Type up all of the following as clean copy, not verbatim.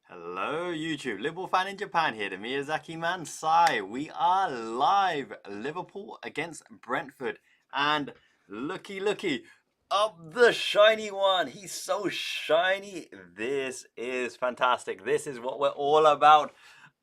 Hello YouTube, Liverpool fan in Japan here, the Miyazaki man Sai. We are live, Liverpool against Brentford, and looky, up the shiny one. He's so shiny. This is fantastic. This is what we're all about.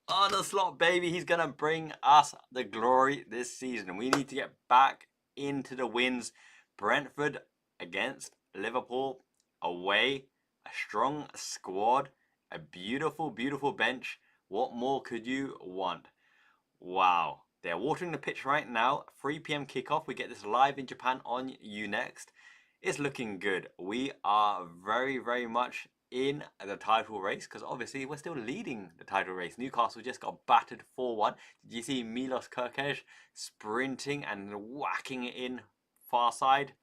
On the slot, baby. He's gonna bring us the glory this season. We need to get back into the wins. Brentford against Liverpool away, a strong squad, a beautiful bench. What more could you want? Wow. They're watering the pitch right now. 3 p.m. kickoff. We get this live in Japan on Unext. It's looking good. We are very much in the title race because obviously we're still leading the title race. Newcastle just got battered 4-1. Did you see Milos Kerkez sprinting and whacking it in far side?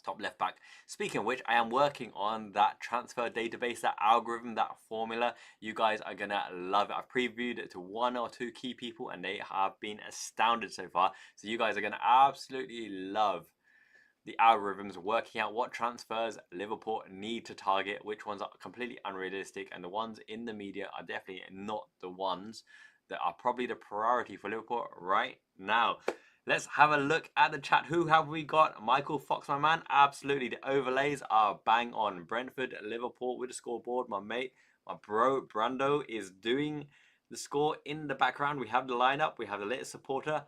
Top left back. Speaking of which, I am working on that transfer database, that algorithm, that formula. You guys are gonna love it. I've previewed it to 1 or 2 key people and they have been astounded so far. So you guys are gonna absolutely love the algorithms working out what transfers Liverpool need to target, which ones are completely unrealistic, and the ones in the media are definitely not the ones that are probably the priority for Liverpool right now. Let's have a look at the chat. Who have we got? Michael Fox, my man. Absolutely. The overlays are bang on. Brentford, Liverpool with the scoreboard. My mate, my bro, Brando is doing the score in the background. We have the lineup. We have the latest supporter.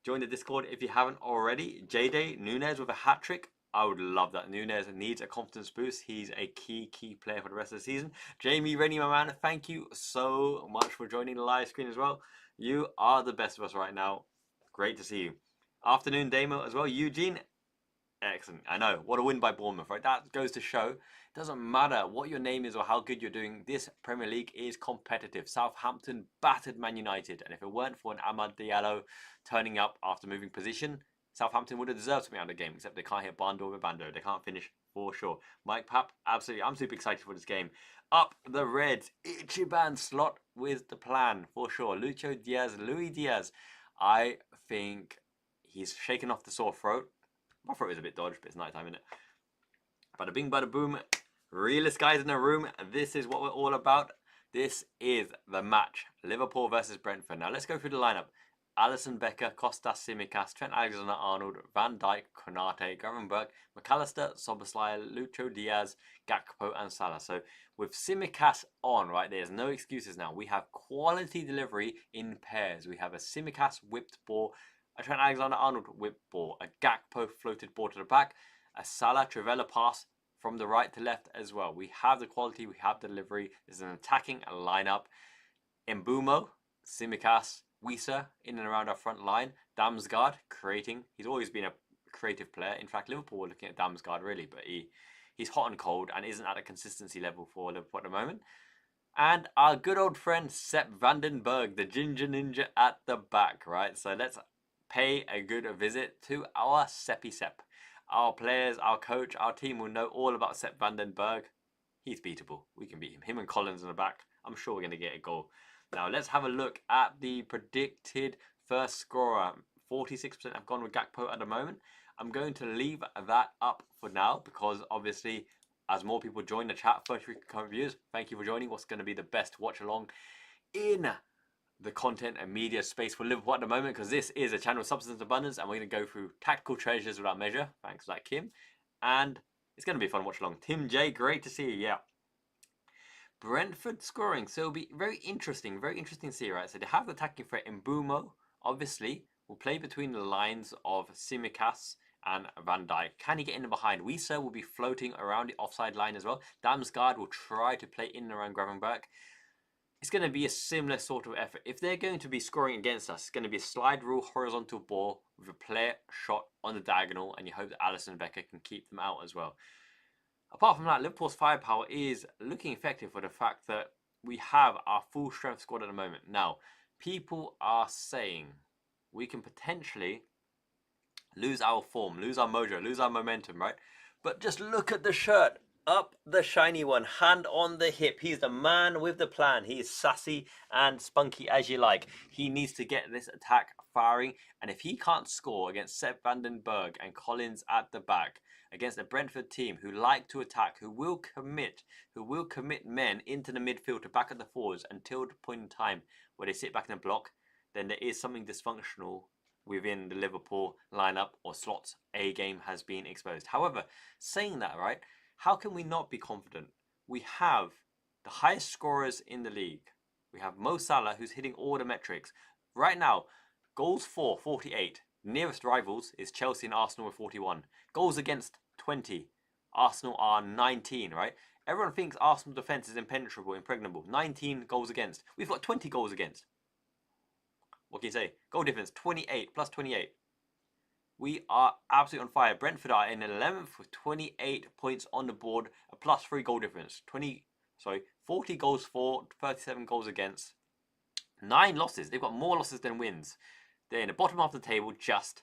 Join the Discord if you haven't already. JD Nunez with a hat trick. I would love that. Nunez needs a confidence boost. He's a key player for the rest of the season. Jamie Rennie, my man, thank you so much for joining the live screen as well. You are the best of us right now. Great to see you. Afternoon, Damo, as well. Eugene, excellent. I know. What a win by Bournemouth, right? That goes to show it doesn't matter what your name is or how good you're doing. This Premier League is competitive. Southampton battered Man United. And if it weren't for an Amad Diallo turning up after moving position, Southampton would have deserved to be out of the game, except they can't hit Bando with Bando. They can't finish for sure. Mike Papp, absolutely. I'm super excited for this game. Up the Reds. Ichiban slot with the plan for sure. Lucho Diaz, Luis Diaz. I think he's shaken off the sore throat. My throat is a bit dodged, but it's nighttime, isn't it? Bada bing, bada boom. Realist guys in the room. This is what we're all about. This is the match. Liverpool versus Brentford. Now let's go through the lineup. Alisson Becker, Kostas Tsimikas, Trent Alexander-Arnold, Van Dijk, Konate, Gravenberch, McAllister, Szoboszlai, Lucho Diaz, Gakpo and Salah. So with Tsimikas on, right, there's no excuses now. We have quality delivery in pairs. We have a Tsimikas whipped ball, a Trent Alexander-Arnold whipped ball, a Gakpo floated ball to the back, a Salah Trivela pass from the right to left as well. We have the quality, we have the delivery. This is an attacking lineup. Mbumo, Tsimikas, Wisa in and around our front line. Damsgaard creating. He's always been a creative player. In fact, Liverpool were looking at Damsgaard really, but he's hot and cold and isn't at a consistency level for Liverpool at the moment. And our good old friend Sepp Vandenberg, the Ginger Ninja at the back, right? So let's pay a good visit to our Seppy Sepp. Our players, our coach, our team will know all about Sepp Vandenberg. He's beatable. We can beat him. Him and Collins in the back. I'm sure we're going to get a goal. Now, let's have a look at the predicted first scorer. 46% have gone with Gakpo at the moment. I'm going to leave that up for now because obviously, as more people join the chat, 33 current viewers, thank you for joining. What's going to be the best watch along in the content and media space for Liverpool at the moment, because this is a channel of substance abundance and we're going to go through tactical treasures without measure. Thanks for that, Kim. And it's going to be a fun watch along. Tim J, great to see you. Yeah. Brentford scoring. So it'll be very interesting to see, right? So they have the attacking threat in Mbumo, obviously, will play between the lines of Tsimikas and Van Dijk. Can he get in behind? Wisa will be floating around the offside line as well. Damsgaard will try to play in and around Gravenberch. It's going to be a similar sort of effort. If they're going to be scoring against us, it's going to be a slide rule horizontal ball with a player shot on the diagonal, and you hope that Alisson Becker can keep them out as well. Apart from that, Liverpool's firepower is looking effective for the fact that we have our full strength squad at the moment. Now, people are saying we can potentially lose our form, lose our mojo, lose our momentum, right? But just look at the shirt. Up the shiny one, hand on the hip. He's the man with the plan. He is sassy and spunky as you like. He needs to get this attack firing. And if he can't score against Sepp van den Berg and Collins at the back, against a Brentford team who like to attack, who will commit men into the midfield to back up the forwards until the point in time where they sit back in the block, then there is something dysfunctional within the Liverpool lineup or slots. A game has been exposed. However, saying that, right, how can we not be confident? We have the highest scorers in the league. We have Mo Salah, who's hitting all the metrics. Right now, goals for, 48. Nearest rivals is Chelsea and Arsenal with 41. Goals against, 20. Arsenal are 19, right? Everyone thinks Arsenal defence is impenetrable, impregnable. 19 goals against. We've got 20 goals against. What can you say? Goal difference, 28 plus 28. We are absolutely on fire. Brentford are in 11th with 28 points on the board, a +3 goal difference. 40 goals for, 37 goals against. 9 losses. They've got more losses than wins. They're in the bottom half of the table. Just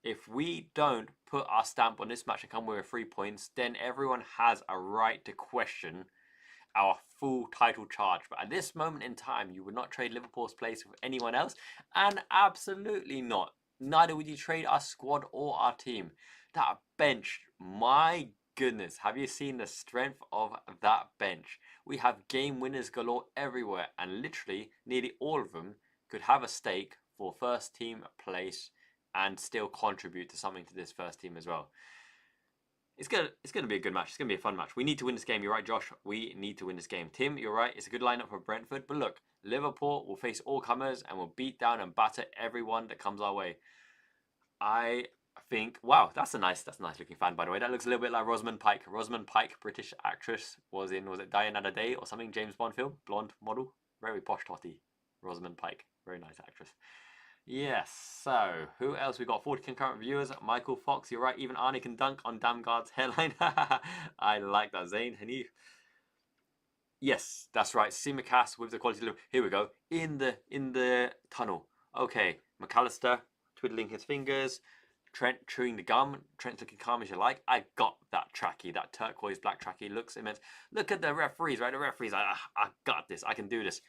if we don't put our stamp on this match and come with 3 points, then everyone has a right to question our full title charge. But at this moment in time, you would not trade Liverpool's place with anyone else, and absolutely not. Neither would you trade our squad or our team. That bench, my goodness, have you seen the strength of that bench? We have game winners galore everywhere, and literally nearly all of them could have a stake for first team place and still contribute to something to this first team as well. It's gonna be a good match. It's gonna be a fun match. We need to win this game. You're right, Josh. We need to win this game. Tim, you're right. It's a good lineup for Brentford. But look, Liverpool will face all comers and will beat down and batter everyone that comes our way. I think, wow, that's a nice looking fan, by the way. That looks a little bit like Rosamund Pike. Rosamund Pike, British actress, was it Die Another Day or something? James Bond film, blonde model, very posh totty. Rosamund Pike, very nice actress. Yes, so who else we got? 40 concurrent viewers. Michael Fox, you're right. Even Arnie can dunk on Damgard's hairline. I like that. Zayn Hanif. Yes, that's right. Simicast with the quality. Here we go. In the tunnel. Okay, McAllister twiddling his fingers. Trent chewing the gum. Trent's looking calm as you like. I got that trackie, that turquoise black trackie. Looks immense. Look at the referees, right? The referees. I got this. I can do this.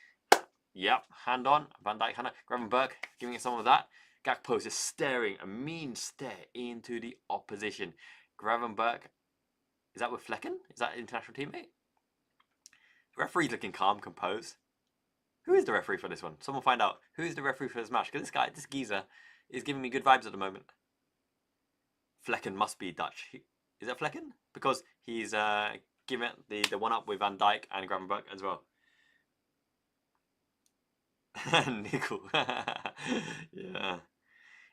Yep, hand on. Van Dijk, hand on. Gravenberg giving it some of that. Gakpo is staring a mean stare into the opposition. Gravenberg, is that with Flecken? Is that an international teammate? The referee's looking calm, composed. Who is the referee for this one? Someone find out. Who is the referee for this match? Because this geezer is giving me good vibes at the moment. Flecken must be Dutch. Is that Flecken? Because he's giving the one up with Van Dijk and Gravenberg as well. Nickel. Yeah.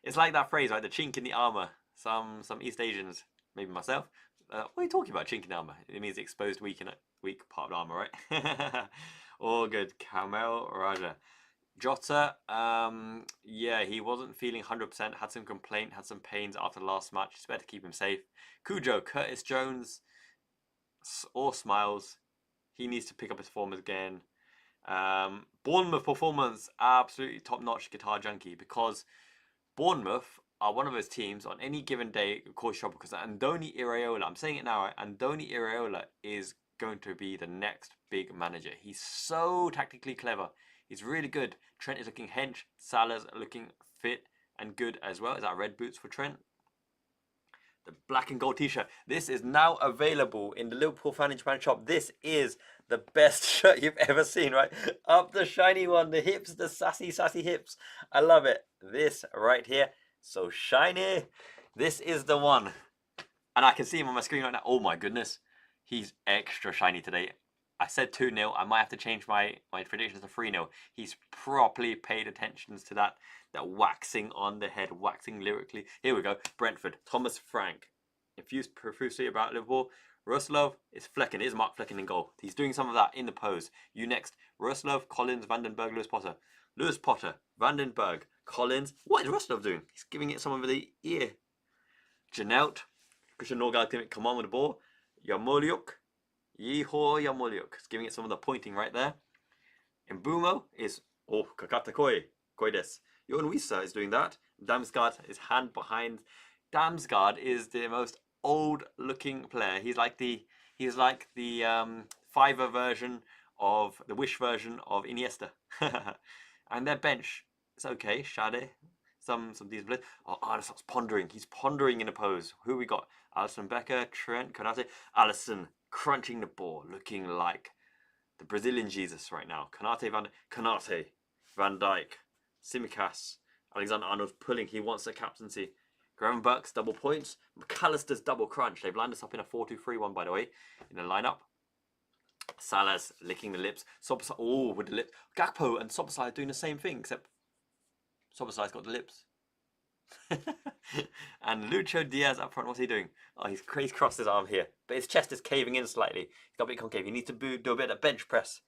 It's like that phrase, right? The chink in the armor. Some East Asians, maybe myself. What are you talking about, chink in the armor? It means exposed weak part of the armor, right? All good. Kamel Raja. Jota, yeah, he wasn't feeling 100%. Had some complaint, had some pains after the last match. It's better to keep him safe. Cujo, Curtis Jones, all smiles. He needs to pick up his form again. Bournemouth performance, absolutely top-notch guitar junkie, because Bournemouth are one of those teams on any given day who cause trouble, because Andoni Iraola, I'm saying it now, right? Andoni Iraola is going to be the next big manager. He's so tactically clever. He's really good. Trent is looking hench. Salah's looking fit and good as well. Is that red boots for Trent? The black and gold t-shirt. This is now available in the Liverpool Fan in Japan shop. This is the best shirt you've ever seen, right? Up the shiny one, the hips, the sassy hips. I love it. This right here, so shiny. This is the one. And I can see him on my screen right now. Oh my goodness. He's extra shiny today. I said 2-0. I might have to change my predictions to 3-0. He's properly paid attention to that waxing on the head, waxing lyrically. Here we go. Brentford. Thomas Frank. Infused profusely about Liverpool. Roslov is Flecken. It is Mark Flecken in goal. He's doing some of that in the pose. You next. Roslov, Collins, Van den Berg, Lewis Potter. Lewis Potter, Van den Berg, Collins. What is Roslov doing? He's giving it some over the ear. Janelt. Christian Norgard, come on with the ball. Yarmolyuk. Yeehaw Yarmolyuk. He's giving it some of the pointing right there. Mbumo is, oh, Kakatakoi. Koides. Johan Wissa is doing that. Damsgaard is hand behind. Damsgaard is the most old looking player. He's like the He's like the Fiverr version of the Wish version of Iniesta. And their bench, it's okay. Shade, some decent players. Oh, Alisson's pondering. He's pondering in a pose. Who we got? Alisson Becker, Trent, Konate. Alisson crunching the ball, looking like the Brazilian Jesus right now. Konate, Van Dijk, Tsimikas, Alexander-Arnold's pulling. He wants the captaincy. Gravenberch's double points. McAllister's double crunch. They've lined us up in a 4-2-3-1, by the way, in the lineup. Salah's licking the lips. Szoboszlai, oh, with the lip. Gakpo and Szoboszlai are doing the same thing, except Szoboszlai's got the lips. And Lucho Diaz up front, what's he doing? Oh, he's crossed his arm here, but his chest is caving in slightly. He's got a bit concave. He needs to do a bit of bench press.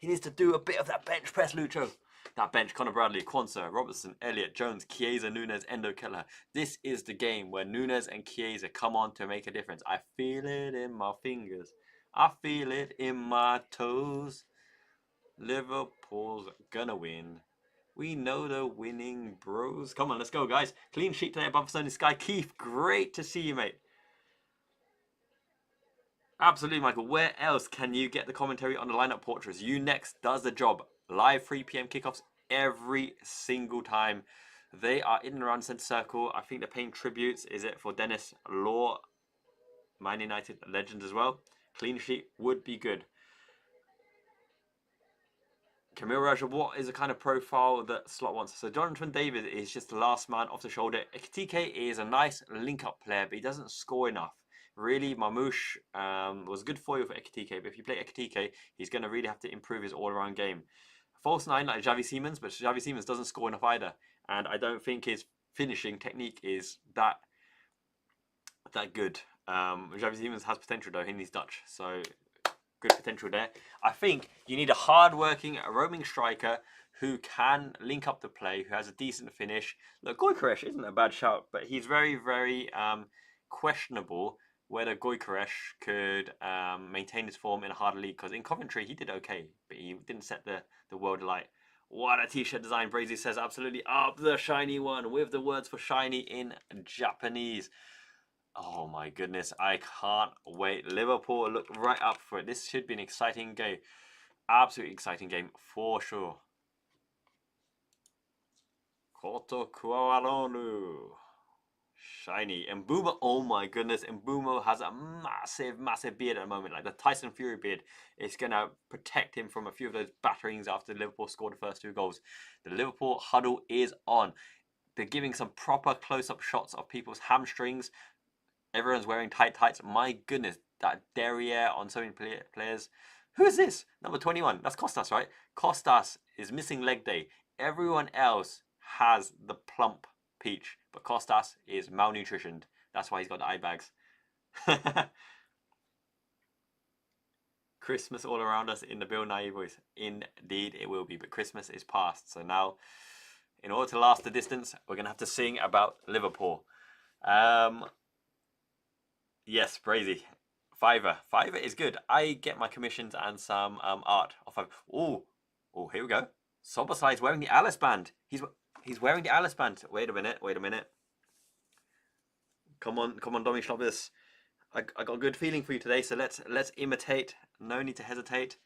He needs to do a bit of that bench press, Lucho. That bench, Conor Bradley, Quansah, Robertson, Elliott, Jones, Chiesa, Nunez, Endo, Keller. This is the game where Nunez and Chiesa come on to make a difference. I feel it in my fingers. I feel it in my toes. Liverpool's gonna win. We know the winning, bros. Come on, let's go, guys. Clean sheet today above Sony Sky. Keith, great to see you, mate. Absolutely, Michael. Where else can you get the commentary on the lineup portraits? You Next does the job. Live 3 p.m. kickoffs every single time. They are in and around centre circle. I think they're paying tributes. Is it for Dennis Law, Man United legend as well? Clean sheet would be good. Camille Raja, what is the kind of profile that Slot wants? So Jonathan David is just the last man off the shoulder. Ekitike is a nice link-up player, but he doesn't score enough. Really, Mamouche was a good foil for Ekitike, but if you play Ekitike, he's going to really have to improve his all-around game. False 9 like Xavi Simons, but Xavi Simons doesn't score enough either. And I don't think his finishing technique is that good. Xavi Simons has potential though, he's Dutch, so good potential there. I think you need a hard-working, roaming striker who can link up the play, who has a decent finish. Look, Gyökeres isn't a bad shout, but he's very, very questionable whether Gyökeres could maintain his form in a harder league, because in Coventry he did okay, but he didn't set the world alight. What a t-shirt design. Brazy says absolutely up the shiny one with the words for shiny in Japanese. Oh my goodness, I can't wait. Liverpool look right up for it. This should be an exciting game. Absolutely exciting game for sure. Koto Kualonu. Shiny. Mbeumo, oh my goodness. Mbeumo has a massive beard at the moment. Like the Tyson Fury beard. It's going to protect him from a few of those batterings after Liverpool scored the first 2 goals. The Liverpool huddle is on. They're giving some proper close-up shots of people's hamstrings. Everyone's wearing tight tights. My goodness, that derriere on so many players. Who is this? Number 21. That's Costas, right? Costas is missing leg day. Everyone else has the plump peach, but Costas is malnutritioned. That's why he's got the eye bags. Christmas all around us in the Bill Nye voice. Indeed, it will be, but Christmas is past. So now, in order to last the distance, we're going to have to sing about Liverpool. Yes, Brazy. Fiverr is good. I get my commissions and some art off of. Oh, here we go. Szoboszlai is wearing the Alice band. He's wearing the Alice band. Wait a minute. Come on, Dominic Schlobbers. I got a good feeling for you today, so let's imitate. No need to hesitate.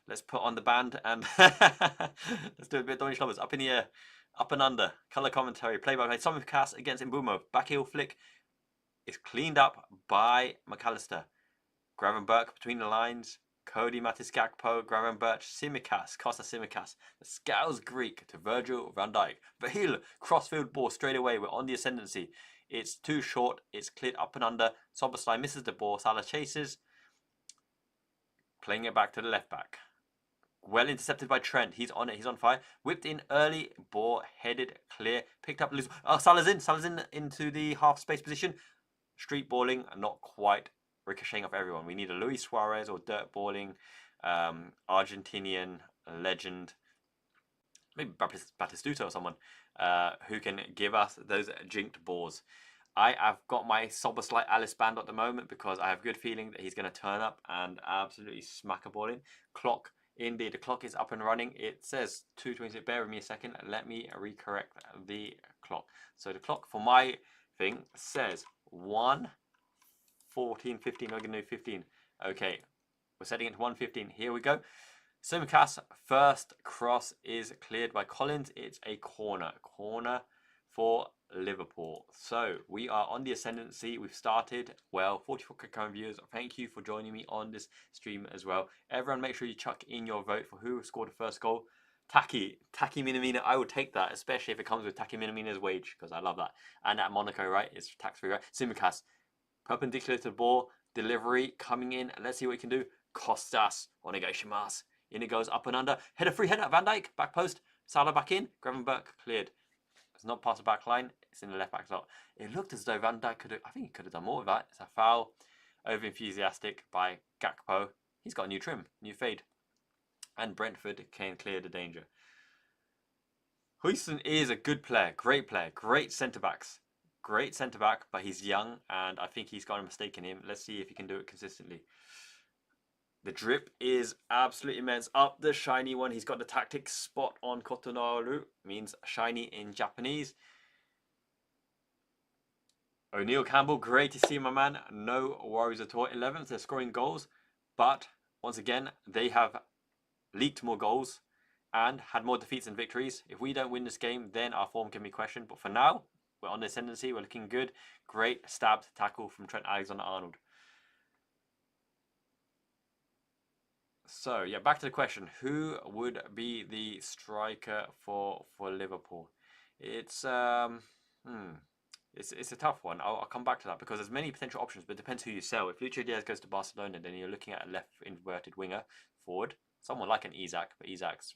Let's put on the band and let's do a bit of Dominic Schlobbers. Up in the air, up and under. Color commentary. Play by play. Tsimikas against Mbeumo. Back heel flick. Is cleaned up by McAllister. Gravenberch between the lines. Cody Matis Gakpo, Gravenberch, Tsimikas, Costa Tsimikas. The Scouse Greek to Virgil van Dijk. Vahil, crossfield ball straight away. We're on the ascendancy. It's too short. It's cleared up and under. Szoboszlai misses the ball. Salah chases. Playing it back to the left back. Well intercepted by Trent. He's on it. He's on fire. Whipped in early. Ball headed clear. Picked up loose. Oh, Salah's in. Salah's in into the half space position. Street balling, not quite ricocheting off everyone. We need a Luis Suarez or dirt balling, Argentinian legend, maybe Batistuta or someone, who can give us those jinked balls. I have got my Szoboszlai Alice band at the moment because I have a good feeling that he's going to turn up and absolutely smack a ball in. Clock, indeed, the clock is up and running. It says 2:26. Bear with me a second. Let me recorrect the clock. So the clock for my thing says 1:14:15. I'm going to do 15. Okay, we're setting it to 115. Here we go. Simicast, first cross is cleared by Collins. It's a corner. Corner for Liverpool. So we are on the ascendancy. We've started well. 44 current viewers. Thank you for joining me on this stream as well. Everyone, make sure you chuck in your vote for who scored the first goal. Taki Minamina, I will take that, especially if it comes with Taki Minamina's wage, because I love that. And at Monaco, right? It's tax-free, right? Simicast, perpendicular to the ball, delivery coming in. Let's see what we can do. Costas, onegaishimasu. In it goes, up and under. Header, free header, Van Dijk, back post. Salah back in. Gravenberch cleared. It's not past the back line. It's in the left back slot. It looked as though Van Dijk could have, I think he could have done more with that. It's a foul. Over enthusiastic by Gakpo. He's got a new trim, new fade. And Brentford can clear the danger. Huijsen is a good player, great centre backs. Great centre back, but he's young and I think he's got a mistake in him. Let's see if he can do it consistently. The drip is absolutely immense. Up the shiny one. He's got the tactics spot on. Kotonaru means shiny in Japanese. O'Neil Campbell, great to see my man. No worries at all. 11th, they're scoring goals. But once again, they have leaked more goals and had more defeats than victories. If we don't win this game, then our form can be questioned. But for now, we're on the ascendancy. We're looking good. Great stabbed tackle from Trent Alexander-Arnold. So, yeah, back to the question. Who would be the striker for Liverpool? It's it's a tough one. I'll come back to that because there's many potential options, but it depends who you sell. If Lucho Diaz goes to Barcelona, then you're looking at a left inverted winger forward. Someone like an Isak, but Isak's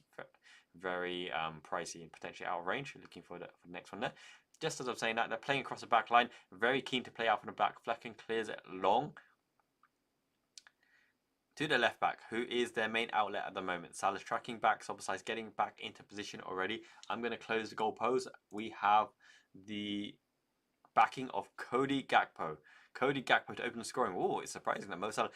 very pricey and potentially out of range. You're looking for the next one there. Just as I'm saying that, they're playing across the back line. Very keen to play out from the back. Flecken clears it long to the left back, who is their main outlet at the moment. Salah's tracking back, Szoboszlai's getting back into position already. I'm going to close the goal pose. We have the backing of Cody Gakpo. Cody Gakpo to open the scoring. Oh, it's surprising that Mo Salah.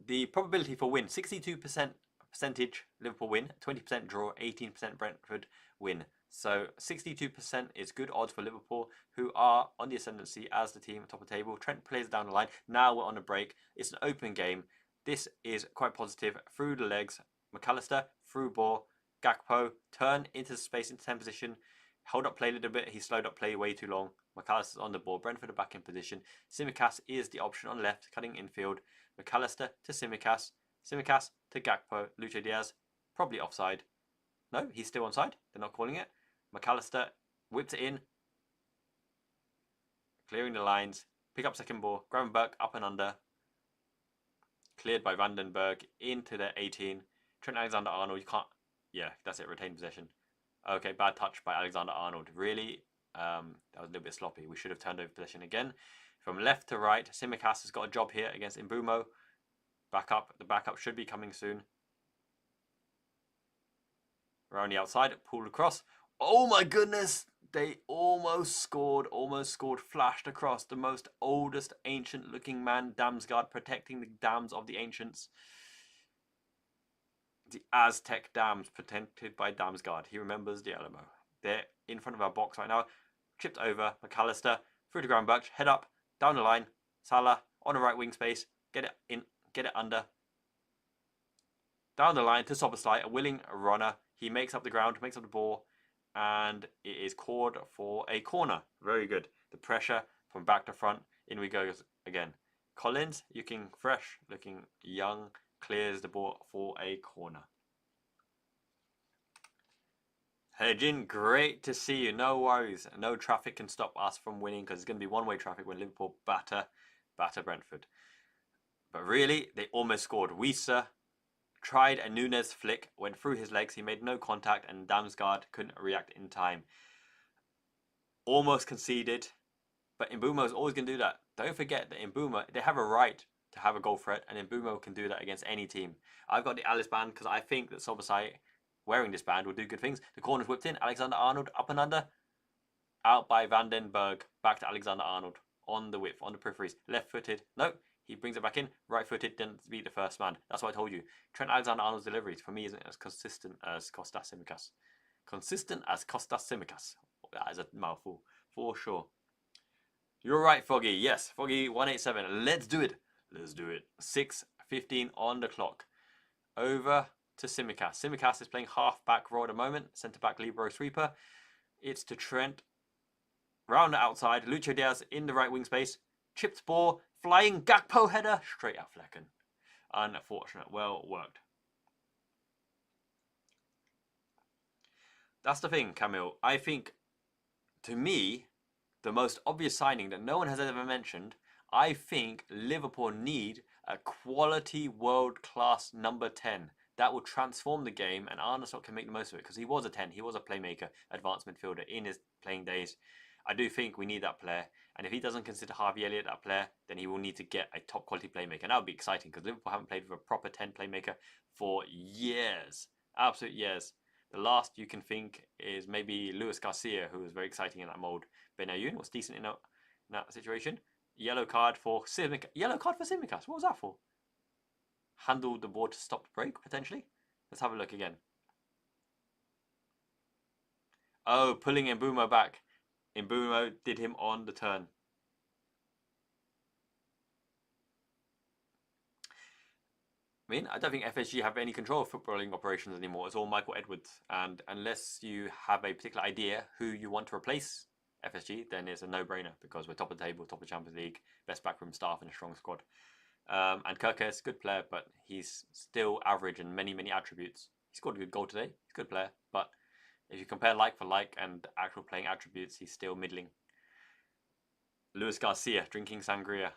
The probability for win, 62% percentage Liverpool win, 20% draw, 18% Brentford win. So 62% is good odds for Liverpool, who are on the ascendancy as the team top of the table. Trent plays down the line. Now we're on a break. It's an open game. This is quite positive. Through the legs, McAllister, through ball, Gakpo, turn into space, into 10 position, hold up play a little bit. He slowed up play way too long. McAllister's on the ball. Brentford are back in position. Simicast is the option on left, cutting infield. McAllister to Simicast. Simicast to Gakpo. Lucho Diaz, probably offside. No, he's still onside. They're not calling it. McAllister whips it in. Clearing the lines. Pick up second ball. Gravenberch up and under. Cleared by Vandenberg into the 18. Trent Alexander-Arnold, you can't... Yeah, that's it, retained possession. Okay, bad touch by Alexander-Arnold. Really? That was a little bit sloppy. We should have turned over possession again. From left to right, Simicast has got a job here against Mbeumo. Backup. The backup should be coming soon. Around the outside, pulled across. Oh my goodness! They almost scored, flashed across. The most oldest, ancient-looking man, Damsgaard, protecting the dams of the ancients. The Aztec dams, protected by Damsgaard. He remembers the Alamo. They're in front of our box right now. Chipped over, McAllister, through the ground, Birch, head up, down the line. Salah, on the right wing space. Get it in, get it under. Down the line to Szoboszlai, a willing runner. He makes up the ground, makes up the ball. And it is called for a corner. Very good. The pressure from back to front. In we go again. Collins, looking fresh, looking young, clears the ball for a corner. Hedgin, great to see you. No worries. No traffic can stop us from winning because it's going to be one-way traffic when Liverpool batter Brentford. But really, they almost scored. Wieser tried a Nunez flick, went through his legs, he made no contact, and Damsgaard couldn't react in time. Almost conceded, but Mbeumo is always going to do that. Don't forget that Mbeumo, they have a right to have a goal threat, and Mbeumo can do that against any team. I've got the Alice band because I think that Szoboszlai wearing this band will do good things. The corner's whipped in, Alexander-Arnold up and under, out by Vandenberg, back to Alexander-Arnold on the width, on the peripheries, left-footed, nope. He brings it back in, right-footed, didn't beat the first man. That's what I told you. Trent Alexander-Arnold's delivery, for me, isn't as consistent as Kostas Tsimikas. Consistent as Kostas Tsimikas. That is a mouthful, for sure. You're right, Foggy. Yes, Foggy187. Let's do it. Let's do it. 6 15 on the clock. Over to Tsimikas. Tsimikas is playing half-back role at the moment. Centre-back libero sweeper. It's to Trent. Round the outside. Lucho Diaz in the right wing space. Chipped ball. Flying Gakpo header. Straight out Flecken. Unfortunate. Well worked. That's the thing, Camille. I think, to me, the most obvious signing that no one has ever mentioned, I think Liverpool need a quality world-class number 10 that will transform the game, and Arne Slot can make the most of it because he was a 10, he was a playmaker, advanced midfielder in his playing days. I do think we need that player, and if he doesn't consider Harvey Elliott that player, then he will need to get a top quality playmaker, and that would be exciting because Liverpool haven't played with a proper 10 playmaker for years, absolute years. The last you can think is maybe Luis Garcia, who was very exciting in that mould. Benayoun was decent in that situation. Yellow card for Tsimikas. Yellow card for Tsimikas. What was that for? Handled the ball to stop the break, potentially. Let's have a look again. Oh, pulling Mbeumo back. Mbeumo did him on the turn. I mean, I don't think FSG have any control of footballing operations anymore. It's all Michael Edwards. And unless you have a particular idea who you want to replace FSG, then it's a no-brainer because we're top of the table, top of the Champions League, best backroom staff and a strong squad. And Kirkes, good player, but he's still average in many, many attributes. He scored a good goal today. He's a good player, but if you compare like for like and actual playing attributes, he's still middling. Luis Garcia, drinking sangria.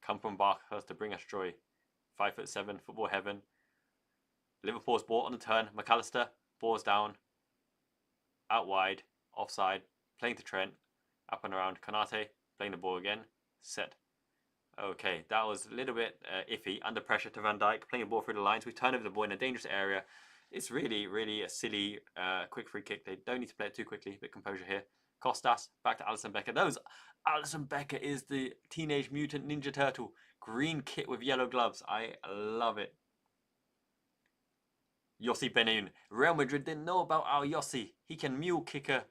Come from Bathurst to bring us joy. 5'7", football heaven. Liverpool's ball on the turn. McAllister, ball's down. Out wide, offside. Playing to Trent. Up and around. Konate, playing the ball again. Set. Okay, that was a little bit iffy. Under pressure to Van Dijk. Playing the ball through the lines. We turn over the ball in a dangerous area. It's really, really a silly quick free kick. They don't need to play it too quickly. A bit composure here. Costas, back to Alisson Becker. Alisson Becker is the Teenage Mutant Ninja Turtle. Green kit with yellow gloves. I love it. Yossi Benayoun. Real Madrid didn't know about our Yossi. He can mule kick a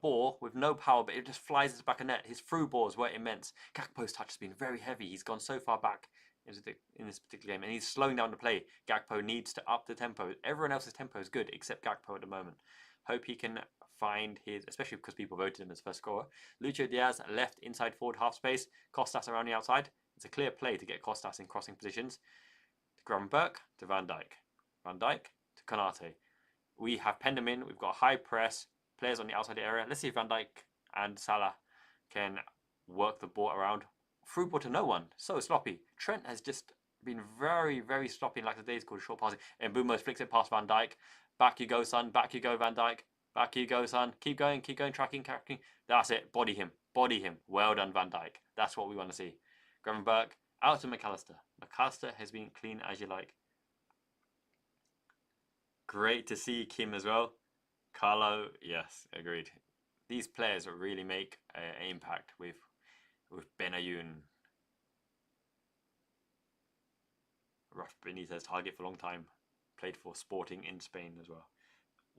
ball with no power, but it just flies into the back of net. His through balls were immense. Gakpo's touch has been very heavy. He's gone so far back in this particular game, and he's slowing down the play. Gakpo needs to up the tempo. Everyone else's tempo is good except Gakpo at the moment. Hope he can find his, especially because people voted him as first scorer. Lucho Diaz left inside forward half space. Costas around the outside. It's a clear play to get Costas in crossing positions. To Gravenberch, to Van Dijk. Van Dijk to Konate. We have penned him in. We've got a high press. Players on the outside area. Let's see if Van Dijk and Salah can work the ball around. Through ball to no one. So sloppy. Trent has just been very, very sloppy in like the days called short passing. And Mbeumo flicks it past Van Dijk. Back you go, son. Back you go, Van Dijk. Back you go, son. Keep going, tracking. That's it. Body him. Well done, Van Dijk. That's what we want to see. Gravenberch out to McAllister. McAllister has been clean as you like. Great to see Kim as well. Carlo, yes, agreed. These players really make an impact with Benayoun. Rafa Benitez, target for a long time. Played for Sporting in Spain as well.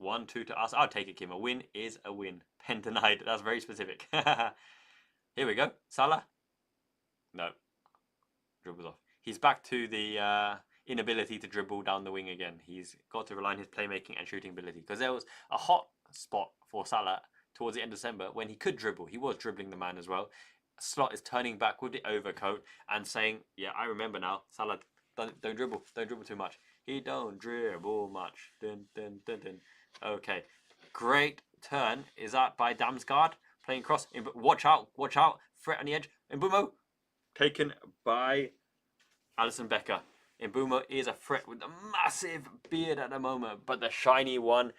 1-2 to us. I'll take it, Kim. A win is a win. Pen denied. That's very specific. Here we go. Salah. No. Dribbles off. He's back to the inability to dribble down the wing again. He's got to rely on his playmaking and shooting ability. Because there was a hot spot for Salah towards the end of December when he could dribble. He was dribbling the man as well. Slot is turning back with the overcoat and saying, yeah, I remember now. Salah, don't dribble. Don't dribble too much. He don't dribble much. Dun, dun, dun, dun. Okay. Great turn. Is that by Damsgaard? Playing cross. Watch out. Threat on the edge. Mbeumo. Taken by Alisson Becker. Mbeumo is a threat with a massive beard at the moment, but the shiny one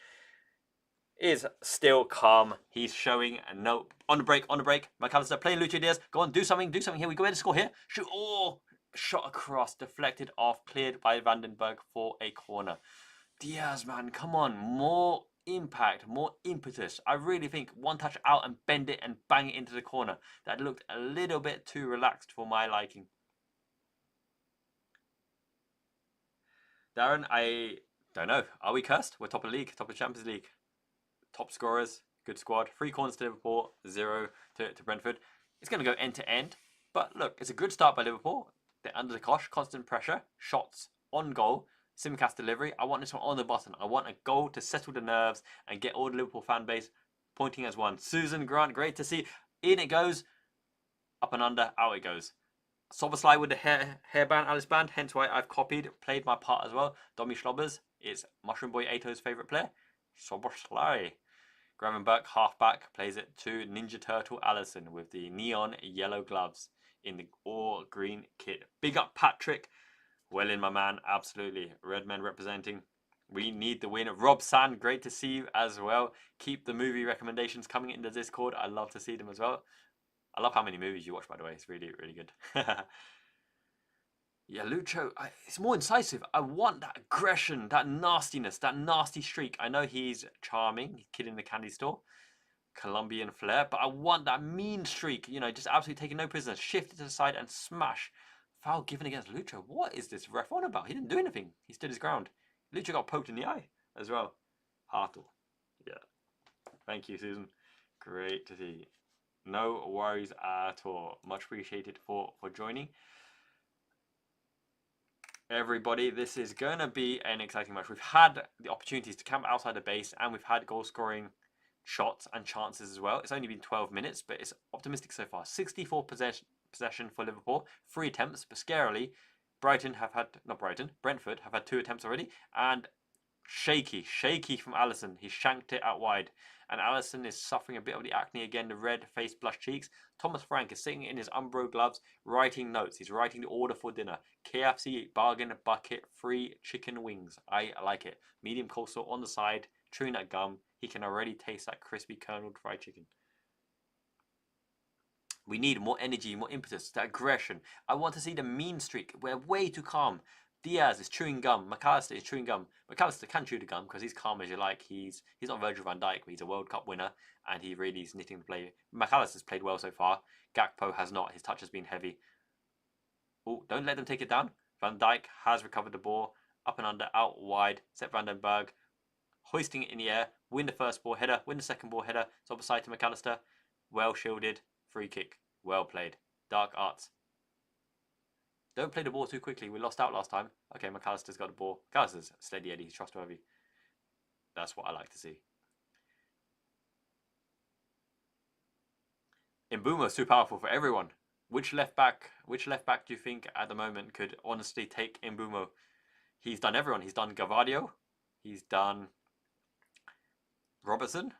is still calm. He's showing no on the break. McAllister playing Lucho Diaz. Go on, do something. Here we go. Ahead to score here. Shoot. Oh, shot across, deflected off, cleared by Vandenberg for a corner. Diaz, man, come on, more impact, more impetus. I really think one touch out and bend it and bang it into the corner. That looked a little bit too relaxed for my liking. Darren, I don't know. Are we cursed? We're top of the league, top of the Champions League. Top scorers, good squad. 3 corners to Liverpool, 0 to Brentford. It's going to go end to end. But look, it's a good start by Liverpool. They're under the cosh, constant pressure, shots on goal, Simcast delivery. I want this one on the button. I want a goal to settle the nerves and get all the Liverpool fan base pointing as one. Susan Grant, great to see. In it goes, up and under, out it goes. Soberslide with the hairband, Alice band, hence why I've copied, played my part as well. Domi Schlobbers is Mushroom Boy Ato's favourite player. Soberslide. Gravenberg, halfback, plays it to Ninja Turtle Allison with the neon yellow gloves in the all green kit. Big up Patrick. Well in, my man, absolutely. Redmen representing. We need the win. Rob San, great to see you as well. Keep the movie recommendations coming in the Discord. I love to see them as well. I love how many movies you watch, by the way. It's really, really good. Yeah, Lucho, it's more incisive. I want that aggression, that nastiness, that nasty streak. I know he's charming, kid in the candy store, Colombian flair, but I want that mean streak, you know, just absolutely taking no prisoners, shift it to the side and smash. Foul given against Lucho. What is this ref on about? He didn't do anything. He stood his ground. Lucho got poked in the eye as well. Hartle. Yeah. Thank you, Susan. Great to see you. No worries at all. Much appreciated for joining. Everybody, this is going to be an exciting match. We've had the opportunities to camp outside the base and we've had goal scoring shots and chances as well. It's only been 12 minutes, but it's optimistic so far. 64 possession for Liverpool, 3 attempts, but scarily, Brentford have had 2 attempts already, and shaky from Alisson. He shanked it out wide, and Alisson is suffering a bit of the acne again, the red face, blush cheeks. Thomas Frank is sitting in his Umbro gloves, writing notes. He's writing the order for dinner. KFC bargain bucket, free chicken wings. I like it. Medium coleslaw on the side, chewing that gum. He can already taste that crispy kerneled fried chicken. We need more energy, more impetus, that aggression. I want to see the mean streak. We're way too calm. Diaz is chewing gum. McAllister is chewing gum. McAllister can chew the gum because he's calm as you like. He's not Virgil van Dijk, but he's a World Cup winner and he really is knitting the play. McAllister's played well so far. Gakpo has not. His touch has been heavy. Oh, don't let them take it down. Van Dijk has recovered the ball. Up and under, out wide. Sepp Vandenberg hoisting it in the air. Win the first ball header. Win the second ball header. It's opposite to McAllister. Well shielded. Free kick. Well played. Dark arts. Don't play the ball too quickly. We lost out last time. Okay, McAllister's got the ball. McAllister's steady Eddie. He's trustworthy. That's what I like to see. Mbeumo's too powerful for everyone. Which left back do you think at the moment could honestly take Mbeumo? He's done everyone. He's done Gavadio. He's done Robertson.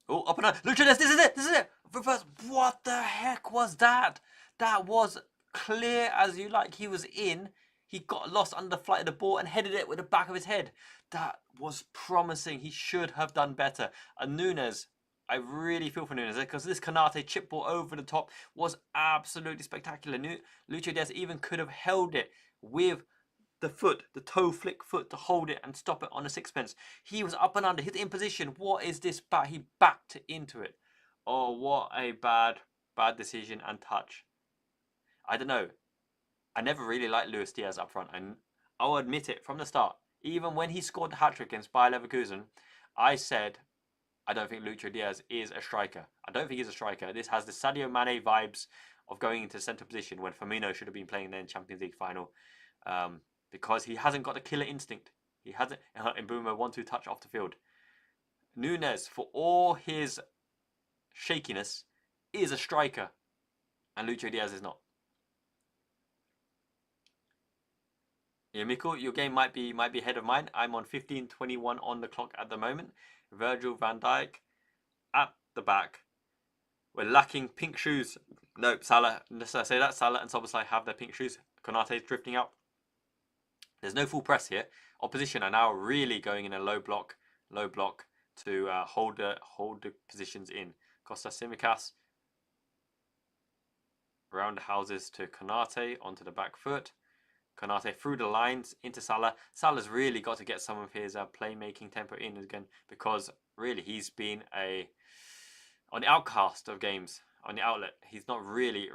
Oh, up and up. Lucha, this is it. Reverse. What the heck was that? That was clear as you like. He was in. He got lost under the flight of the ball and headed it with the back of his head. That was promising. He should have done better. And Nunez, I really feel for Nunez because this Konate chip ball over the top was absolutely spectacular. Lucho Diaz even could have held it with the foot, the toe flick foot to hold it and stop it on a sixpence. He was up and under, hit it in position. What is this back? He backed into it. Oh, what a bad decision and touch. I don't know. I never really liked Luis Diaz up front, and I'll admit it from the start. Even when he scored the hat-trick against Bayer Leverkusen, I said, I don't think Lucho Diaz is a striker. I don't think he's a striker. This has the Sadio Mane vibes of going into centre position when Firmino should have been playing there in Champions League final. Because he hasn't got a killer instinct. He hasn't. Mbeumo 1-2 touch off the field. Nunez, for all his shakiness, is a striker, and Lucho Diaz is not. Yeah, Mikkel, your game might be ahead of mine. I'm on 15:21 on the clock at the moment. Virgil van Dijk at the back. We're lacking pink shoes. Nope, Salah. Unless I say that, Salah and Szoboszlai have their pink shoes. Konate's drifting out. There's no full press here. Opposition are now really going in a low block to hold the positions in. Costa Simicas around the houses to Konate onto the back foot. Konate through the lines into Salah. Salah's really got to get some of his playmaking tempo in again because really he's been on the outcast of games. On the outlet, he's not really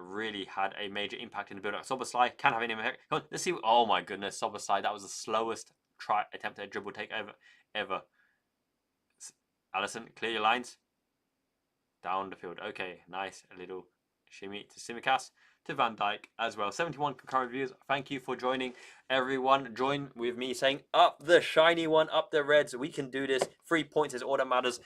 had a major impact in the build-up. Szoboszlai can have any impact. Let's see. Oh my goodness, Szoboszlai, that was the slowest attempt at a dribble take ever. Alisson, clear your lines. Down the field. Okay, nice. A little Shimmy to Simicast to Van Dijk as well. 71 concurrent reviews. Thank you for joining, everyone. Join with me saying up the shiny one, up the Reds. We can do this. 3 points is all that matters.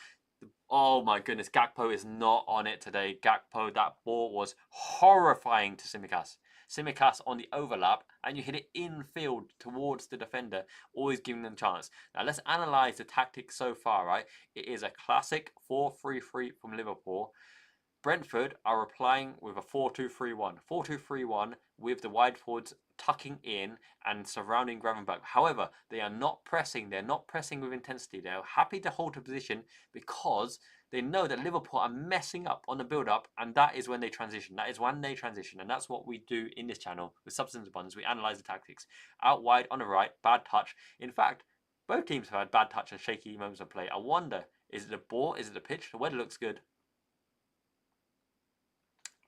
Oh my goodness, Gakpo is not on it today. Gakpo, that ball was horrifying to Simicast. Simicast on the overlap, and you hit it infield towards the defender, always giving them a chance. Now let's analyse the tactics so far, right? It is a classic 4-3-3 from Liverpool. Brentford are replying with a 4-2-3-1. 4-2-3-1 with the wide forwards tucking in and surrounding Gravenberch. However, they are not pressing. They're not pressing with intensity. They're happy to hold a position because they know that Liverpool are messing up on the build-up, and that is when they transition. That is when they transition, and that's what we do in this channel with Substance Abundance. We analyse the tactics. Out wide, on the right, bad touch. In fact, both teams have had bad touch and shaky moments of play. I wonder, is it the ball? Is it the pitch? The weather looks good.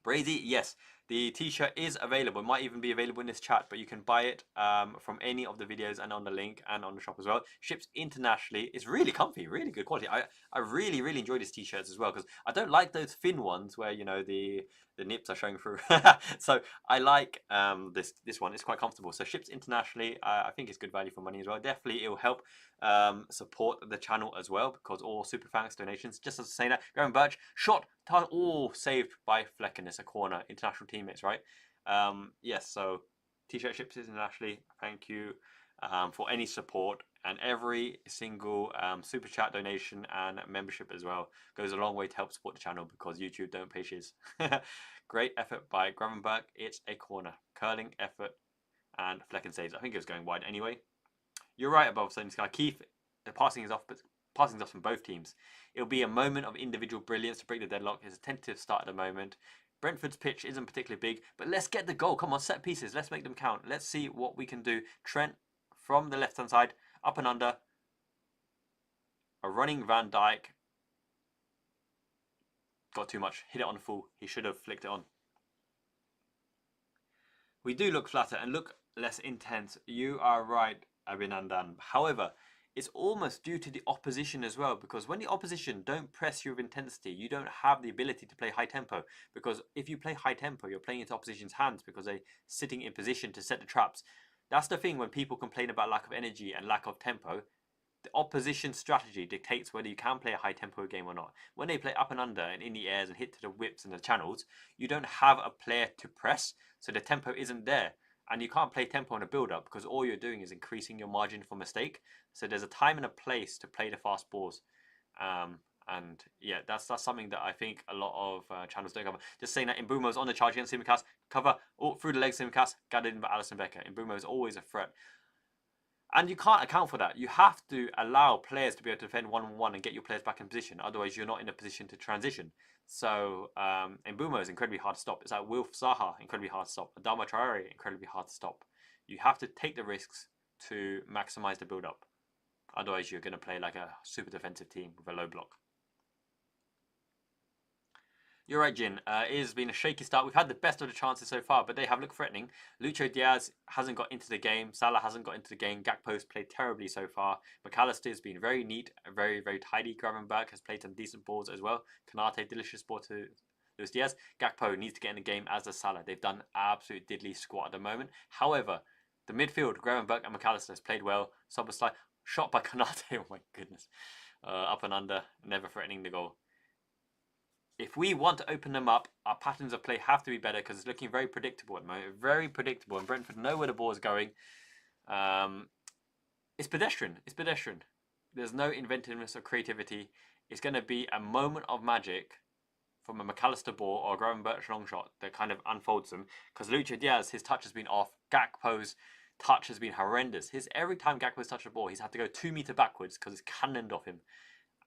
Brazy, yes, the t-shirt is available. It might even be available in this chat, but you can buy it from any of the videos and on the link and on the shop as well. Ships internationally. It's really comfy, really good quality. I really, really enjoy these t-shirts as well because I don't like those thin ones where, you know, the nips are showing through. So I like this one. It's quite comfortable. So ships internationally, I think it's good value for money as well. Definitely, it will help support the channel as well because all super thanks donations. Just as I say that, Gravenberch shot, all saved by Flecken. It's a corner. International teammates, right? Yes. So t-shirt ships internationally. Thank you for any support, and every single super chat donation and membership as well goes a long way to help support the channel because YouTube don't pay shiz. Great effort by Gravenberch. It's a corner. Curling effort and Flecken saves. I think it was going wide anyway. You're right above saying this guy. Keith, the passing is off, but passing is off from both teams. It'll be a moment of individual brilliance to break the deadlock. It's a tentative start at the moment. Brentford's pitch isn't particularly big, but let's get the goal. Come on, set pieces. Let's make them count. Let's see what we can do. Trent from the left-hand side, up and under. A running Van Dijk. Got too much. Hit it on full. He should have flicked it on. We do look flatter and look less intense. You are right, Abhinandan. However, it's almost due to the opposition as well, because when the opposition don't press you with intensity, you don't have the ability to play high tempo. Because if you play high tempo, you're playing into opposition's hands because they're sitting in position to set the traps. That's the thing when people complain about lack of energy and lack of tempo. The opposition strategy dictates whether you can play a high tempo game or not. When they play up and under and in the airs and hit to the whips and the channels, you don't have a player to press, so the tempo isn't there. And you can't play tempo in a build-up because all you're doing is increasing your margin for mistake. So there's a time and a place to play the fast balls. And yeah, that's something that I think a lot of channels don't cover. Just saying that Mbumo's on the charge against Simicast. Cover through the legs Simicast. Gathered in by Alisson Becker. Mbumo is always a threat. And you can't account for that. You have to allow players to be able to defend one-on-one and get your players back in position. Otherwise, you're not in a position to transition. So, Mbumo is incredibly hard to stop. It's like Wilf Zaha, incredibly hard to stop. Adama Traore, incredibly hard to stop. You have to take the risks to maximize the build-up. Otherwise, you're going to play like a super defensive team with a low block. You're right, Jin. It has been a shaky start. We've had the best of the chances so far, but they have looked threatening. Lucho Diaz hasn't got into the game. Salah hasn't got into the game. Gakpo's played terribly so far. McAllister has been very neat, very, very tidy. Gravenberch has played some decent balls as well. Kanate, delicious ball to Luis Diaz. Gakpo needs to get in the game, as does Salah. They've done absolute diddly squat at the moment. However, the midfield, Gravenberch and McAllister has played well. Soboslai, shot by Kanate. Oh my goodness. Up and under, never threatening the goal. If we want to open them up, our patterns of play have to be better because it's looking very predictable at the moment. Very predictable. And Brentford know where the ball is going. It's pedestrian. It's pedestrian. There's no inventiveness or creativity. It's going to be a moment of magic from a McAllister ball or a Gravenberch long shot that kind of unfolds them. Because Lucho Diaz, his touch has been off. Gakpo's touch has been horrendous. Every time Gakpo's touched the ball, he's had to go 2 meters backwards because it's cannoned off him.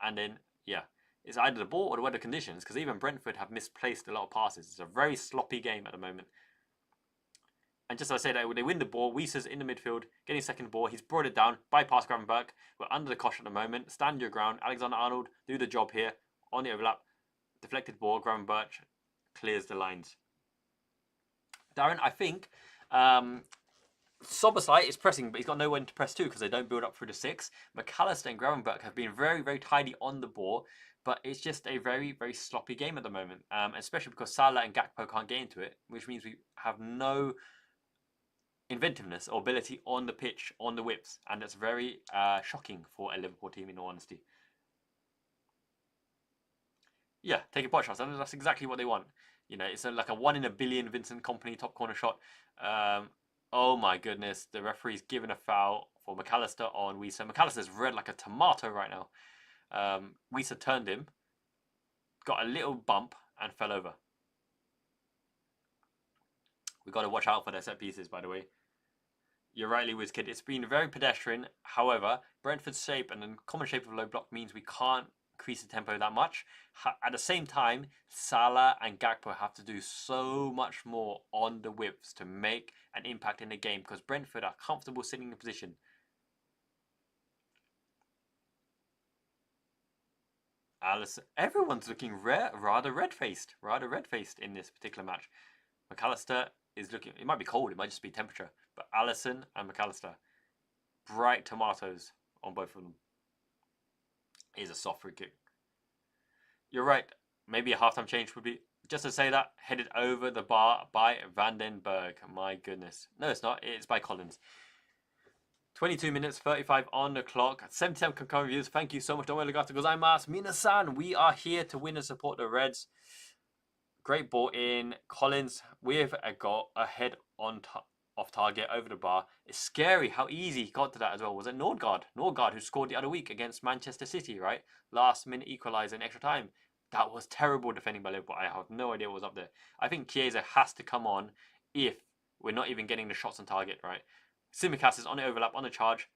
And then, yeah. It's either the ball or the weather conditions, because even Brentford have misplaced a lot of passes. It's a very sloppy game at the moment. And just as I said, they win the ball. Wieser's in the midfield, getting second ball. He's brought it down, bypass Gravenberch. We're under the cosh at the moment. Stand your ground. Alexander-Arnold, do the job here. On the overlap, deflected ball. Gravenberch clears the lines. Darren, I think Soboslai is pressing, but he's got no one to press to because they don't build up through the 6. McAllister and Gravenberch have been very, very tidy on the ball. But it's just a very, very sloppy game at the moment, especially because Salah and Gakpo can't get into it, which means we have no inventiveness or ability on the pitch, on the whips, and it's very shocking for a Liverpool team, in all honesty. Yeah, taking pot shots, and that's exactly what they want. You know, it's like a 1 in a billion Vincent Kompany top corner shot. Oh my goodness, the referee's given a foul for McAllister on Wisa. McAllister's red like a tomato right now. Wisa turned him, got a little bump, and fell over. We've got to watch out for their set pieces, by the way. You're rightly WizKid. It's been very pedestrian. However, Brentford's shape and the common shape of low block means we can't increase the tempo that much. At the same time, Salah and Gakpo have to do so much more on the whips to make an impact in the game because Brentford are comfortable sitting in position. Alisson, everyone's looking rather red-faced in this particular match. McAllister is looking, it might be cold, it might just be temperature, but Alisson and McAllister, bright tomatoes on both of them. It is a soft free kick. You're right, maybe a halftime change would be, just to say that, headed over the bar by Vandenberg. My goodness. No, it's not, it's by Collins. 22 minutes, 35 on the clock. 77 concurrent views. Thank you so much. Don't arigatou gozaimasu. Minasan, we are here to win and support the Reds. Great ball in. Collins with a goal ahead on off target over the bar. It's scary how easy he got to that as well. Was it Nordgaard? Nordgaard who scored the other week against Manchester City, right? Last minute equaliser in extra time. That was terrible defending by Liverpool. I have no idea what was up there. I think Chiesa has to come on if we're not even getting the shots on target, right? Tsimikas is on the overlap, on the charge.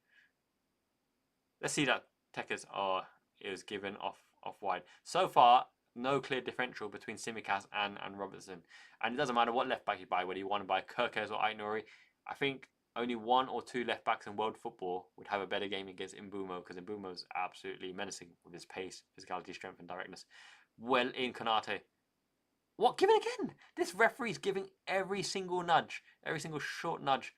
Let's see that Tekers, it was given off wide. So far, no clear differential between Tsimikas and Robertson. And it doesn't matter what left back you buy, whether you want to buy Kirkes or Aït-Nouri. I think only 1 or 2 left backs in world football would have a better game against Mbeumo, because Mbeumo's absolutely menacing with his pace, physicality, strength, and directness. Well in Konate. What? Give it again? This referee's giving every single nudge, every single short nudge.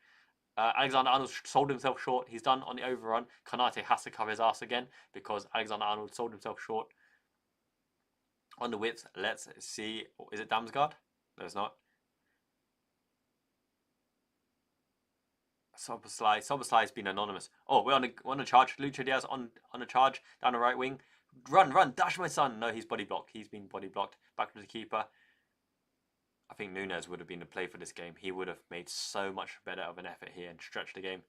Alexander-Arnold sold himself short. He's done on the overrun. Konate has to cover his ass again because Alexander-Arnold sold himself short. On the width, let's see. Is it Damsgaard? No, it's not. Soberslai's been anonymous. Oh, we're on a charge. Lucho Diaz on a charge down the right wing. Run, dash my son. No, he's body blocked. He's been body blocked. Back to the keeper. I think Nunez would have been the play for this game. He would have made so much better of an effort here and stretched the game.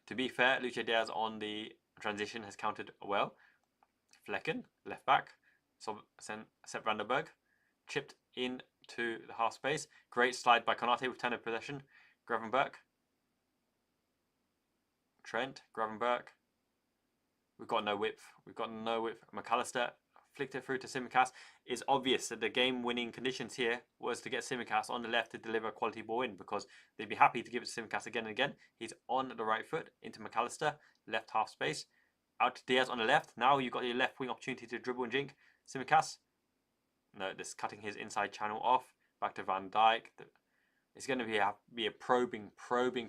To be fair, Lucho Diaz on the transition has counted well. Flecken, left back. Sepp Vandenberg, chipped into the half space. Great slide by Konate with 10 of possession. Gravenberch. Trent, Gravenberch. We've got no width. McAllister flicked it through to Tsimikas. It's obvious that the game-winning conditions here was to get Tsimikas on the left to deliver a quality ball in, because they'd be happy to give it to Tsimikas again and again. He's on the right foot into McAllister, left half space. Out to Diaz on the left. Now you've got your left wing opportunity to dribble and jink. Tsimikas. No, this cutting his inside channel off. Back to Van Dijk. It's going to be a probing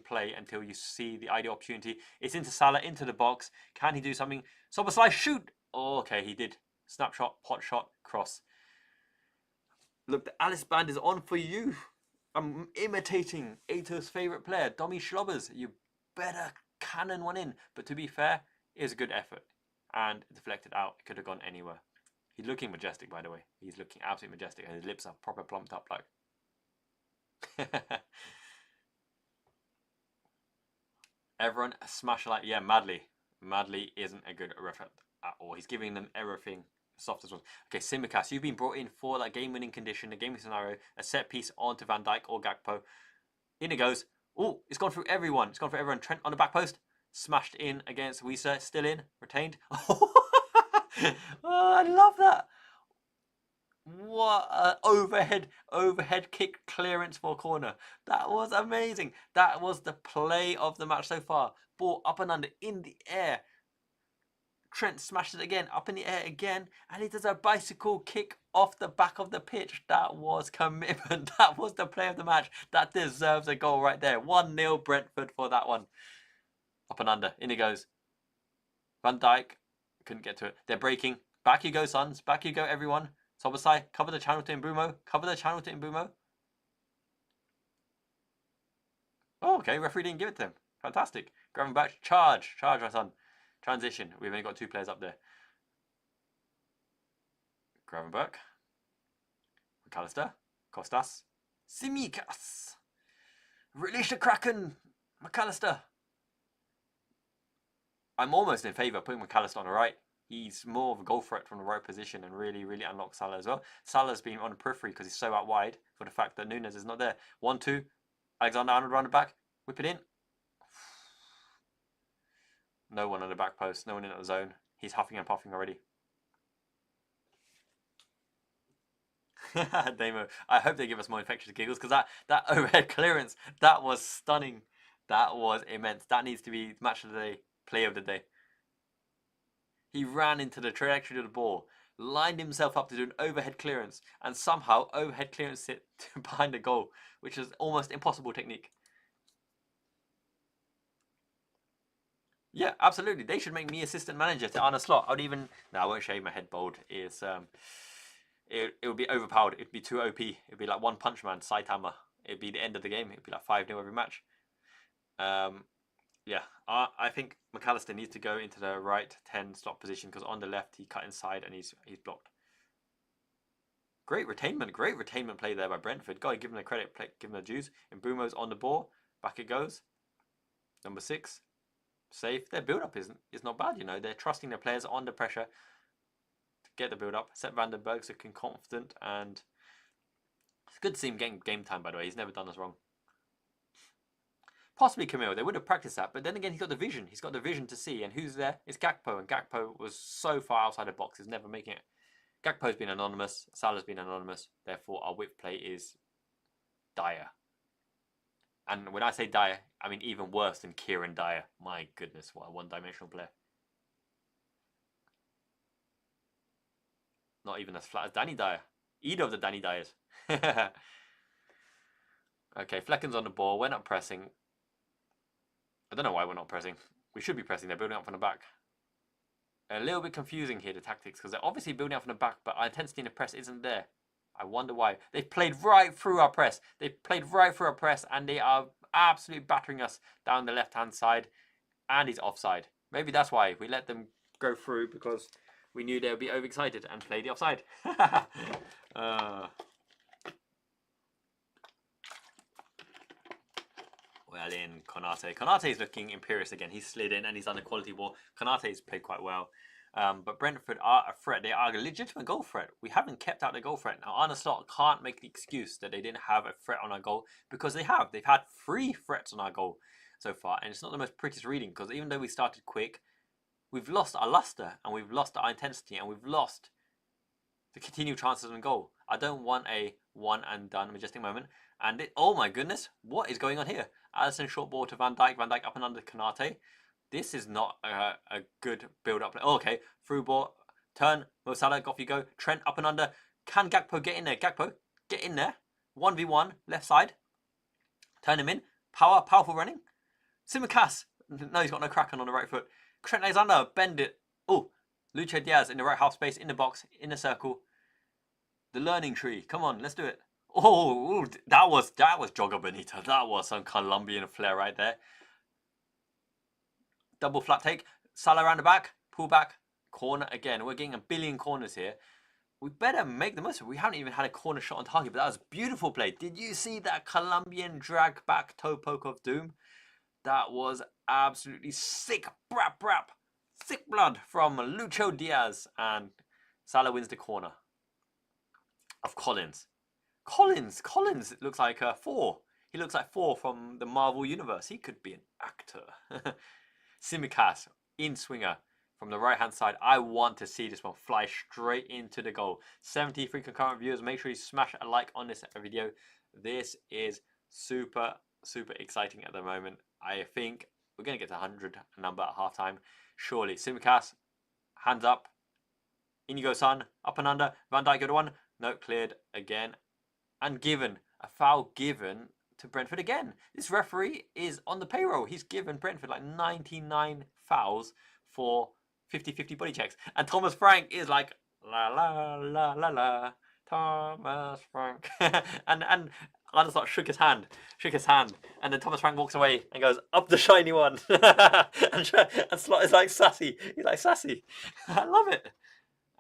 play until you see the ideal opportunity. It's into Salah, into the box. Can he do something? Soberslai, shoot! Oh, okay, he did. Snapshot, pot shot, cross. Look, the Alice band is on for you. I'm imitating Ato's favourite player, Domi Schlobbers. You better cannon one in. But to be fair, it was a good effort. And deflected out. It could have gone anywhere. He's looking majestic, by the way. He's looking absolutely majestic. And his lips are proper plumped up like. Everyone smash like, yeah, Madley. Madley isn't a good ref at all. He's giving them everything soft as well. Okay, Tsimikas, you've been brought in for that game-winning condition, a game scenario, a set piece onto Van Dijk or Gakpo. In it goes. Oh, it's gone through everyone. It's gone through everyone. Trent on the back post. Smashed in against Wisa. Still in. Retained. Oh, I love that. What an overhead kick clearance for a corner. That was amazing. That was the play of the match so far. Ball up and under in the air. Trent smashed it again, up in the air again, and he does a bicycle kick off the back of the pitch. That was commitment. That was the play of the match. That deserves a goal right there. 1-0 Brentford for that one. Up and under. In it goes. Van Dijk couldn't get to it. They're breaking. Back you go, Suns. Back you go, everyone. Sobasai, cover the channel to Mbumo. Cover the channel to Mbumo. Oh, okay. Referee didn't give it to him. Fantastic. Grab him back. Charge. Charge, my son. Transition. We've only got 2 players up there. Grab him back. McAllister. Costas. Tsimikas. Release the Kraken. McAllister. I'm almost in favour of putting McAllister on the right. He's more of a goal threat from the right position and really, really unlocks Salah as well. Salah's been on the periphery because he's so out wide for the fact that Nunez is not there. 1-2. Alexander-Arnold round the back. Whip it in. No one on the back post. No one in the zone. He's huffing and puffing already. Damo. I hope they give us more infectious giggles because that overhead clearance, that was stunning. That was immense. That needs to be match of the day, play of the day. He ran into the trajectory of the ball, lined himself up to do an overhead clearance, and somehow overhead clearance it behind the goal, which is almost impossible technique. Yeah, absolutely. They should make me assistant manager to Arne Slot. I would even... No, I won't shave my head bald. It's, it would be overpowered. It'd be too OP. It'd be like One Punch Man, Saitama. It'd be the end of the game. It'd be like 5-0 every match. Yeah, I think McAllister needs to go into the right 10 slot position because on the left he cut inside and he's blocked. Great retainment play there by Brentford. Gotta give him the credit, give him the dues. Mbumo's on the ball. Back it goes. Number 6. Safe. Their build-up is not bad, you know. They're trusting their players under pressure to get the build-up. Sepp van den Berg's looking confident and it's good to see him getting game time, by the way. He's never done us wrong. Possibly Camille. They would have practiced that, but then again, he's got the vision. He's got the vision to see. And who's there? It's Gakpo, and Gakpo was so far outside the box. He's never making it. Gakpo's been anonymous. Salah's been anonymous. Therefore, our whip play is dire. And when I say dire, I mean even worse than Kieran Dyer. My goodness, what a one-dimensional player. Not even as flat as Danny Dyer. Either of the Danny Dyers. Okay, Flecken's on the ball. We're not pressing. I don't know why we're not pressing. We should be pressing. They're building up from the back. A little bit confusing here, the tactics, because they're obviously building up from the back, but our intensity in the press isn't there. I wonder why. They've played right through our press. They've played right through our press, and they are absolutely battering us down the left-hand side, and he's offside. Maybe that's why we let them go through, because we knew they would be overexcited and play the offside. Well in, Konate. Konate's looking imperious again. He's slid in and he's done a quality ball. Konate's played quite well. But Brentford are a threat. They are a legitimate goal threat. We haven't kept out the goal threat. Now, Arne Slot can't make the excuse that they didn't have a threat on our goal because they have. They've had 3 threats on our goal so far. And it's not the most prettiest reading because even though we started quick, we've lost our luster and we've lost our intensity and we've lost the continued chances on goal. I don't want a one and done majestic moment. And oh my goodness, what is going on here? Alisson short ball to Van Dijk. Van Dijk up and under Konate. This is not a good build-up. Oh, okay, through ball, turn, Mo Salah, off you go. Trent up and under. Can Gakpo get in there? Gakpo, get in there. 1v1, left side. Turn him in. Powerful running. Tsimikas. No, he's got no Kraken on the right foot. Trent Alexander, bend it. Oh, Lucho Diaz in the right half space, in the box, in the circle. The learning tree. Come on, let's do it. Oh, that was Jogger Benito. That was some Colombian flair right there. Double flat take. Salah around the back. Pull back. Corner again. We're getting a billion corners here. We better make the most of it. We haven't even had a corner shot on target, but that was beautiful play. Did you see that Colombian drag back toe poke of doom? That was absolutely sick. Brap. Sick blood from Lucho Diaz. And Salah wins the corner. Of Collins. Collins looks like 4. He looks like 4 from the Marvel Universe. He could be an actor. Tsimikas, in swinger from the right hand side. I want to see this one fly straight into the goal. 73 concurrent viewers. Make sure you smash a like on this video. This is super exciting at the moment. I think we're going to get to 100 number at half time. Surely. Tsimikas, hands up. In you go, son. Up and under. Van Dijk, good one. No, cleared again. And given. A foul given to Brentford again. This referee is on the payroll. He's given Brentford like 99 fouls for 50-50 body checks. And Thomas Frank is like, la la la la la, Thomas Frank. and Arneslot shook his hand, and then Thomas Frank walks away and goes, up the shiny one. and Slot is like sassy. He's like sassy. I love it.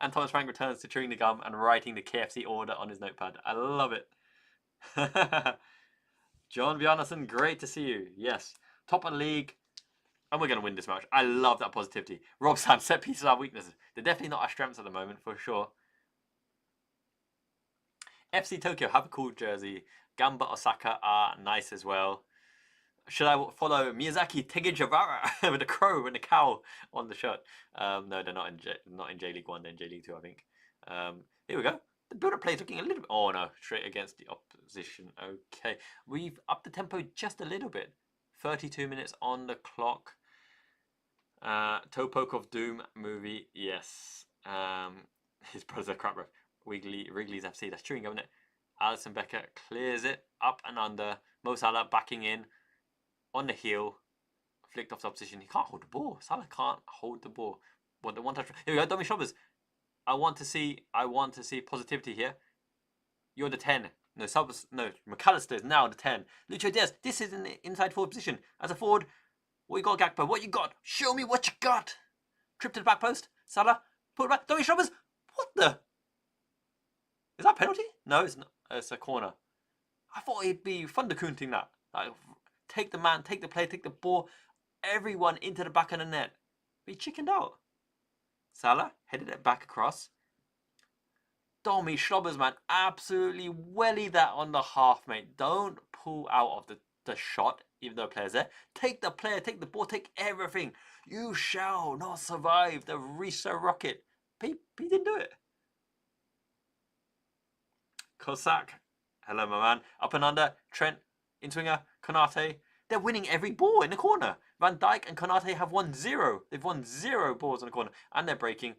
And Thomas Frank returns to chewing the gum and writing the KFC order on his notepad. I love it. John Bjarnason, great to see you. Yes. Top of the league. And we're going to win this match. I love that positivity. Rob Sam, set pieces are weaknesses. They're definitely not our strengths at the moment, for sure. FC Tokyo have a cool jersey. Gamba Osaka are nice as well. Should I follow Miyazaki Tegejavara with a crow and a cow on the shirt? No, they're not in J League 1, they're in J League 2, I think. Here we go. The build-up play is looking a little bit... Oh, no. Straight against the opposition. Okay. We've upped the tempo just a little bit. 32 minutes on the clock. Topoke of Doom movie. Yes. His brother, crap ref. Wrigley's FC. That's chewing gum, isn't it? Alisson Becker clears it. Up and under. Mo Salah backing in. On the heel. Flicked off the opposition. He can't hold the ball. Salah can't hold the ball. But the one touch... Here we go. Domi Shoppers. I want to see positivity here. You're the 10. No, McAllister is now the 10. Lucho Diaz, this is an inside forward position. As a forward, what you got, Gakpo? What you got? Show me what you got. Trip to the back post. Salah, put it back. Domi Shoppers. What the? Is that a penalty? No, it's not. It's a corner. I thought he'd be Thunderkunting that. Like, take the man, take the play, take the ball. Everyone into the back of the net. But he chickened out. Salah headed it back across. Domi Schlobbers, man, absolutely welly that on the half, mate. Don't pull out of the shot, even though the player's there. Take the player, take the ball, take everything. You shall not survive the Risa rocket. He didn't do it. Cossack, hello, my man. Up and under, Trent, in-swinger, Konate. They're winning every ball in the corner. Van Dijk and Konate have won 0. They've won 0 balls in the corner. And they're breaking.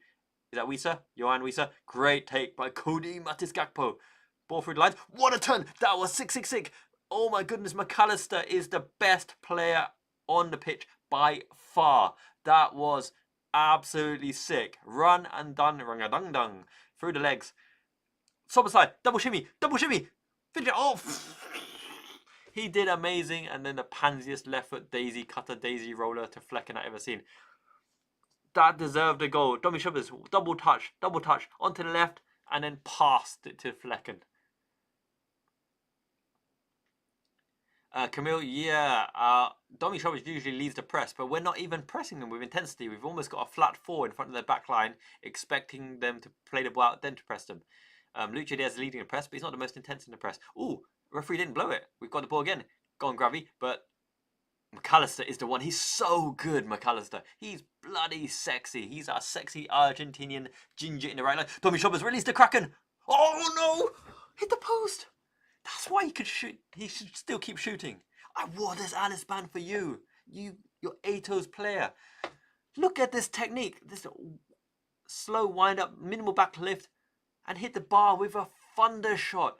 Is that Wisa? Johan Wisa. Great take by Cody Matis Gakpo. Ball through the lines. What a turn. That was 6-6-6. Oh my goodness. McAllister is the best player on the pitch by far. That was absolutely sick. Run and done. Rung-a-dung-dung. Through the legs. Soberside. Double shimmy. Double shimmy. Finish it off. He did amazing, and then the pansiest left foot daisy cutter, daisy roller to Flecken I've ever seen. That deserved a goal. Domi Shubbers, double touch, onto the left, and then passed it to Flecken. Camille, yeah, Domi Shubbers usually leads the press, but we're not even pressing them with intensity. We've almost got a flat 4 in front of their back line, expecting them to play the ball out, then to press them. Lucho Diaz is leading the press, but he's not the most intense in the press. Ooh, referee didn't blow it. We've got the ball again. Go on, Gravy. But McAllister is the one. He's so good, McAllister. He's bloody sexy. He's our sexy Argentinian ginger in the right line. Tommy Shoppers released the Kraken. Oh, no. Hit the post. That's why he could shoot. He should still keep shooting. I wore this Alice band for you. You're Ato's player. Look at this technique. This slow wind up, minimal back lift, and hit the bar with a thunder shot.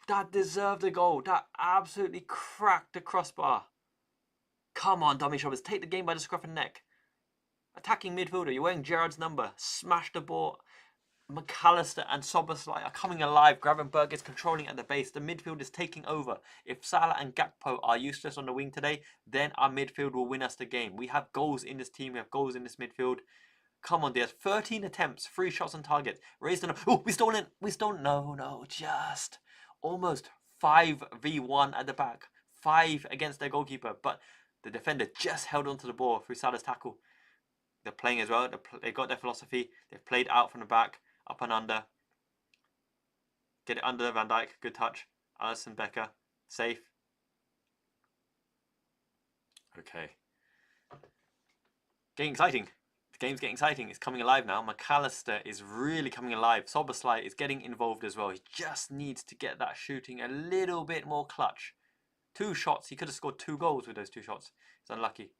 That deserved a goal. That absolutely cracked the crossbar. Come on, Dummy Shoppers. Take the game by the scruff of the neck. Attacking midfielder. You're wearing Gerrard's number. Smash the ball. McAllister and Soboslai are coming alive. Gravenberg is controlling at the base. The midfield is taking over. If Salah and Gakpo are useless on the wing today, then our midfield will win us the game. We have goals in this team. We have goals in this midfield. Come on, Diaz. 13 attempts. 3 shots on target. Raised enough. Oh, we stolen. No. Just almost 5v1 at the back. 5 against their goalkeeper. But the defender just held onto the ball through Salah's tackle. They're playing as well. They've got their philosophy. They've played out from the back. Up and under. Get it under Van Dijk. Good touch. Alisson Becker. Safe. Okay. Getting exciting. The game's getting exciting. It's coming alive now. McAllister is really coming alive. Soboslai is getting involved as well. He just needs to get that shooting a little bit more clutch. 2 shots. He could have scored 2 goals with those 2 shots. He's unlucky.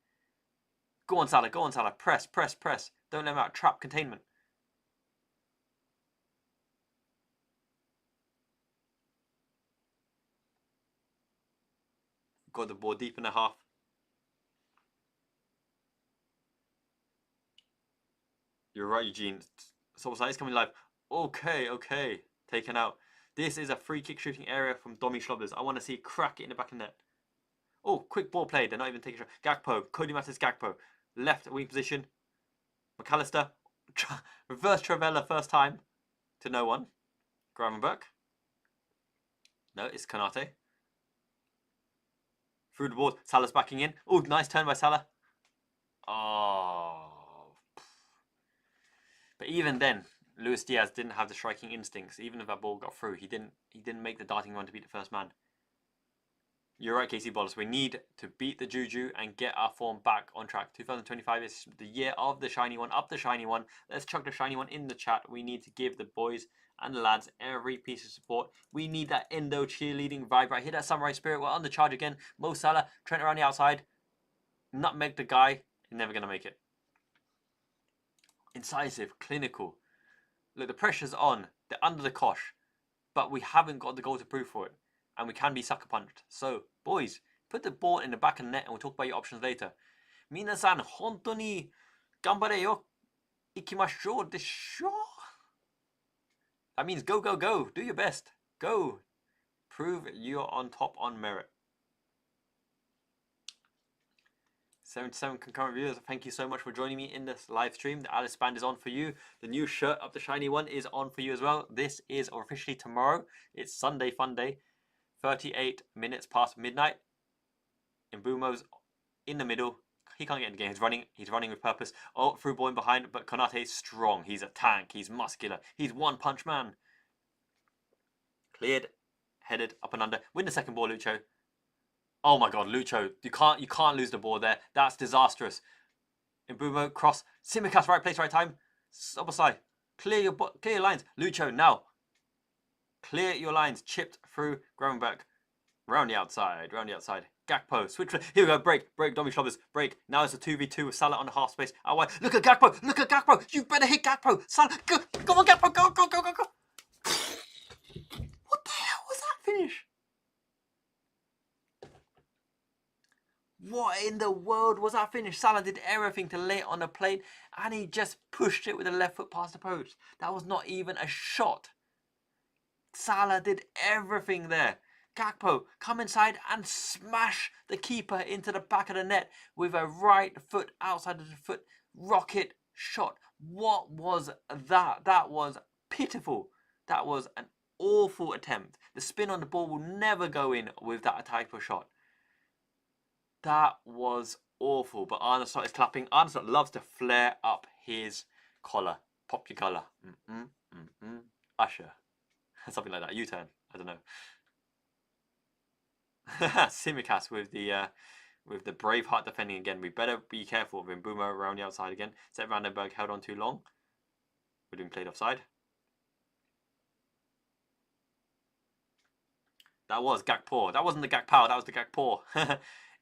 Go on, Salah. Go on, Salah. Press. Don't let him out. Trap. Containment. Got the ball deep in the half. You're right, Eugene. Sobosai is coming live. Okay. Taken out. This is a free kick shooting area from Domi Schlobbers. I want to see crack it in the back of the net. Oh, quick ball play. They're not even taking a shot. Gakpo. Cody Matters Gakpo. Left wing position. McAllister. Reverse Travella first time. To no one. Gravenberg. No, it's Konate. Through the ball. Salah's backing in. Oh, nice turn by Salah. Oh. But even then, Luis Diaz didn't have the striking instincts. Even if that ball got through, he didn't make the darting run to beat the first man. You're right, Casey Bollas. We need to beat the Juju and get our form back on track. 2025 is the year of the shiny one. Up the shiny one. Let's chuck the shiny one in the chat. We need to give the boys and the lads every piece of support. We need that Endo cheerleading vibe right here. That samurai spirit. We're on the charge again. Mo Salah, Trent around the outside. Nutmeg the guy. He's never going to make it. Incisive, clinical. Look, the pressure's on. They're under the cosh. But we haven't got the goal to prove for it. And we can be sucker punched. So, boys, put the ball in the back of the net and we'll talk about your options later. Minasan, hontou ni ganbare yo. Ikimashou desho. That means go. Do your best. Go. Prove you're on top on merit. 77 concurrent viewers, thank you so much for joining me in this live stream. The Alice band is on for you. The new shirt of the shiny one is on for you as well. This is officially tomorrow. It's Sunday fun day. 38 minutes past midnight. Mbumo's in the middle. He can't get in the game. He's running with purpose. Oh, through ball in behind, but Konate's strong. He's a tank. He's muscular. He's one punch man. Cleared, headed up and under. Win the second ball, Lucho. Oh my God, Lucho, you can't lose the ball there. That's disastrous. Mbumo cross. Tsimikas, right place, right time. Sobosai, clear your lines. Lucho now. Clear your lines. Chipped through Gravenberg. Round the outside. Gakpo, switch. Here we go. Break. Domi Schlobbers. Break. Now it's a 2v2 with Salah on the half space. Out wide. Look at Gakpo. You better hit Gakpo. Salah, go on, Gakpo. Go. What the hell was that finish? What in the world was that finish? Salah did everything to lay it on the plate and he just pushed it with the left foot past the post. That was not even a shot. Salah did everything there. Gakpo, come inside and smash the keeper into the back of the net with a right foot outside of the foot rocket shot. What was that? That was pitiful. That was an awful attempt. The spin on the ball will never go in with that type of shot. That was awful, but Arneslot is clapping. Arneslot loves to flare up his collar. Pop your collar. Usher. Something like that. U-turn. I don't know. Tsimikas with the Braveheart defending again. We better be careful of Mbumo around the outside again. Seth Vandenberg held on too long. We're being played offside. That was Gakpo. That wasn't the Gakpo. That was the Gakpo.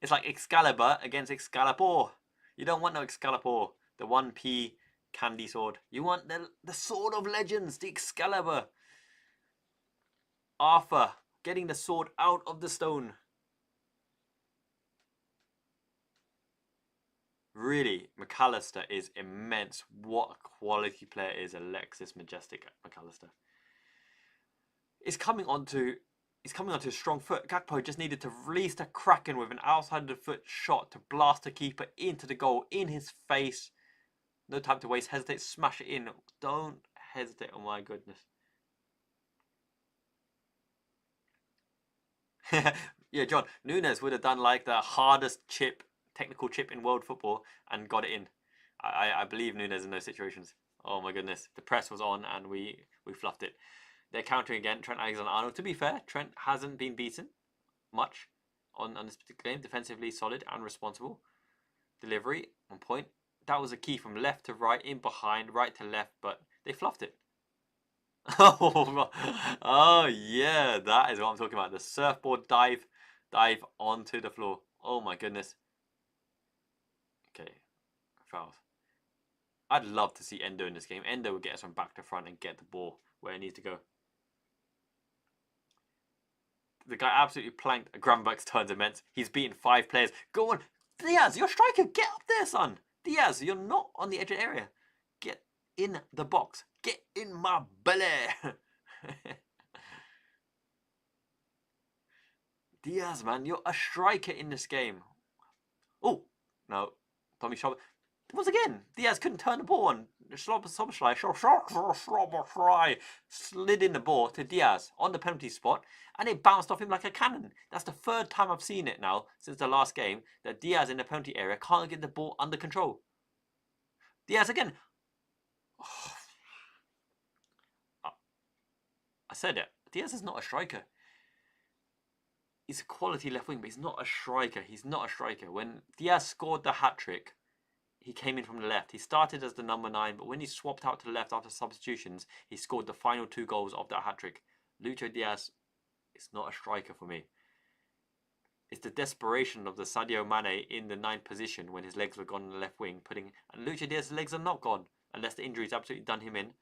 It's like Excalibur against Excalibur. You don't want no Excalibur, the 1p candy sword. You want the sword of legends, the Excalibur. Arthur getting the sword out of the stone. Really, McAllister is immense. What a quality player is Alexis Majestic McAllister. It's coming onto a strong foot. Gakpo just needed to release the Kraken with an outside of the foot shot to blast the keeper into the goal, in his face. No time to waste. Hesitate, smash it in. Don't hesitate. Oh my goodness. Yeah, John, Nunez would have done like the hardest technical chip in world football and got it in. I believe Nunez in those situations. Oh my goodness. The press was on and we fluffed it. They're countering again, Trent Alexander-Arnold. To be fair, Trent hasn't been beaten much on this particular game. Defensively solid and responsible. Delivery on point. That was a key from left to right, in behind, right to left, but they fluffed it. Oh yeah, that is what I'm talking about. The surfboard dive onto the floor. Oh my goodness. Okay, fouls. I'd love to see Endo in this game. Endo would get us from back to front and get the ball where it needs to go. The guy absolutely planked. Gravenberg's turns immense. He's beaten 5 players. Go on. Diaz, you're striker. Get up there, son. Diaz, you're not on the edge of the area. Get in the box. Get in my belly. Diaz, man, you're a striker in this game. Oh, no. Tommy Schaub. Once again, Diaz couldn't turn the ball on. Szoboszlai slid in the ball to Diaz on the penalty spot, and it bounced off him like a cannon. That's the third time I've seen it now since the last game that Diaz in the penalty area can't get the ball under control. Diaz again. Oh. I said it. Diaz is not a striker. He's a quality left wing, but he's not a striker. He's not a striker. When Diaz scored the hat-trick, he came in from the left. He started as the number 9, but when he swapped out to the left after substitutions, he scored the final 2 goals of that hat-trick. Lucho Diaz is not a striker for me. It's the desperation of the Sadio Mane in the 9th position when his legs were gone on the left wing, and Lucho Diaz's legs are not gone, unless the injury's absolutely done him in.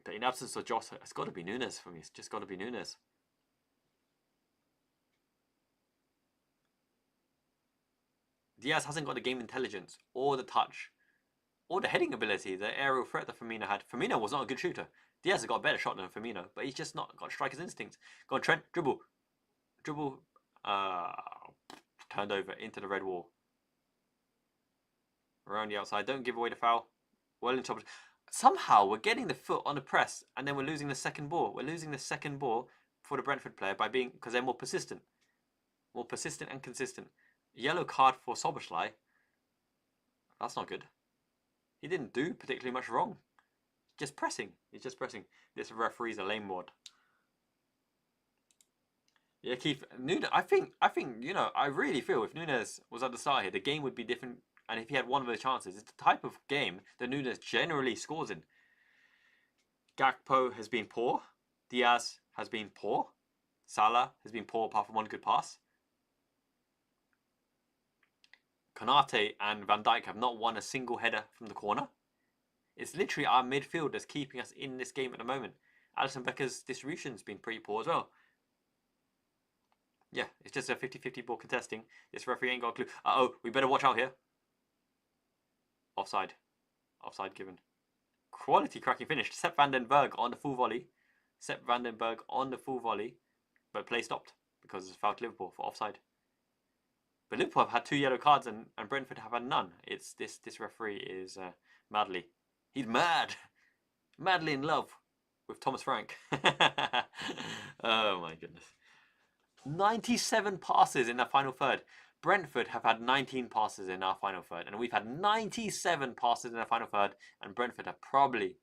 But in absence of Josh, it's got to be Nunez for me. It's just got to be Nunez. Diaz hasn't got the game intelligence, or the touch, or the heading ability, the aerial threat that Firmino had. Firmino was not a good shooter. Diaz has got a better shot than Firmino, but he's just not got striker's instincts. Go on, Trent, dribble. Turned over into the red wall. Around the outside, don't give away the foul. Well in top. Somehow we're getting the foot on the press, and then we're losing the second ball. We're losing the second ball for the Brentford player because they're more persistent and consistent. Yellow card for Szoboszlai. That's not good. He didn't do particularly much wrong. Just pressing. He's just pressing. This referee's a lame wad. Yeah, Keith. Nunez. I think. I really feel if Nunez was at the start here, the game would be different. And if he had one of those chances, it's the type of game that Nunez generally scores in. Gakpo has been poor. Diaz has been poor. Salah has been poor apart from one good pass. Konate and Van Dijk have not won a single header from the corner. It's literally our midfield that's keeping us in this game at the moment. Alisson Becker's distribution's been pretty poor as well. Yeah, it's just a 50-50 ball contesting. This referee ain't got a clue. Uh-oh, we better watch out here. Offside. Offside given. Quality cracking finish. Sepp van den Berg on the full volley. But play stopped because it's foul to Liverpool for offside. But Liverpool have had 2 yellow cards and Brentford have had none. It's this referee is madly. He's mad. Madly in love with Thomas Frank. Oh my goodness. 97 passes in our final third. Brentford have had 19 passes in our final third. And we've had 97 passes in our final third. And Brentford have probably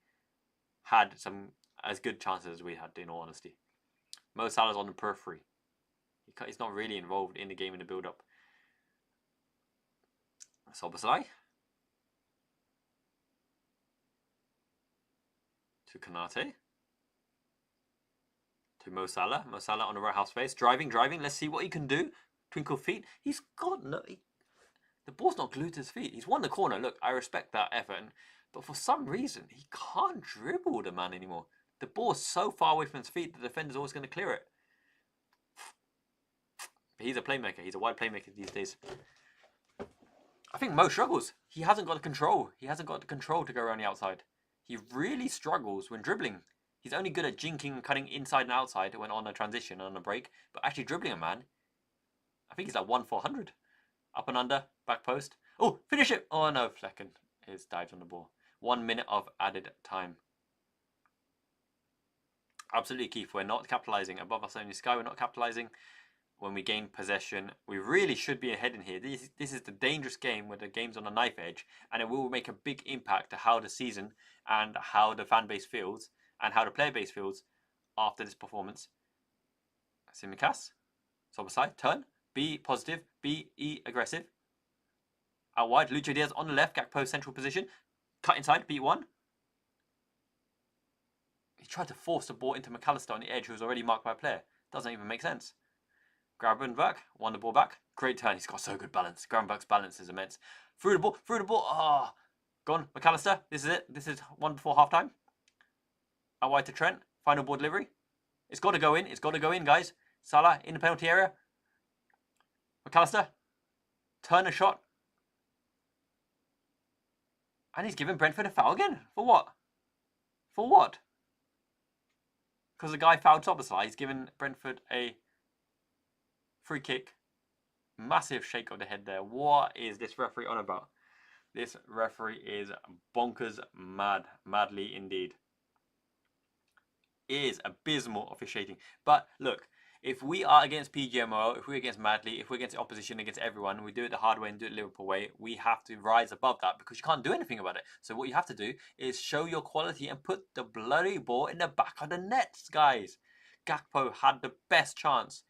had some as good chances as we had, in all honesty. Mo Salah's on the periphery. He's not really involved in the game in the build-up. Szoboszlai to Konate to Mo Salah. Mo Salah on the right half space, driving. Let's see what he can do. Twinkle feet. He's got no. The ball's not glued to his feet. He's won the corner. Look, I respect that effort, but for some reason he can't dribble the man anymore. The ball's so far away from his feet, the defender's always going to clear it. But he's a playmaker. He's a wide playmaker these days. I think Mo struggles. He hasn't got the control. He hasn't got the control to go around the outside. He really struggles when dribbling. He's only good at jinking and cutting inside and outside when on a transition and on a break. But actually dribbling a man, I think he's like 1-400. Up and under, back post. Oh, finish it! Oh no, Flecken is dived on the ball. 1 minute of added time. Absolutely, Keith. We're not capitalising. Above us only Sky, we're not capitalising. When we gain possession, we really should be ahead in here. This is the dangerous game where the game's on a knife edge, and it will make a big impact to how the season and how the fan base feels and how the player base feels after this performance. Tsimikas, Szoboszlai, turn, be positive, be aggressive. Out wide, Lucho Diaz on the left, Gakpo central position, cut inside, beat one. He tried to force the ball into McAllister on the edge, who was already marked by a player. Doesn't even make sense. Gravenberch won the ball back. Great turn. He's got so good balance. Gravenberch's balance is immense. Through the ball. Ah, gone. McAllister. This is it. This is one before half time. Out wide to Trent. Final ball delivery. It's got to go in. It's got to go in, guys. Salah in the penalty area. McAllister. Turn a shot. And he's given Brentford a foul again. For what? For what? Because the guy fouled Szoboszlai. He's given Brentford a free kick. Massive shake of the head there. What is this referee on about? This referee is bonkers mad. Madly indeed. It is abysmal officiating. But look, if we are against PGMO, if we're against Madly, if we're against the opposition, against everyone, we do it the hard way and do it the Liverpool way, we have to rise above that because you can't do anything about it. So what you have to do is show your quality and put the bloody ball in the back of the nets, guys. Gakpo had the best chance.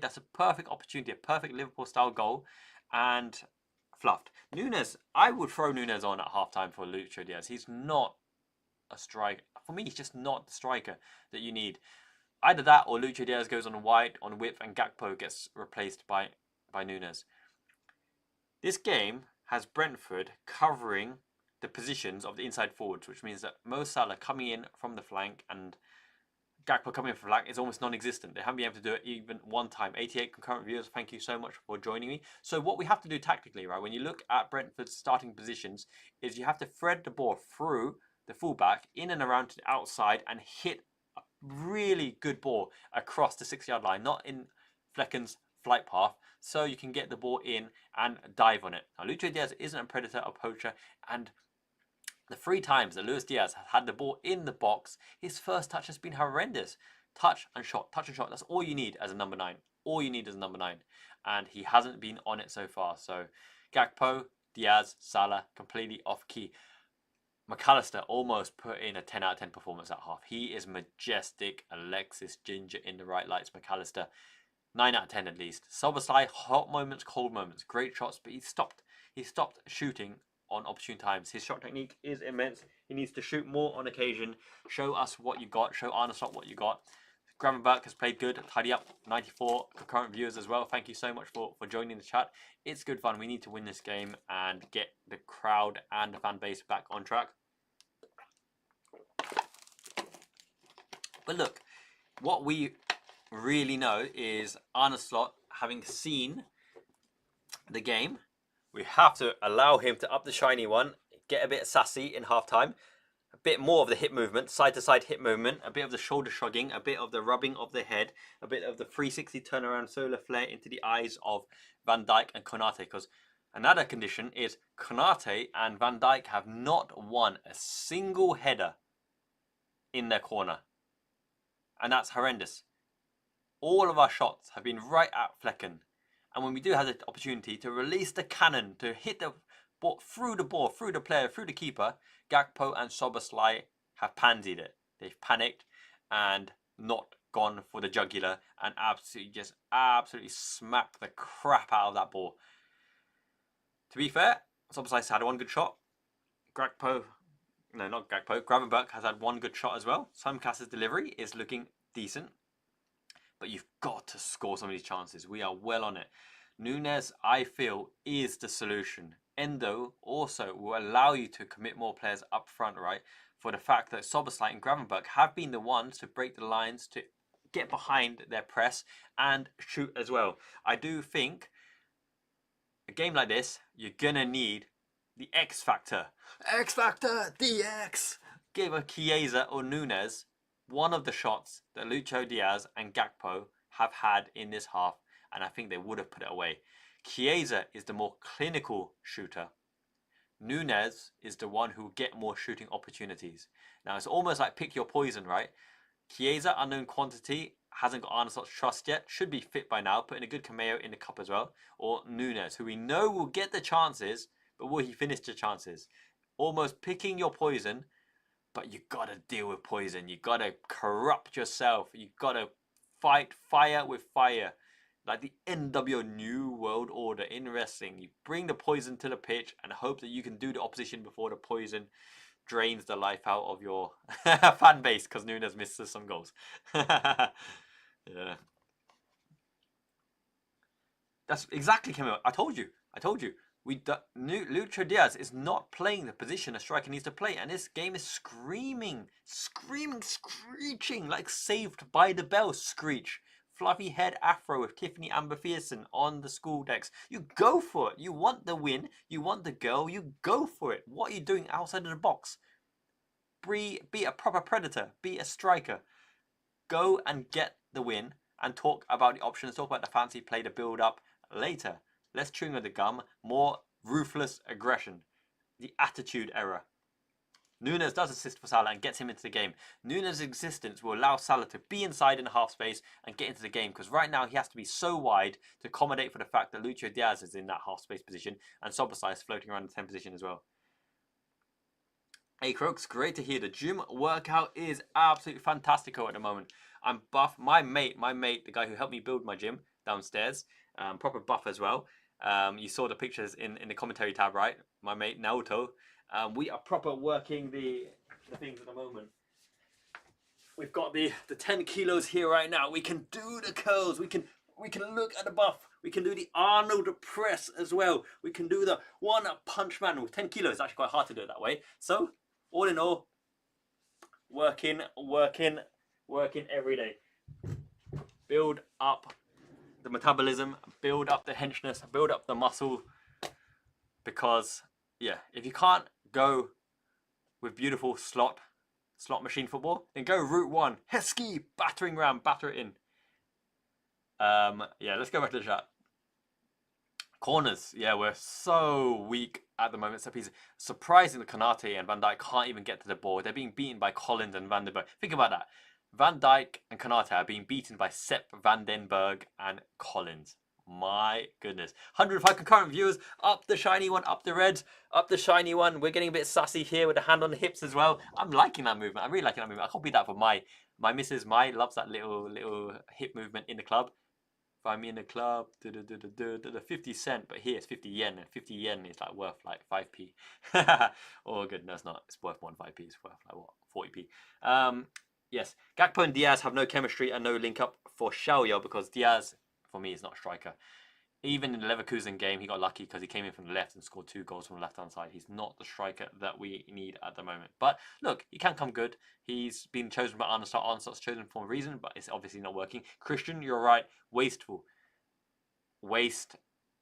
That's a perfect opportunity, a perfect Liverpool-style goal, and fluffed. Nunez, I would throw Nunez on at halftime for Lucho Diaz. He's not a striker. For me, he's just not the striker that you need. Either that or Lucho Diaz goes on wide, on width, and Gakpo gets replaced by Nunez. This game has Brentford covering the positions of the inside forwards, which means that Mo Salah coming in from the flank and Gakpo coming in from the flank is almost non-existent. They haven't been able to do it even one time. 88 concurrent viewers, thank you so much for joining me. So what we have to do tactically, right, when you look at Brentford's starting positions, is you have to thread the ball through the fullback, in and around to the outside, and hit a really good ball across the 6-yard line, not in Flecken's flight path, so you can get the ball in and dive on it. Now, Lucho Diaz isn't a predator or poacher, and the 3 times that Luis Diaz has had the ball in the box, his first touch has been horrendous. Touch and shot, touch and shot. That's all you need as a number 9. All you need as a number 9. And he hasn't been on it so far. So, Gakpo, Diaz, Salah, completely off key. McAllister almost put in a 10 out of 10 performance at half. He is majestic. Alexis Ginger in the right lights. McAllister, 9 out of 10 at least. Szoboszlai, hot moments, cold moments. Great shots, but he stopped shooting on opportune times. His shot technique is immense. He needs to shoot more on occasion. Show us what you got. Show Arne Slot what you got. Gravenberch has played good. Tidy up. 94 concurrent viewers as well. Thank you so much for joining the chat. It's good fun. We need to win this game and get the crowd and the fan base back on track. But look, what we really know is Arne Slot, having seen the game, we have to allow him to up the shiny one, get a bit sassy in halftime, a bit more of the hip movement, side-to-side hip movement, a bit of the shoulder shrugging, a bit of the rubbing of the head, a bit of the 360 turnaround solar flare into the eyes of Van Dijk and Konate. Because another condition is Konate and Van Dijk have not won a single header in their corner. And that's horrendous. All of our shots have been right at Flecken. And when we do have the opportunity to release the cannon, to hit the ball, through the player, through the keeper, Gakpo and Szoboszlai have pansied it. They've panicked and not gone for the jugular and absolutely smacked the crap out of that ball. To be fair, Szoboszlai's had one good shot. Gravenberch has had one good shot as well. Simcast's delivery is looking decent. But you've got to score some of these chances. We are well on it. Nunez, I feel, is the solution. Endo also will allow you to commit more players up front, right? For the fact that Szoboszlai and Gravenberch have been the ones to break the lines, to get behind their press and shoot as well. I do think a game like this, you're going to need the X Factor. X Factor, DX. Give a Chiesa or Nunez one of the shots that Lucho Diaz and Gakpo have had in this half, and I think they would have put it away. Chiesa is the more clinical shooter. Nunez is the one who will get more shooting opportunities. Now, it's almost like pick your poison, right? Chiesa, unknown quantity, hasn't got Arne Slot's trust yet. Should be fit by now, putting a good cameo in the cup as well. Or Nunez, who we know will get the chances, but will he finish the chances? Almost picking your poison, but you got to deal with poison. You got to corrupt yourself. You got to fight fire with fire. Like the NWO New World Order in wrestling. You bring the poison to the pitch and hope that you can do the opposition before the poison drains the life out of your fan base, because Nunez misses some goals. Yeah. That's exactly Camille. I told you. Lucho Diaz is not playing the position a striker needs to play, and this game is screeching like Saved by the Bell screech fluffy head afro with Tiffany Amber Pearson on the school decks. You go for it. You want the win. You want the girl. You go for it. What are you doing outside of the box? Be a proper predator. Be a striker. Go and get the win and talk about the options. Talk about the fancy play, the build up later. Less chewing of the gum. More ruthless aggression. The attitude error. Nunez does assist for Salah and gets him into the game. Nunez's existence will allow Salah to be inside in the half space and get into the game, because right now he has to be so wide to accommodate for the fact that Lucho Diaz is in that half space position and Szoboszlai is floating around the 10 position as well. Hey Crooks, great to hear. The gym workout is absolutely fantastico at the moment. I'm buff. My mate, the guy who helped me build my gym downstairs, proper buff as well. You saw the pictures in the commentary tab, right? My mate Naoto. We are proper working the things at the moment. We've got the 10 kilos here right now. We can do the curls. We can look at the buff. We can do the Arnold press as well. We can do the one punch man with 10 kilos. It's actually quite hard to do it that way. So all in all, working every day. Build up the metabolism, build up the henchness, build up the muscle. Because yeah, if you can't go with beautiful slot machine football, then go route one. Heskey, battering ram, batter it in. Yeah, let's go back to the chat. Corners, yeah, we're so weak at the moment. So he's surprising that Konate and Van Dijk can't even get to the ball. They're being beaten by Collins and Van den Berg. Think about that. Van Dijk and Konate are being beaten by Sepp, Van den Berg and Collins. My goodness. 105 concurrent viewers. Up the shiny one, up the red, up the shiny one. We're getting a bit sassy here with the hand on the hips as well. I'm liking that movement. I'm really liking that movement. I copied that for my missus. My loves that little hip movement in the club. Find me in the club. 50 cent, but here it's 50 yen, and 50 yen is like worth like 5p. Oh, good. No, it's not. It's worth more than 5p. It's worth like what, 40p. Yes, Gakpo and Diaz have no chemistry and no link up for Xiaoyo, because Diaz, for me, is not a striker. Even in the Leverkusen game, he got lucky because he came in from the left and scored 2 goals from the left-hand side. He's not the striker that we need at the moment. But look, he can come good. He's been chosen by Arne Slot. Arne Slot's chosen for a reason, but it's obviously not working. Christian, you're right. Wasteful. Waste,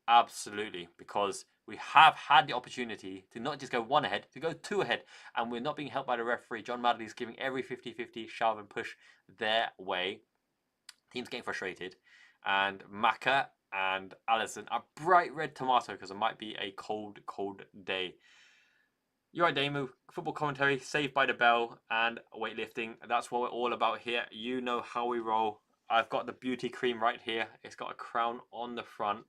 absolutely. Because we have had the opportunity to not just go 1 ahead, to go 2 ahead. And we're not being helped by the referee. John Madley's giving every 50-50 shove and push their way. Team's getting frustrated. And Maka and Allison are bright red tomato because it might be a cold day. You're right, Damu. Football commentary, Saved by the Bell, and weightlifting. That's what we're all about here. You know how we roll. I've got the beauty cream right here. It's got a crown on the front.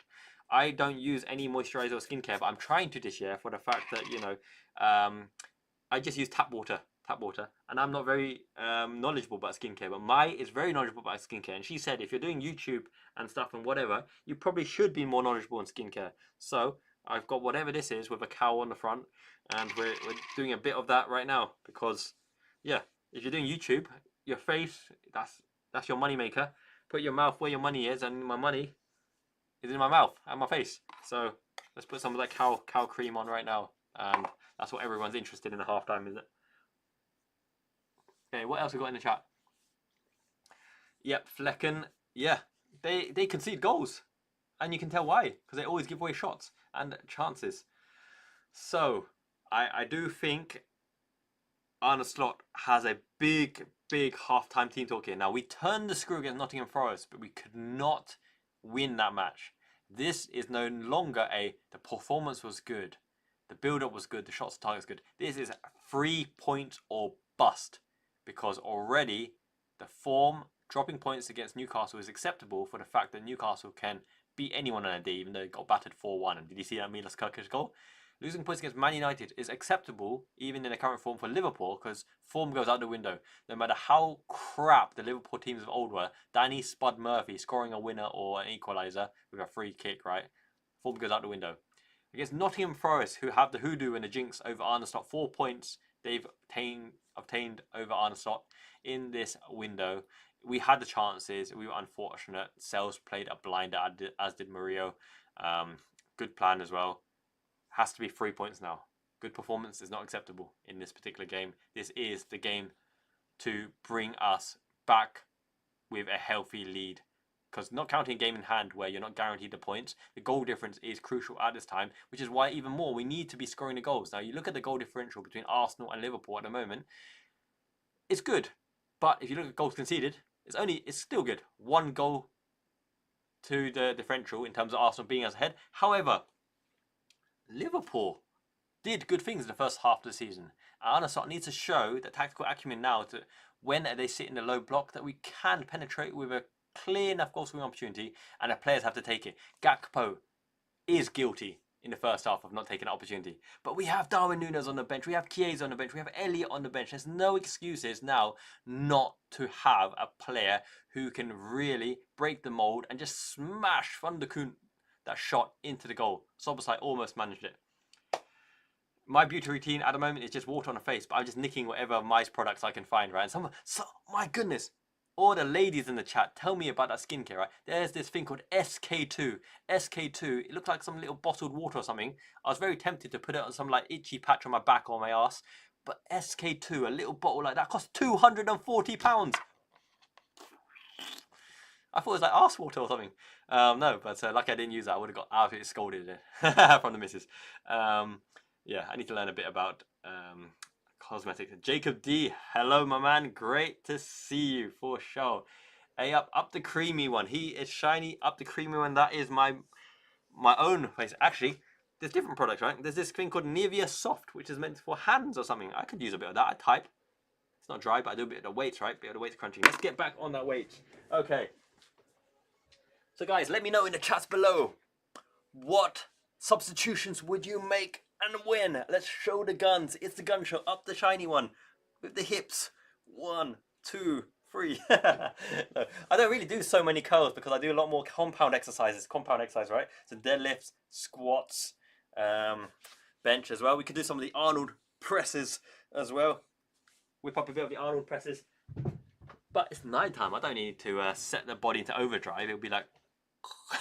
I don't use any moisturizer or skincare, but I'm trying to this year for the fact that, you know, I just use tap water, and I'm not very knowledgeable about skincare, but Mai is very knowledgeable about skincare, and she said if you're doing YouTube and stuff and whatever, you probably should be more knowledgeable in skincare. So I've got whatever this is with a cow on the front, and we're doing a bit of that right now, because yeah, if you're doing YouTube, your face, that's your money maker. Put your mouth where your money is, and my money is in my mouth and my face. So let's put some of that cow cream on right now, and that's what everyone's interested in the halftime, isn't it? Okay, what else we got in the chat? Yep, Flecken. Yeah, they concede goals, and you can tell why, because they always give away shots and chances. So I do think Arne Slot has a big halftime team talk here. Now, we turned the screw against Nottingham Forest, but we could not win that match. This is no longer the performance was good, the build-up was good, the shots on target was good. This is 3 points or bust. Because already the form dropping points against Newcastle is acceptable for the fact that Newcastle can beat anyone on a day, even though it got battered 4-1. And did you see that Milos Kerkez goal? Losing points against Man United is acceptable even in the current form for Liverpool, because form goes out the window. No matter how crap the Liverpool teams of old were, Danny Spud Murphy scoring a winner or an equaliser with a free kick, right? Form goes out the window. Against Nottingham Forest, who have the hoodoo and the jinx over Arne Slot, 4 points they've obtained over Arne Slot in this window. We had the chances. We were unfortunate. Sales played a blinder, as did Murillo. Good plan as well. Has to be 3 points now. Good performance is not acceptable in this particular game. This is the game to bring us back with a healthy lead because not counting a game in hand where you're not guaranteed the points, the goal difference is crucial at this time, which is why even more we need to be scoring the goals. Now you look at the goal differential between Arsenal and Liverpool at the moment, it's good, but if you look at goals conceded, it's still good. 1 goal to the differential in terms of Arsenal being as ahead. However, Liverpool did good things in the first half of the season. Arne Slot needs to show that tactical acumen now to when they sit in the low block that we can penetrate with a clear enough goal scoring opportunity, and the players have to take it. Gakpo is guilty in the first half of not taking an opportunity. But we have Darwin Nunez on the bench, we have Chiesa on the bench, we have Elliott on the bench. There's no excuses now not to have a player who can really break the mould and just smash Van der Kuhn that shot into the goal. Szoboszlai almost managed it. My beauty routine at the moment is just water on the face, but I'm just nicking whatever mice products I can find, right? And my goodness, all the ladies in the chat, tell me about that skincare, right? There's this thing called SK2. SK2, it looks like some little bottled water or something. I was very tempted to put it on some like itchy patch on my back or my ass, but SK2, a little bottle like that, costs £240. I thought it was like arse water or something. No, but lucky I didn't use that. I would have got absolutely scolded from the missus. Yeah, I need to learn a bit about cosmetics. Jacob D, hello my man, great to see you for sure. Hey, up the creamy one. He is shiny, up the creamy one. That is my own face. Actually, there's different products, right? There's this thing called Nivea Soft, which is meant for hands or something. I could use a bit of that. I type. It's not dry, but I do a bit of the weights, right? Bit of the weights crunching. Let's get back on that weight. Okay. So guys, let me know in the chats below, what substitutions would you make and when? Let's show the guns. It's the gun show. Up the shiny one with the hips. 1, 2, 3. No, I don't really do so many curls because I do a lot more compound exercises. Compound exercise, right? So deadlifts, squats, bench as well. We could do some of the Arnold presses as well. Whip up a bit of the Arnold presses. But it's nighttime. I don't need to set the body into overdrive. It'll be like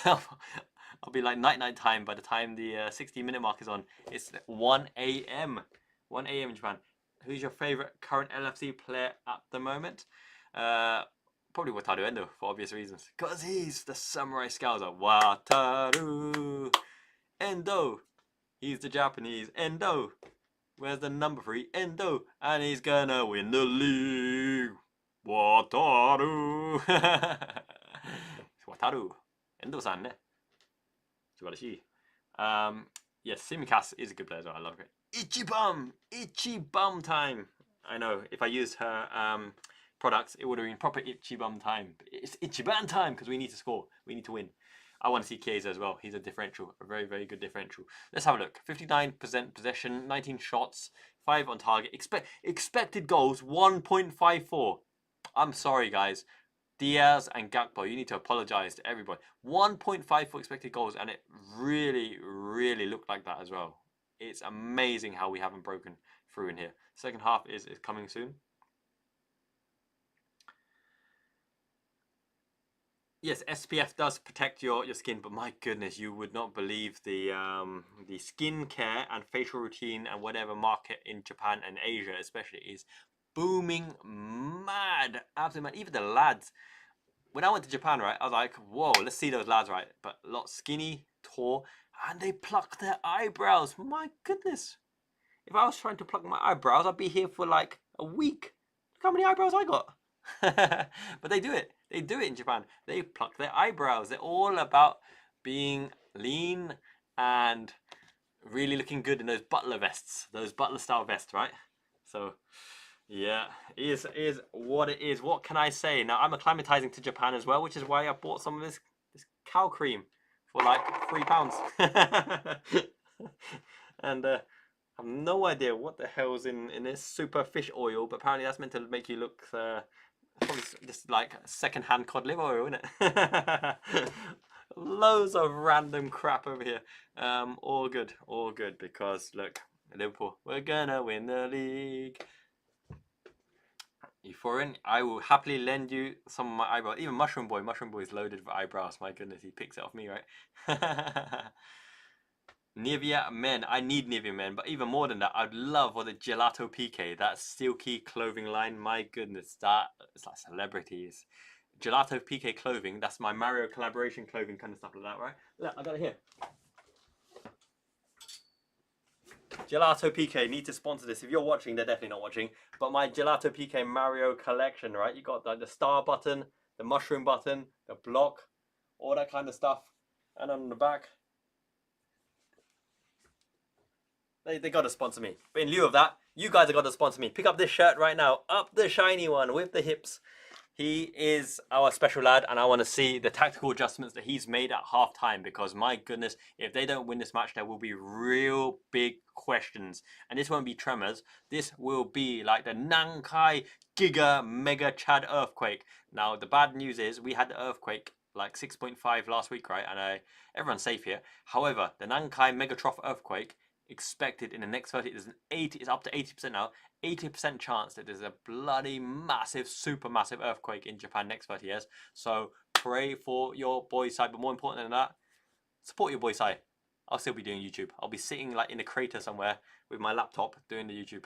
I'll be like night time by the time the 60-minute mark is on. It's 1 a.m. 1 a.m. in Japan. Who's your favorite current LFC player at the moment? Probably Wataru Endo for obvious reasons. Because he's the samurai scouser. Wataru Endo. He's the Japanese Endo. Where's the number 3? Endo. And he's gonna win the league. Wataru. Wataru. Endo-san, ne? Yes, Simicast is a good player as well. I love it. Ichibum time. I know if I used her products, it would have been proper Ichibum time. But it's Ichiban time because we need to score. We need to win. I want to see Chiesa as well. He's a differential, a very, very good differential. Let's have a look. 59% possession, 19 shots, 5 on target. Expected goals 1.54. I'm sorry, guys. Diaz and Gakpo, you need to apologise to everybody. 1.54 expected goals, and it really, really looked like that as well. It's amazing how we haven't broken through in here. Second half is coming soon. Yes, SPF does protect your skin, but my goodness, you would not believe the skincare and facial routine and whatever market in Japan and Asia especially is booming mad, absolutely mad. Even the lads, when I went to Japan, right, I was like, whoa, let's see those lads, right? But a lot skinny, tall, and they pluck their eyebrows. My goodness. If I was trying to pluck my eyebrows, I'd be here for like a week. Look how many eyebrows I got. But they do it. They do it in Japan. They pluck their eyebrows. They're all about being lean and really looking good in those butler vests, those butler style vests, right? So yeah, is what it is. What can I say? Now I'm acclimatizing to Japan as well, which is why I bought some of this cow cream for like £3. And I have no idea what the hell's in this super fish oil, but apparently that's meant to make you look probably just like second-hand cod liver oil, isn't it? Loads of random crap over here. All good because look, Liverpool, we're gonna win the league. You foreign? I will happily lend you some of my eyebrows. Even Mushroom Boy is loaded with eyebrows. My goodness, he picks it off me, right? Nivea Men. I need Nivea Men, but even more than that, I'd love for the Gelato PK, that silky clothing line. My goodness, that is like celebrities. Gelato PK clothing. That's my Mario collaboration clothing kind of stuff like that, right? Look, I got it here. Gelato PK need to sponsor this. If you're watching, they're definitely not watching. But my Gelato PK Mario collection, right? You got the star button, the mushroom button, the block, all that kind of stuff. And on the back, they got to sponsor me. But in lieu of that, you guys have got to sponsor me. Pick up this shirt right now. Up the shiny one with the hips. He is our special lad, and I want to see the tactical adjustments that he's made at half-time, because my goodness, if they don't win this match, there will be real big questions. And this won't be tremors. This will be like the Nankai Giga Mega Chad earthquake. Now, the bad news is we had the earthquake like 6.5 last week, right? And everyone's safe here. However, the Nankai Megatroph earthquake expected in the next 30, it's up to 80% now, 80% chance that there's a bloody massive, super massive earthquake in Japan next 30 years. So pray for your boy Sai, but more important than that, support your boy Sai. I'll still be doing YouTube. I'll be sitting like in a crater somewhere with my laptop doing the YouTube.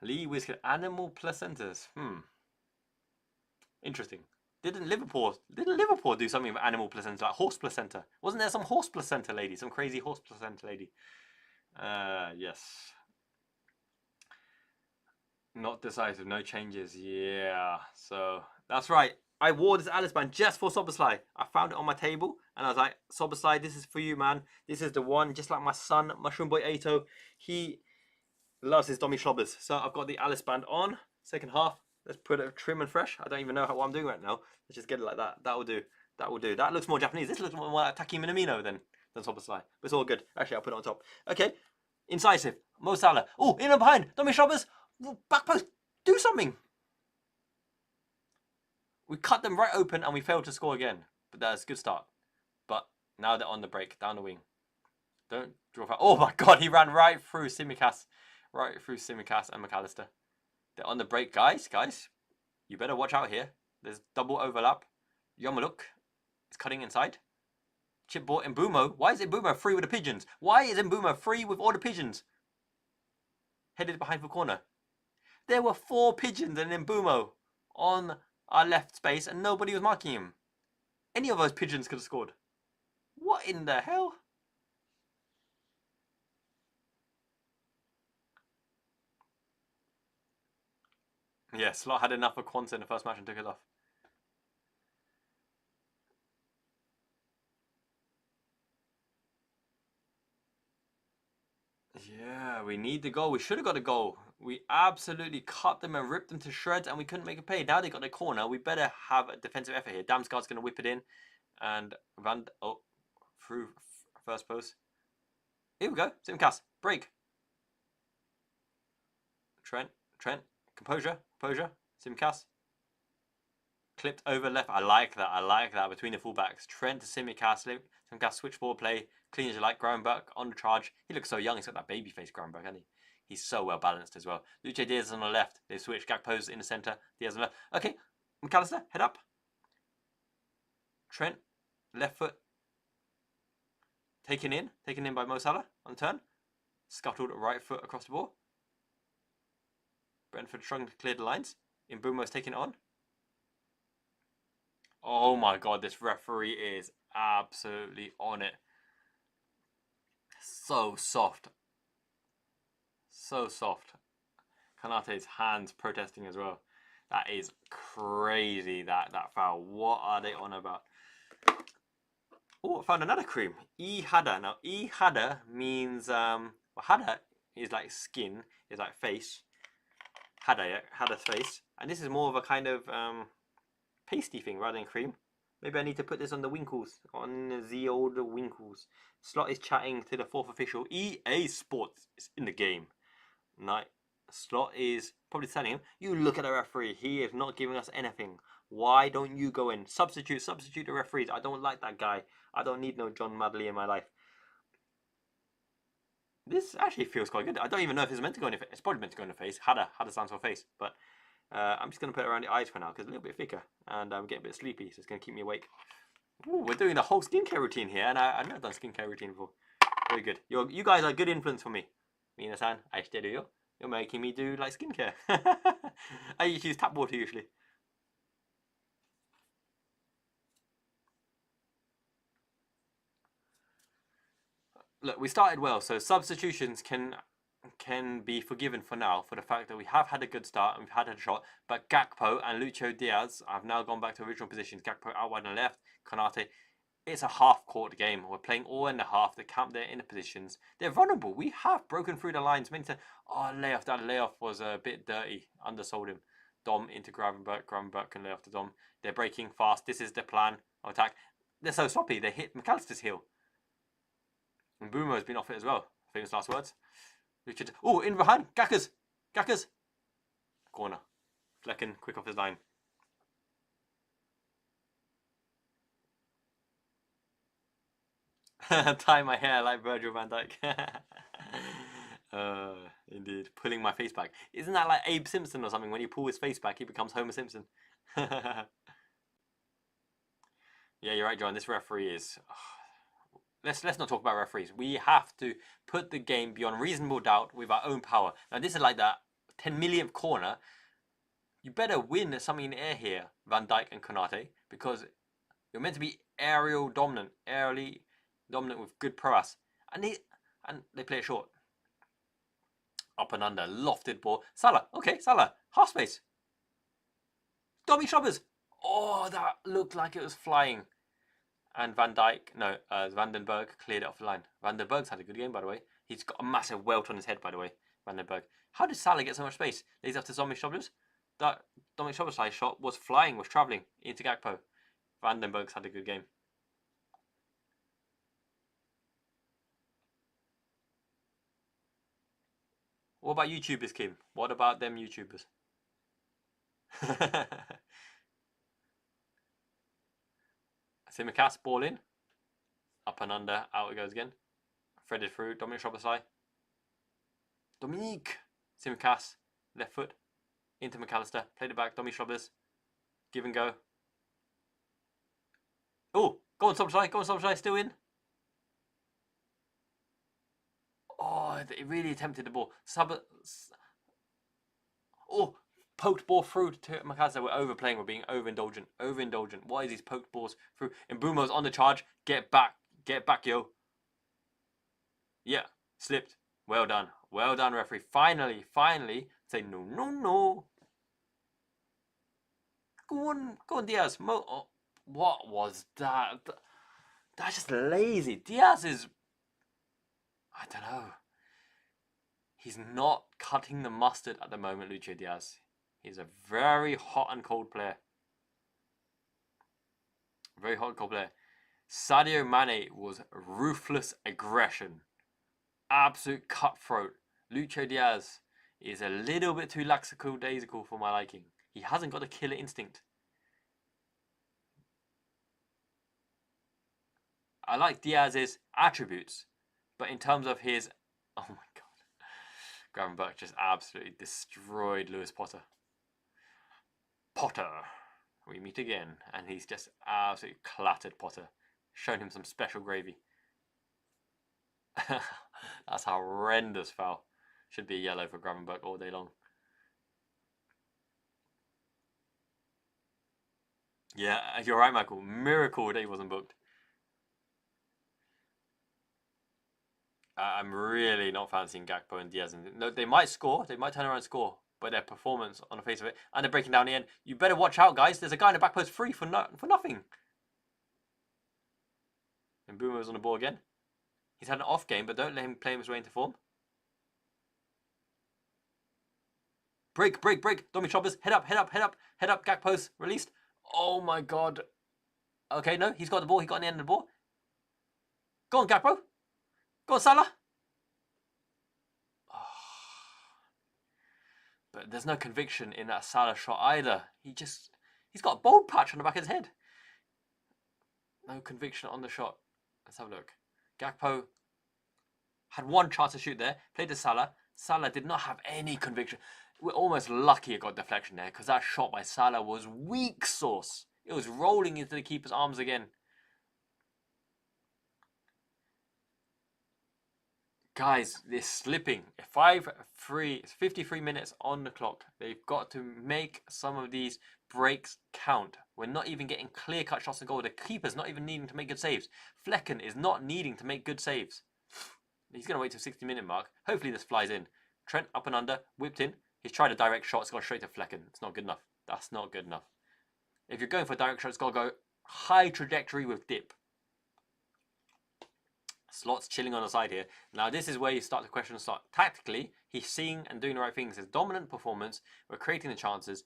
Lee Whisker, animal placentas. Interesting. Didn't Liverpool do something with animal placenta, like horse placenta? Wasn't there some horse placenta lady, some crazy horse placenta lady? Yes. Not decisive, no changes. Yeah, so that's right. I wore this Alice band just for Soboslai. I found it on my table and I was like, Soboslai, this is for you, man. This is the one, just like my son, Mushroom Boy Ato. He loves his Dommy Schlobbers. So I've got the Alice band on, second half. Let's put it trim and fresh. I don't even know what I'm doing right now. Let's just get it like that. That will do. That will do. That looks more Japanese. This looks more like Taki Minamino than Soboslai. But it's all good. Actually, I'll put it on top. Okay. Incisive. Mo Salah. Oh, in and behind. Dommy Schlobbers. Back post. Do something. We cut them right open and we failed to score again. But that's a good start. But now they're on the break. Down the wing. Don't draw foul. Oh my god, he ran right through Tsimikas. Right through Tsimikas and McAllister. They're on the break, guys. You better watch out here. There's double overlap. Yomaluk is cutting inside. Chip ball Mbumo. Why is Mbumo free with the pigeons? Why is Mbumo free with all the pigeons? Headed behind for corner. There were 4 pigeons and Mbumo on our left space and nobody was marking him. Any of those pigeons could have scored. What in the hell? Yeah, Slot had enough of Quanta in the first match and took it off. Yeah, we need the goal. We should have got a goal. We absolutely cut them and ripped them to shreds and we couldn't make a play. Now they got their corner. We better have a defensive effort here. Damsgaard's going to whip it in. And through first post. Here we go. Simcast. Break. Trent. Composure. Simcast. Clipped over left. I like that. Between the fullbacks. Trent to Simcast. Simcast switchboard play. Clean as you like. Groenberg on the charge. He looks so young. He's got that baby face, Groenberg, hasn't he? He's so well balanced as well. Luce Diaz on the left. They switch. Gakpo's in the centre. Diaz on the left. Okay. McAllister. Head up. Trent. Left foot. Taken in by Mo Salah on the turn. Scuttled right foot across the ball. Brentford struggling to clear the lines. Mbumo's taking it on. Oh my god, this referee is absolutely on it. So soft. So soft. Kanate's hands protesting as well. That is crazy, that foul. What are they on about? Oh, I found another cream. E-Hada. Now, E-Hada means, Hada is like skin, is like face. Hada, yeah? Hada's face. And this is more of a kind of pasty thing rather than cream. Maybe I need to put this on the winkles. On the old winkles. Slot is chatting to the 4th official. EA Sports is in the game. Night. Slot is probably telling him, you look at the referee. He is not giving us anything. Why don't you go in? Substitute the referees. I don't like that guy. I don't need no John Madley in my life. This actually feels quite good. I don't even know if it's meant to go in the face. It's probably meant to go in the face. Hada stands for face. But I'm just going to put it around the eyes for now because it's a little bit thicker. And I'm getting a bit sleepy, so it's going to keep me awake. Ooh, we're doing the whole skincare routine here. And I've never done skincare routine before. Very good. You guys are a good influence for me. Minasan, aishiteru yo. You're making me do like skincare. I used to use tap water usually. Look, we started well, so substitutions can be forgiven for now for the fact that we have had a good start and we've had a shot. But Gakpo and Lucho Diaz have now gone back to original positions. Gakpo out wide on the left, Konate. It's a half-court game. We're playing all in the half. They camp there in the positions. They're vulnerable. We have broken through the lines. Meant to, layoff. That layoff was a bit dirty. Undersold him. Dom into Gravenberg. Gravenberg can lay off to Dom. They're breaking fast. This is the plan of attack. They're so sloppy. They hit McAllister's heel. And Boomer has been off it as well. Famous last words. Richard. Oh, in behind. Gackers. Gackers. Corner. Flecken quick off his line. Tie my hair like Virgil van Dijk. Indeed. Pulling my face back. Isn't that like Abe Simpson or something? When you pull his face back, he becomes Homer Simpson. Yeah, you're right, John. This referee is... Let's not talk about referees. We have to put the game beyond reasonable doubt with our own power. Now, this is like that 10 millionth corner. You better win something in the air here, Van Dijk and Konate, because you're meant to be aerially dominant with good prowess. And they play it short. Up and under, lofted ball. Salah, okay, Salah, half space. Dommy Shoppers. Oh, that looked like it was flying. And Van den Berg cleared it off the line. Van den Berg's had a good game, by the way. He's got a massive welt on his head, by the way, Van den Berg. How did Salah get so much space? Lays after Dominic Shoppers. That Dominic Shoppers' shot was flying, was travelling into Gakpo. Van den Berg's had a good game. What about YouTubers, Kim? What about them YouTubers? Simicast, ball in. Up and under, out it goes again. Threaded through, Dominic Szoboszlai. Dominique! Simicast, left foot. Into McAllister, played it back, Dominic Szoboszlai. Give and go. Oh, go on Szoboszlai, still in. Oh, it really attempted the ball. Oh, poked ball through to McAllister. We're overplaying. We're being overindulgent. Why is these poked balls through? And Mbumo's on the charge. Get back, yo. Yeah, slipped. Well done, referee. Finally, say no. Go on, Diaz. Oh, what was that? That's just lazy. Diaz is, I don't know. He's not cutting the mustard at the moment, Lucho Diaz. He's a very hot and cold player. Sadio Mane was ruthless aggression. Absolute cutthroat. Lucho Diaz is a little bit too lackadaisical for my liking. He hasn't got the killer instinct. I like Diaz's attributes, but in terms of his... Oh my god. Gravenberch just absolutely destroyed Lewis Potter. We meet again, and he's just absolutely clattered Potter. Shown him some special gravy. That's a horrendous foul. Should be a yellow for Gravenberch all day long. Yeah, you're right, Michael. Miracle that he wasn't booked. I'm really not fancying Gakpo and Diaz. No, they might score. They might turn around and score. But their performance on the face of it, and they're breaking down the end. You better watch out, guys. There's a guy in the back post free for nothing. And Boomer's on the ball again. He's had an off game, but don't let him play his way into form. Break. Dominic Szoboszlai, head up. Gakpo's released. Oh my god. Okay, no, he's got the ball. He got on the end of the ball. Go on, Gakpo. Go on, Salah. Oh. But there's no conviction in that Salah shot either. He's got a bold patch on the back of his head. No conviction on the shot. Let's have a look. Gakpo had one chance to shoot there. Played to Salah. Salah did not have any conviction. We're almost lucky it got deflection there, because that shot by Salah was weak sauce. It was rolling into the keeper's arms again. Guys, they're slipping. 5-3. It's 53 minutes on the clock. They've got to make some of these breaks count. We're not even getting clear-cut shots on goal. The keeper's not even needing to make good saves. Flecken is not needing to make good saves. He's going to wait till 60-minute mark. Hopefully this flies in. Trent up and under, whipped in. He's tried a direct shot. It's gone straight to Flecken. It's not good enough. That's not good enough. If you're going for a direct shot, it's got to go high trajectory with dip. Slot's chilling on the side here. Now this is where you start to question Slot. Tactically, he's seeing and doing the right things. His dominant performance, we're creating the chances,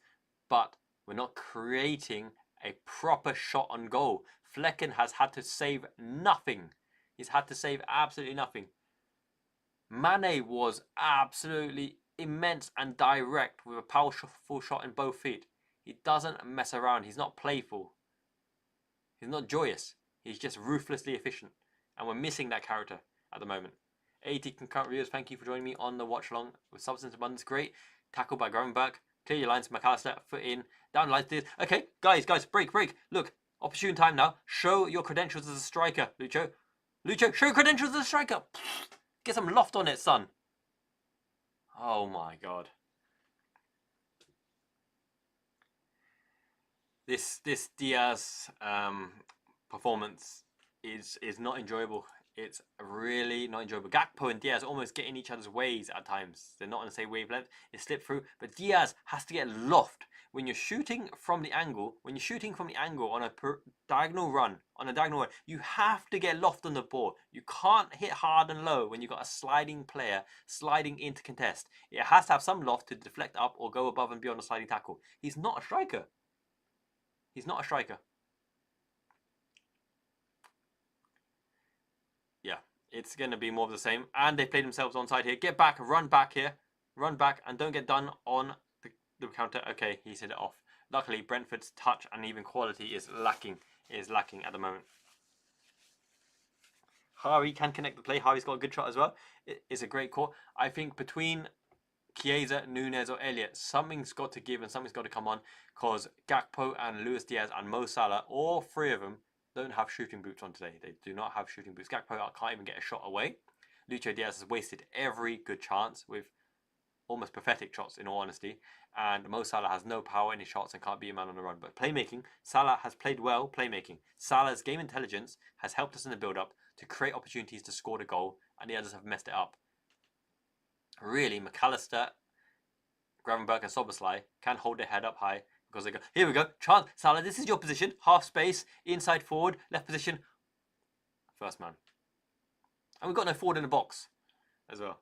but we're not creating a proper shot on goal. Flecken has had to save nothing. He's had to save absolutely nothing. Mane was absolutely immense and direct with a powerful shot in both feet. He doesn't mess around. He's not playful. He's not joyous. He's just ruthlessly efficient. And we're missing that character at the moment. 80 concurrent viewers, thank you for joining me on the watch along with Substance Abundance. Great. Tackle by Gravenberg. Clear your lines, McAllister. Foot in. Down the lines. Okay, guys, break. Look, opportune time now. Show your credentials as a striker, Lucho. Lucho, show your credentials as a striker. Get some loft on it, son. Oh my god. This Diaz performance is not enjoyable. It's really not enjoyable. Gakpo and Diaz almost get in each other's ways at times. They're not on the same wavelength. They slip through, but Diaz has to get loft. When you're shooting from the angle, on a diagonal run, you have to get loft on the ball. You can't hit hard and low when you've got a sliding player sliding into contest. It has to have some loft to deflect up or go above and beyond a sliding tackle. He's not a striker. Yeah, it's going to be more of the same. And they played themselves onside here. Get back, run back here. Run back and don't get done on the counter. Okay, he's hit it off. Luckily, Brentford's touch and even quality is lacking at the moment. Hari can connect the play. Hari's got a good shot as well. It is a great call. I think between Chiesa, Nunez or Elliott, something's got to give and something's got to come on, because Gakpo and Luis Diaz and Mo Salah, all three of them, don't have shooting boots on today. They do not have shooting boots. Gakpo can't even get a shot away. Lucho Diaz has wasted every good chance with almost pathetic shots, in all honesty. And Mo Salah has no power in his shots and can't be a man on the run. But playmaking, Salah has played well playmaking. Salah's game intelligence has helped us in the build-up to create opportunities to score the goal, and the others have messed it up. Really, McAllister, Gravenberg and Szoboszlai can hold their head up high because they go, here we go, chance, Salah, this is your position, half space, inside forward, left position, first man. And we've got no forward in the box as well.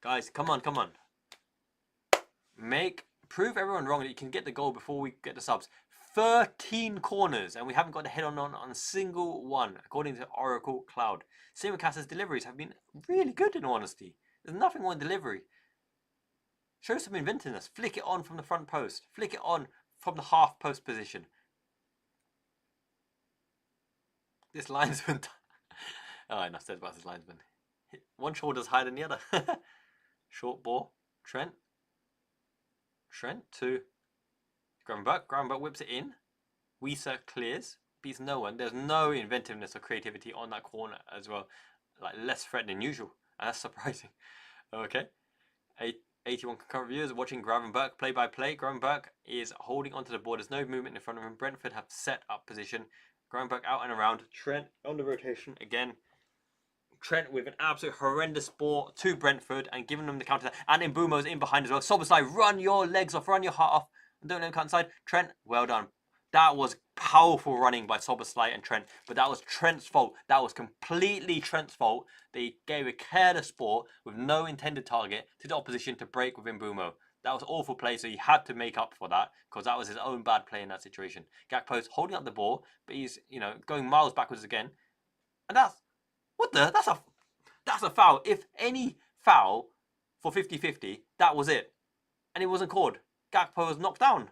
Guys, come on. Prove everyone wrong that you can get the goal before we get the subs. 13 corners, and we haven't got the head on a single one, according to Oracle Cloud. Simicast's deliveries have been really good, in all honesty. There's nothing wrong with delivery. Show some inventiveness. Flick it on from the front post. Flick it on from the half post position. This linesman... oh, enough said about this linesman. One shoulder's higher than the other. Short ball. Trent to Gravenberg. Gravenberg whips it in. Wieser clears. Beats no one. There's no inventiveness or creativity on that corner as well. Like, less threat than usual. And that's surprising. Okay. 81 concurrent viewers watching Gravenberg play by play. Gravenberg is holding onto the ball. There's no movement in front of him. Brentford have set up position. Gravenberg out and around. Trent on the rotation again. Trent with an absolute horrendous ball to Brentford and giving them the counter. And Mbeumo's in behind as well. Szoboszlai, run your legs off, run your heart off. And don't let him cut inside. Trent, well done. That was powerful running by Szoboszlai and Trent. But that was Trent's fault. That was completely Trent's fault. They gave a careless ball with no intended target to the opposition to break with Mbeumo. That was awful play, so he had to make up for that because that was his own bad play in that situation. Gakpo's holding up the ball, but he's, going miles backwards again. And that's... what the? That's a foul. If any foul for 50-50, that was it. And it wasn't called. Gakpo was knocked down.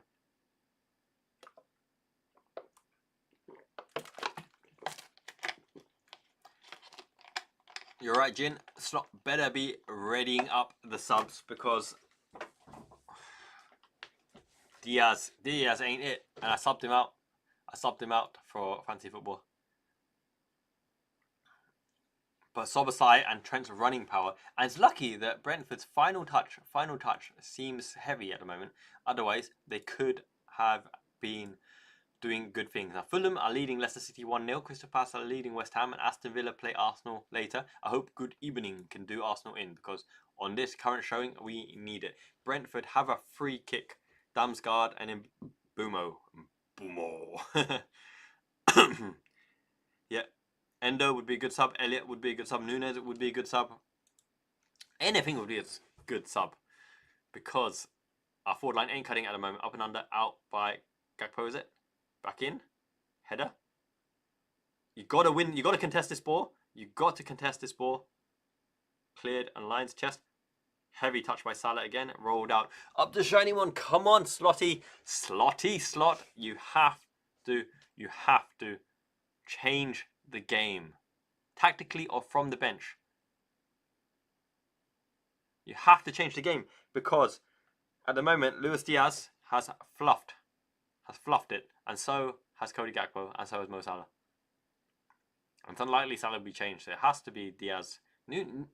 You're right, Jin. Slot better be readying up the subs because Diaz ain't it. And I subbed him out for fantasy football. But Szoboszlai and Trent's running power, and it's lucky that Brentford's final touch seems heavy at the moment. Otherwise, they could have been doing good things. Now, Fulham are leading Leicester City 1-0. Crystal Palace are leading West Ham, and Aston Villa play Arsenal later. I hope Good Evening can do Arsenal in, because on this current showing, we need it. Brentford have a free kick. Damsgaard and then Boomo. Yeah. Endo would be a good sub. Elliott would be a good sub. Nunez would be a good sub. Anything would be a good sub, because our forward line ain't cutting at the moment. Up and under, out by Gakpo, is it? Back in. Header. You got to win. You got to contest this ball. You got to contest this ball. Cleared and lines chest. Heavy touch by Salah again. Rolled out. Up the shiny one. Come on, Slotty. Slot. You have to change the game. Tactically or from the bench. You have to change the game, because at the moment Luis Diaz has fluffed it, and so has Cody Gakpo, and so has Mo Salah. And it's unlikely Salah will be changed. So it has to be Diaz.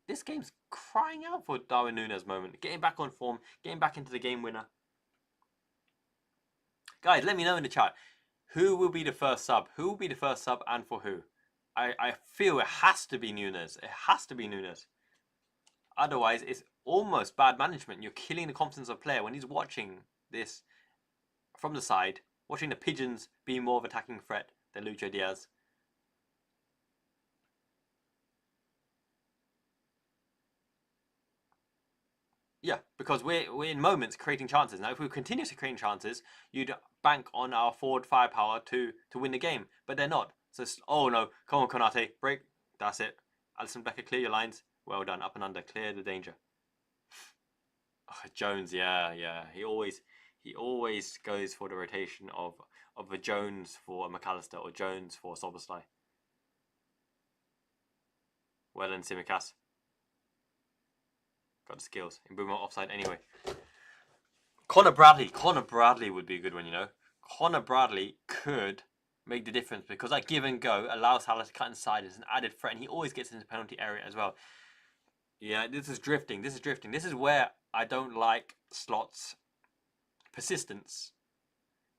This game's crying out for Darwin Nunez moment. Getting back on form, getting back into the game winner. Guys, let me know in the chat. Who will be the first sub? Who will be the first sub, and for who? I feel it has to be Nunez. It has to be Nunez. Otherwise, it's almost bad management. You're killing the confidence of a player when he's watching this from the side, watching the pigeons be more of an attacking threat than Lucho Diaz. Yeah, because we're in moments creating chances. Now, if we continue to create chances, you'd bank on our forward firepower to win the game, but they're not. So, oh no, come on, Konate, break. That's it. Alisson Becker, clear your lines. Well done, up and under, clear the danger. Oh, Jones, yeah. He always goes for the rotation of a Jones for a McAllister or Jones for Szoboszlai. Well done, Tsimikas. Got the skills. Mbeumo offside anyway. Connor Bradley would be a good one, you know. Connor Bradley could make the difference, because that give and go allows Salah to cut inside as an added threat, and he always gets into the penalty area as well. Yeah, this is drifting. This is where I don't like Slot's persistence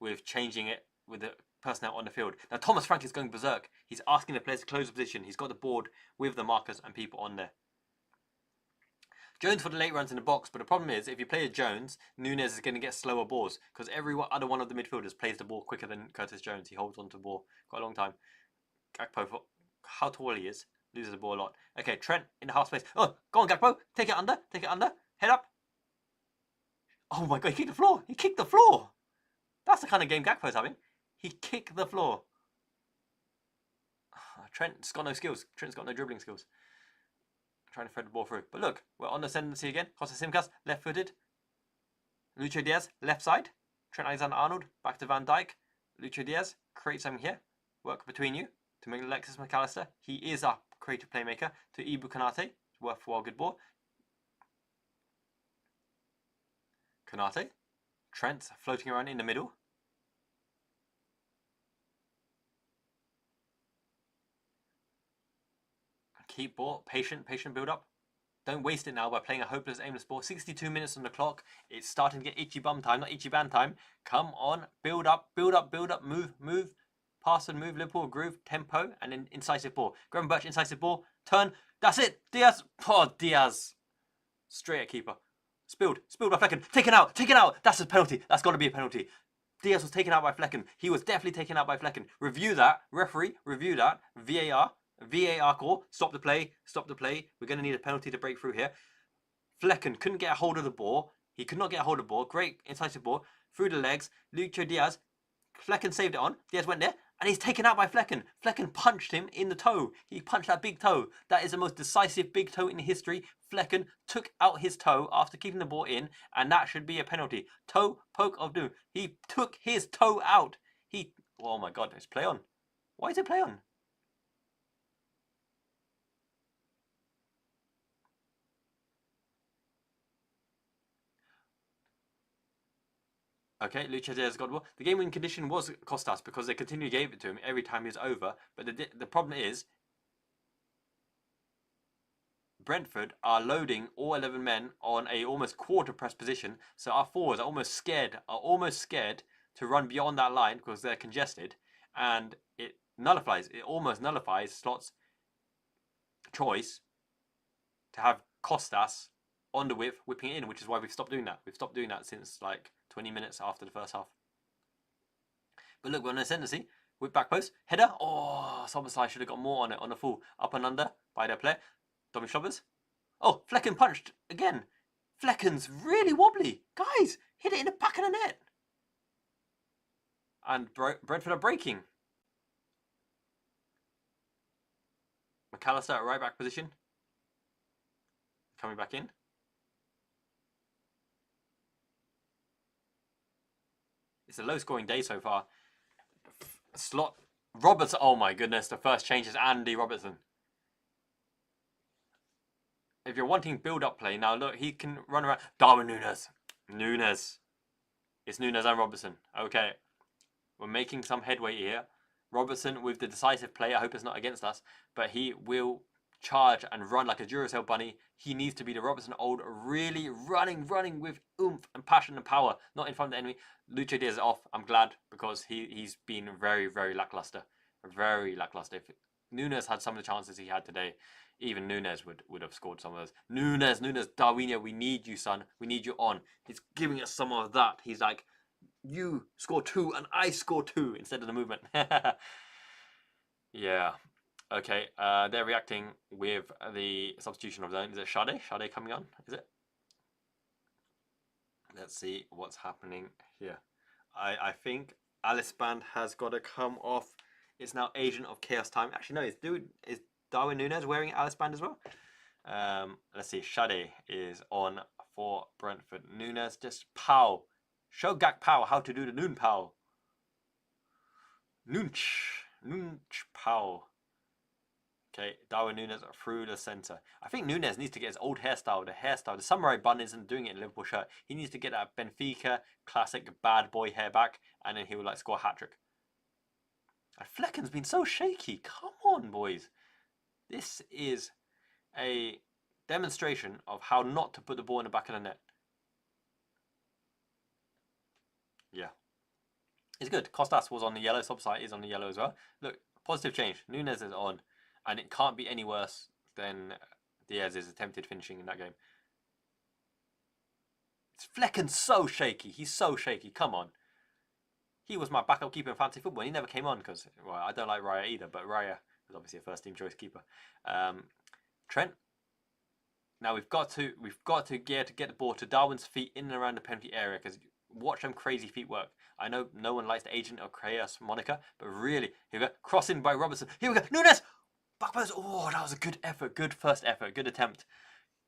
with changing it with the personnel on the field. Now, Thomas Frank is going berserk. He's asking the players to close the position. He's got the board with the markers and people on there. Jones for the late runs in the box, but the problem is, if you play a Jones, Nunez is going to get slower balls, because every other one of the midfielders plays the ball quicker than Curtis Jones. He holds onto the ball quite a long time. Gakpo, for how tall he is, loses the ball a lot. Okay, Trent in the half space. Oh, go on, Gakpo. Take it under. Head up. Oh my god, he kicked the floor. That's the kind of game Gakpo's having. He kicked the floor. Trent's got no skills. Trent's got no dribbling skills. Trying to thread the ball through. But look, we're on the ascendancy again. Costa Simcas, left-footed. Lucho Diaz, left side. Trent Alexander-Arnold, back to Van Dijk. Lucho Diaz, create something here. Work between you to make Alexis McAllister. He is a creative playmaker. To Ibu Konate, worthwhile good ball. Konate. Trent floating around in the middle. Keep ball, patient build up. Don't waste it now by playing a hopeless, aimless ball. 62 minutes on the clock. It's starting to get itchy bum time, not itchy band time. Come on, build up, move. Pass and move, Liverpool groove, tempo, and then incisive ball. Graham Birch, incisive ball, turn. That's it. Diaz. Oh, Diaz. Straight at keeper. Spilled by Flecken. Taken out. That's a penalty. That's got to be a penalty. Diaz was taken out by Flecken. He was definitely taken out by Flecken. Review that. Referee, review that. VAR call. Stop the play. We're going to need a penalty to break through here. Flecken couldn't get a hold of the ball. He could not get a hold of the ball. Great incisive ball. Through the legs. Lucho Diaz. Flecken saved it on. Diaz went there. And he's taken out by Flecken. Flecken punched him in the toe. He punched that big toe. That is the most decisive big toe in history. Flecken took out his toe after keeping the ball in. And that should be a penalty. Toe poke of doom. He took his toe out. Oh my god. It's play on. Why is it play on? Okay, Lucha Diaz got ball. The game-winning condition was Costas because they continually gave it to him every time he was over. But the problem is, Brentford are loading all 11 men on a almost quarter press position, so our forwards are almost scared to run beyond that line because they're congested, and it almost nullifies Slot's choice to have Costas on the whip, whipping it in, which is why we've stopped doing that. We've stopped doing that since like 20 minutes after the first half. But look, we're on the ascendancy. Whip back post. Header. Oh, Sobersai should have got more on it, on the full. Up and under by their player. Tommy Schlobbers. Oh, Flecken punched again. Flecken's really wobbly. Guys, hit it in the back of the net. And Brentford are breaking. McAllister at right back position. Coming back in. It's a low scoring day so far. Slot. Robertson. Oh my goodness. The first change is Andy Robertson. If you're wanting build-up play, now look, he can run around. Darwin Nunez. It's Nunez and Robertson. Okay. We're making some headway here. Robertson with the decisive play. I hope it's not against us. But he will charge and run like a Duracell bunny. He needs to be the Robertson old, really running with oomph and passion and power. Not in front of the enemy. Lucho Diaz is off. I'm glad because he's been very, very lackluster. Very lackluster. If Nunez had some of the chances he had today, even Nunez would have scored some of those. Nunez, Darwinia, we need you, son. We need you on. He's giving us some of that. He's like, you score 2 and I score 2 instead of the movement. Yeah. Okay. They're reacting with the substitution of zone. Is it Sade? Sade coming on? Is it? Let's see what's happening here. I think Alice Band has got to come off. It's now Agent of Chaos time. Actually, no. Is Darwin Nunez wearing Alice Band as well? Let's see. Sade is on for Brentford. Nunez just pow. Show Gak Pow how to do the Noon Pow. Noonch Pow. Okay, Darwin Nunez through the centre. I think Nunez needs to get his old hairstyle. The samurai bun isn't doing it in Liverpool shirt. He needs to get that Benfica classic bad boy hair back, and then he will like score a hat-trick. And Flecken's been so shaky. Come on, boys. This is a demonstration of how not to put the ball in the back of the net. Yeah. It's good. Costas was on the yellow. Subside is on the yellow as well. Look, positive change. Nunez is on. And it can't be any worse than Diaz's attempted finishing in that game. Flecken's so shaky. He's so shaky. Come on. He was my backup keeper in fantasy football. He never came on because, well, I don't like Raya either. But Raya was obviously a first team choice keeper. Trent. Now we've got to get the ball to Darwin's feet in and around the penalty area because watch them crazy feet work. I know no one likes the Agent of Chaos moniker, but really, here we go. Crossing by Robertson. Here we go. Nunez! Back post. Oh, that was a good effort. Good first effort. Good attempt.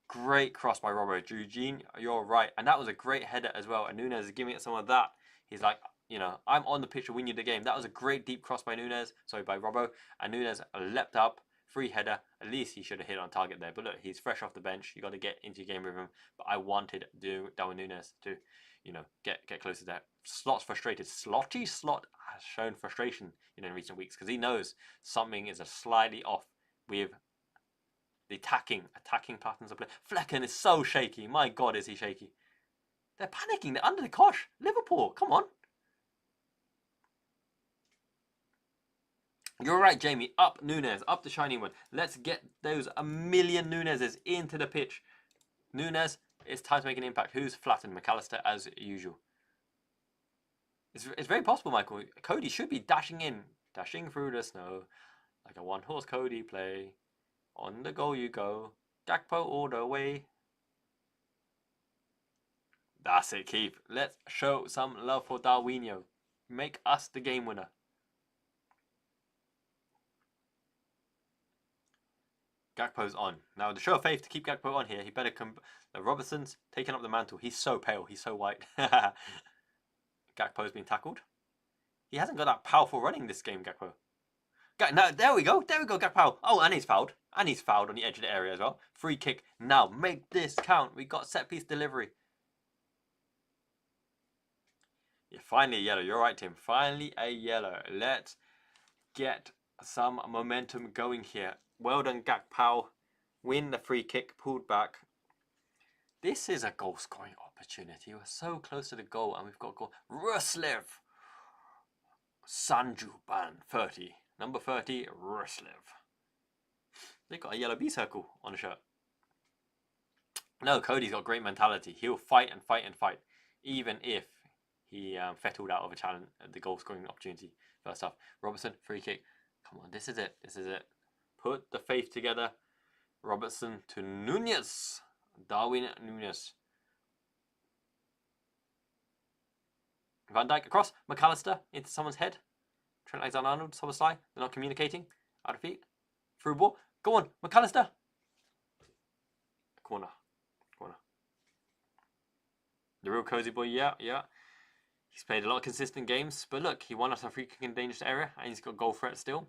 Great cross by Robbo. Eugene, you're right. And that was a great header as well. And Nunez is giving it some of that. He's like, you know, I'm on the pitch to win you the game. That was a great deep cross by Nunez. Sorry, by Robbo. And Nunez leapt up. Free header. At least he should have hit on target there. But look, he's fresh off the bench. You got to get into your game with him. But I wanted Darwin Nunez to, you know, get closer to that. Slot's frustrated. Slot has shown frustration, you know, in recent weeks because he knows something is slightly off with the attacking patterns of play. Flecken is so shaky. My God, is he shaky? They're panicking. They're under the cosh. Liverpool, come on. You're right, Jamie. Up Nunez. Up the shiny one. Let's get those a million Nunezes into the pitch. Nunez, it's time to make an impact. Who's flattened? McAllister as usual. It's very possible, Michael. Cody should be dashing through the snow like a one-horse Cody play. On the go you go. Gakpo all the way. That's it, Keith. Let's show some love for Darwinho. Make us the game winner. Gakpo's on. Now, the show of faith to keep Gakpo on here, he better come. Robertson's taking up the mantle. He's so pale. He's so white. Gakpo's been tackled. He hasn't got that powerful running this game, Gakpo. No, there we go, Gakpo. Oh, and he's fouled. And he's fouled on the edge of the area as well. Free kick. Now, make this count. We got set piece delivery. Yeah, finally a yellow. You're right, Tim. Finally a yellow. Let's get some momentum going here. Well done, Gakpo. win the free kick, pulled back. This is a goal scoring opportunity. We're so close to the goal, and we've got goal. Ruslev Sanjuban, 30. Number 30, Ruslev. They got a yellow B circle on the shirt. No, Cody's got great mentality. He'll fight and fight and fight, even if he fettled out of a challenge, the goal scoring opportunity. First half, Robertson, free kick. Come on, this is it. This is it. Put the faith together. Robertson to Nunez. Darwin Nunez. Van Dijk across. McAllister into someone's head. Trent Alexander-Arnold, Szoboszlai. They're not communicating. Out of feet. Through ball. Go on, McAllister. Corner. Corner. The real cozy boy, yeah. He's played a lot of consistent games, but look, he won us a free kick in dangerous area, and he's got goal threat still.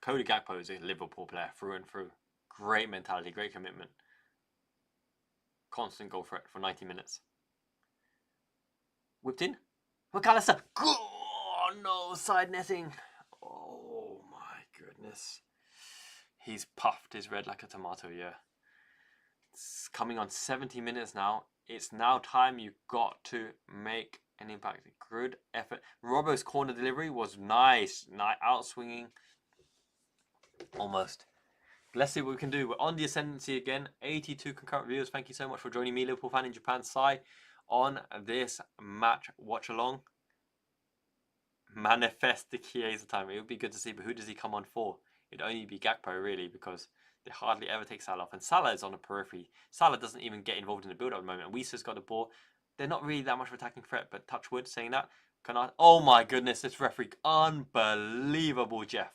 Cody Gakpo is a Liverpool player through and through. Great mentality, great commitment. Constant goal threat for 90 minutes. Whipped in. McAllister. Oh no, side netting. Oh my goodness. He's puffed his red like a tomato, yeah. It's coming on 70 minutes now. It's now time you've got to make an impact. Good effort. Robbo's corner delivery was nice. Out swinging. Almost. Let's see what we can do. We're on the ascendancy again. 82 concurrent viewers. Thank you so much for joining me, Liverpool fan in Japan, Sai, on this match watch along. Manifest the Chiesa time. It would be good to see, but who does he come on for? It'd only be Gakpo, really, because they hardly ever take Salah off. And Salah is on the periphery. Salah doesn't even get involved in the build-up at the moment. And Wisa's got the ball. They're not really that much of an attacking threat, but touch wood, saying that. Oh my goodness, this referee. Unbelievable, Jeff.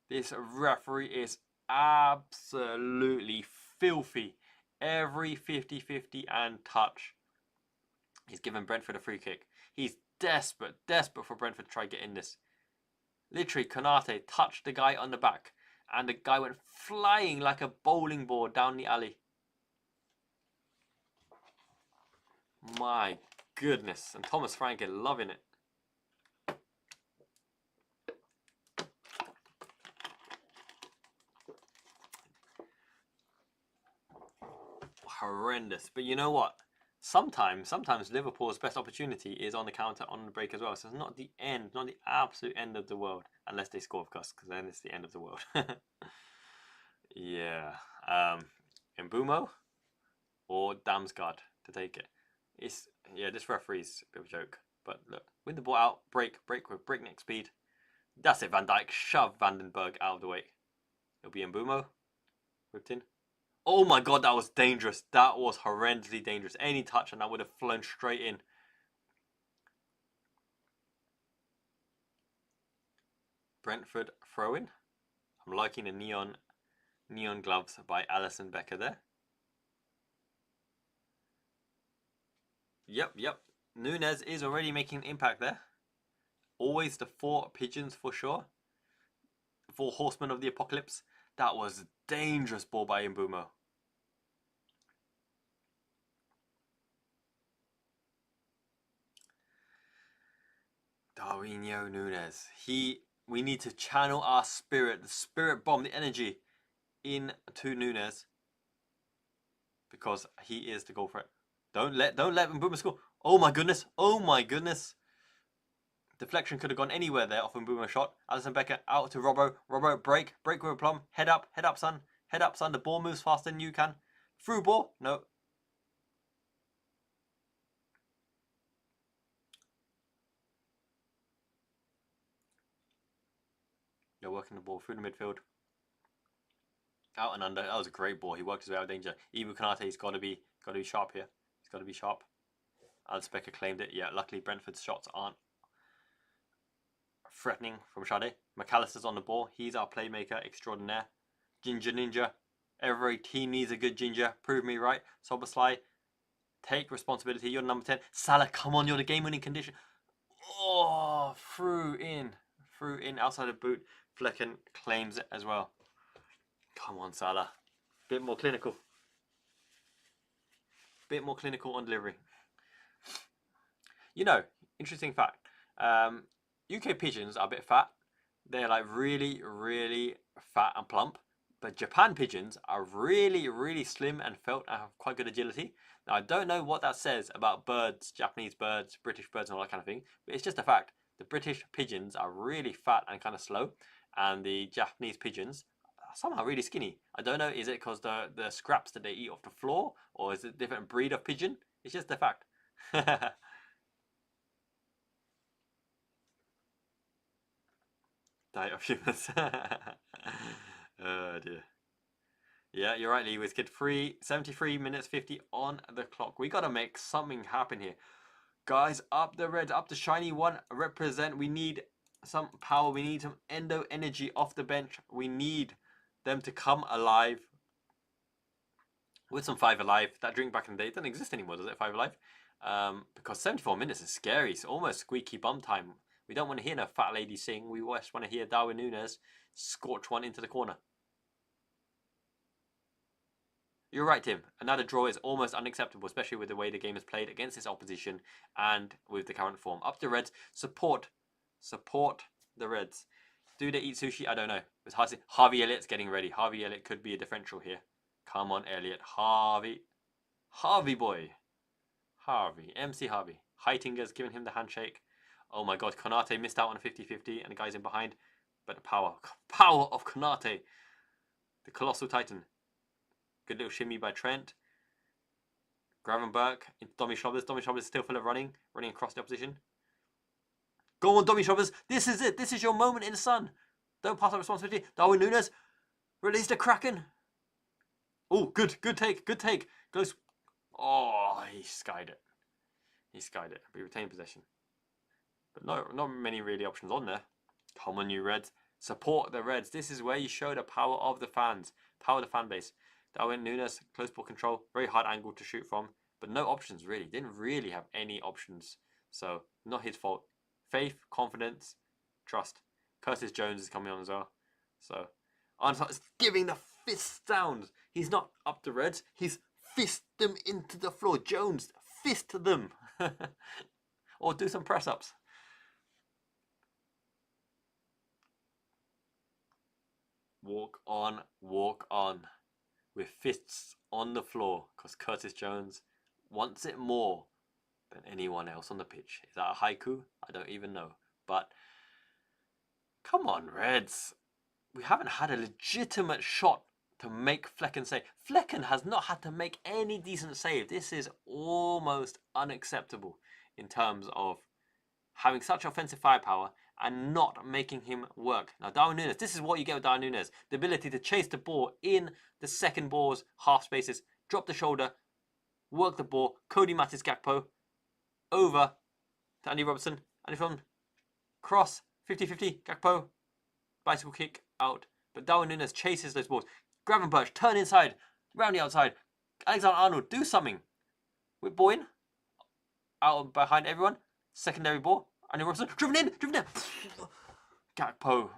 This referee is absolutely filthy. Every 50-50 and touch. He's given Brentford a free kick. He's desperate for Brentford to try and get in this. Literally, Konate touched the guy on the back, and the guy went flying like a bowling ball down the alley. My goodness. And Thomas Frank is loving it. Horrendous. But you know what? Sometimes Liverpool's best opportunity is on the counter, on the break as well. So it's not the end, not the absolute end of the world, unless they score, of course, because then it's the end of the world. Yeah. Mbumo or Damsgaard to take it. This referee's a bit of a joke. But look, win the ball out, break with breakneck speed. That's it, Van Dijk. Shove Vandenberg out of the way. It'll be Mbumo. Whipped in. Oh my god, that was dangerous. That was horrendously dangerous. Any touch and that would have flown straight in. Brentford throw-in. I'm liking the neon gloves by Alisson Becker there. Yep. Nunez is already making an impact there. Always the 4 pigeons for sure. 4 horsemen of the apocalypse. That was dangerous ball by Mbumo. Darwinho Nunez. We need to channel our spirit, the spirit bomb, the energy into Nunez, because he is the goal threat. Don't let Mbumo score. Oh my goodness. Deflection could have gone anywhere there off Mbumo's shot. Alisson Becker out to Robbo. Robbo break with a plum. Head up, son. The ball moves faster than you can. Through ball. No. They're working the ball through the midfield. Out and under. That was a great ball. He worked his way out of danger. Ibu Konate's got to be sharp here. He's got to be sharp. Alisson Becker claimed it. Yeah, luckily Brentford's shots aren't threatening from Sade. McAllister's on the ball. He's our playmaker extraordinaire. Ginger Ninja. Every team needs a good ginger. Prove me right. Szoboszlai, take responsibility. You're number 10. Salah, come on. You're the game-winning condition. Oh, through in outside of boot. Flecken claims it as well. Come on, Salah. Bit more clinical on delivery. You know, interesting fact. UK pigeons are a bit fat. They're like really, really fat and plump. But Japan pigeons are really, really slim and felt and have quite good agility. Now, I don't know what that says about birds, Japanese birds, British birds, and all that kind of thing, but it's just a fact. The British pigeons are really fat and kind of slow, and the Japanese pigeons are somehow really skinny. I don't know, is it because the scraps that they eat off the floor, or is it a different breed of pigeon? It's just a fact. Diet of humans. Oh dear. Yeah, you're right, Lee. With kid 73 minutes 50 on the clock. We got to make something happen here. Guys, up the Reds, up the shiny one. Represent. We need some power. We need some endo energy off the bench. We need them to come alive with some Five Alive. That drink back in the day doesn't exist anymore, does it? Five Alive? Because 74 minutes is scary. It's almost squeaky bum time. We don't want to hear no fat lady sing. We just want to hear Darwin Nunez scorch one into the corner. You're right, Tim. Another draw is almost unacceptable, especially with the way the game is played against this opposition and with the current form. Up the Reds. Support the Reds. Do they eat sushi? I don't know. It's hard to say. Harvey Elliott's getting ready. Harvey Elliott could be a differential here. Come on, Elliott. Harvey boy. Harvey. MC Harvey. Heitinger's giving him the handshake. Oh my god, Konate missed out on a 50-50 and the guy's in behind. But the power of Konate. The colossal titan. Good little shimmy by Trent. Gravenberg into Dommy Schrobbers. Dommy Schrobbers is still full of running across the opposition. Go on, Dommy Schrobbers. This is it. This is your moment in the sun. Don't pass up responsibility. Darwin Nunez. Release the Kraken. Oh, good take. Goes. Oh, he skied it. We retain possession. But not many really options on there. Come on, you Reds. Support the Reds. This is where you show the power of the fans. Power of the fan base. Darwin Nunez, close ball control. Very hard angle to shoot from. But no options, really. Didn't really have any options. So, not his fault. Faith, confidence, trust. Curtis Jones is coming on as well. So, Arnold is giving the fist down. He's not up the Reds. He's fist them into the floor. Jones, fist them. Or do some press-ups. Walk on. With fists on the floor. Because Curtis Jones wants it more than anyone else on the pitch. Is that a haiku? I don't even know. But, come on, Reds. We haven't had a legitimate shot to make Flecken save. Flecken has not had to make any decent save. This is almost unacceptable in terms of having such offensive firepower and not making him work. Now, Darwin Nunez, this is what you get with Darwin Nunez. The ability to chase the ball in the second ball's half spaces, drop the shoulder, work the ball, Cody Mattis Gakpo, over to Andy Robertson. Andy from cross, 50-50, Gakpo, bicycle kick, out. But Darwin Nunez chases those balls. Gravenberch, turn inside, round the outside. Alexander-Arnold, do something. With Boyne, out behind everyone. Secondary ball. Andy Robertson, driven in. Gakpo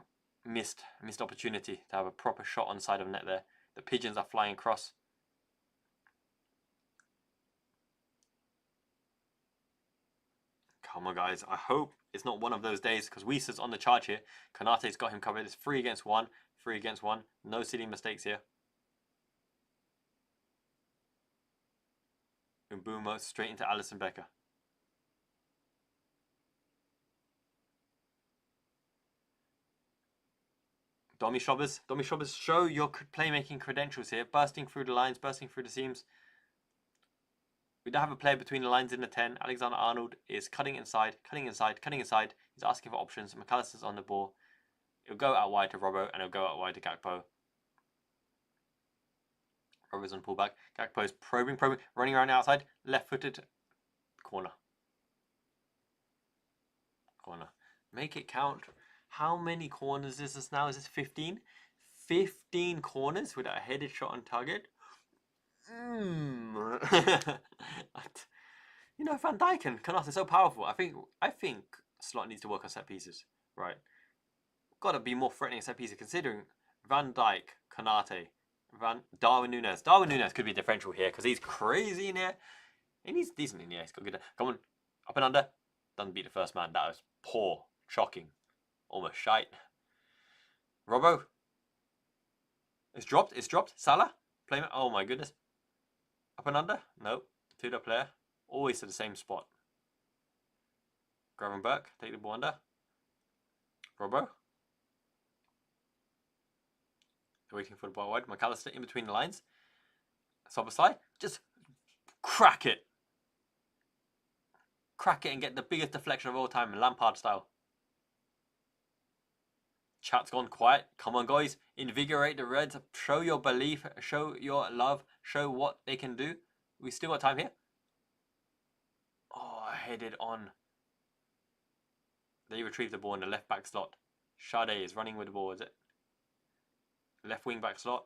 missed opportunity to have a proper shot on side of net there. The pigeons are flying across. Come on, guys. I hope it's not one of those days because Weiser's on the charge here. Konate's got him covered. It's 3 against 1. No silly mistakes here. Mbeumo straight into Alisson Becker. Dommy Schrobbers, show your playmaking credentials here. Bursting through the lines, bursting through the seams. We don't have a player between the lines in the 10. Alexander-Arnold is cutting inside. He's asking for options. McAllister's on the ball. It'll go out wide to Robbo and it'll go out wide to Gakpo. Robbo's on pullback. Gakpo's probing, running around the outside. Left-footed. Corner. Make it count. How many corners is this now? Is this 15? 15 corners with a headed shot on target. You know, Van Dijk and Konate are so powerful. I think Slot needs to work on set pieces. Right. Got to be more threatening set pieces considering Van Dijk, Konate, Darwin Nunez. Darwin Nunez could be a differential here because he's crazy in here. And he's decent in here. He's got good. Come on. Up and under. Doesn't beat the first man. That was poor. Shocking. Almost shite. Robbo. It's dropped. It's dropped. Salah. Play. Oh my goodness. Up and under. Nope. To the player. Always to the same spot. Gravenberch. Take the ball under. Robbo. They're waiting for the ball wide. McAllister in between the lines. Szoboszlai. Just crack it. Crack it and get the biggest deflection of all time, Lampard style. Chat's gone quiet. Come on, guys. Invigorate the Reds. Show your belief. Show your love. Show what they can do. We still got time here. Oh, headed on. They retrieve the ball in the left back slot. Sade is running with the ball, is it? Left wing back slot.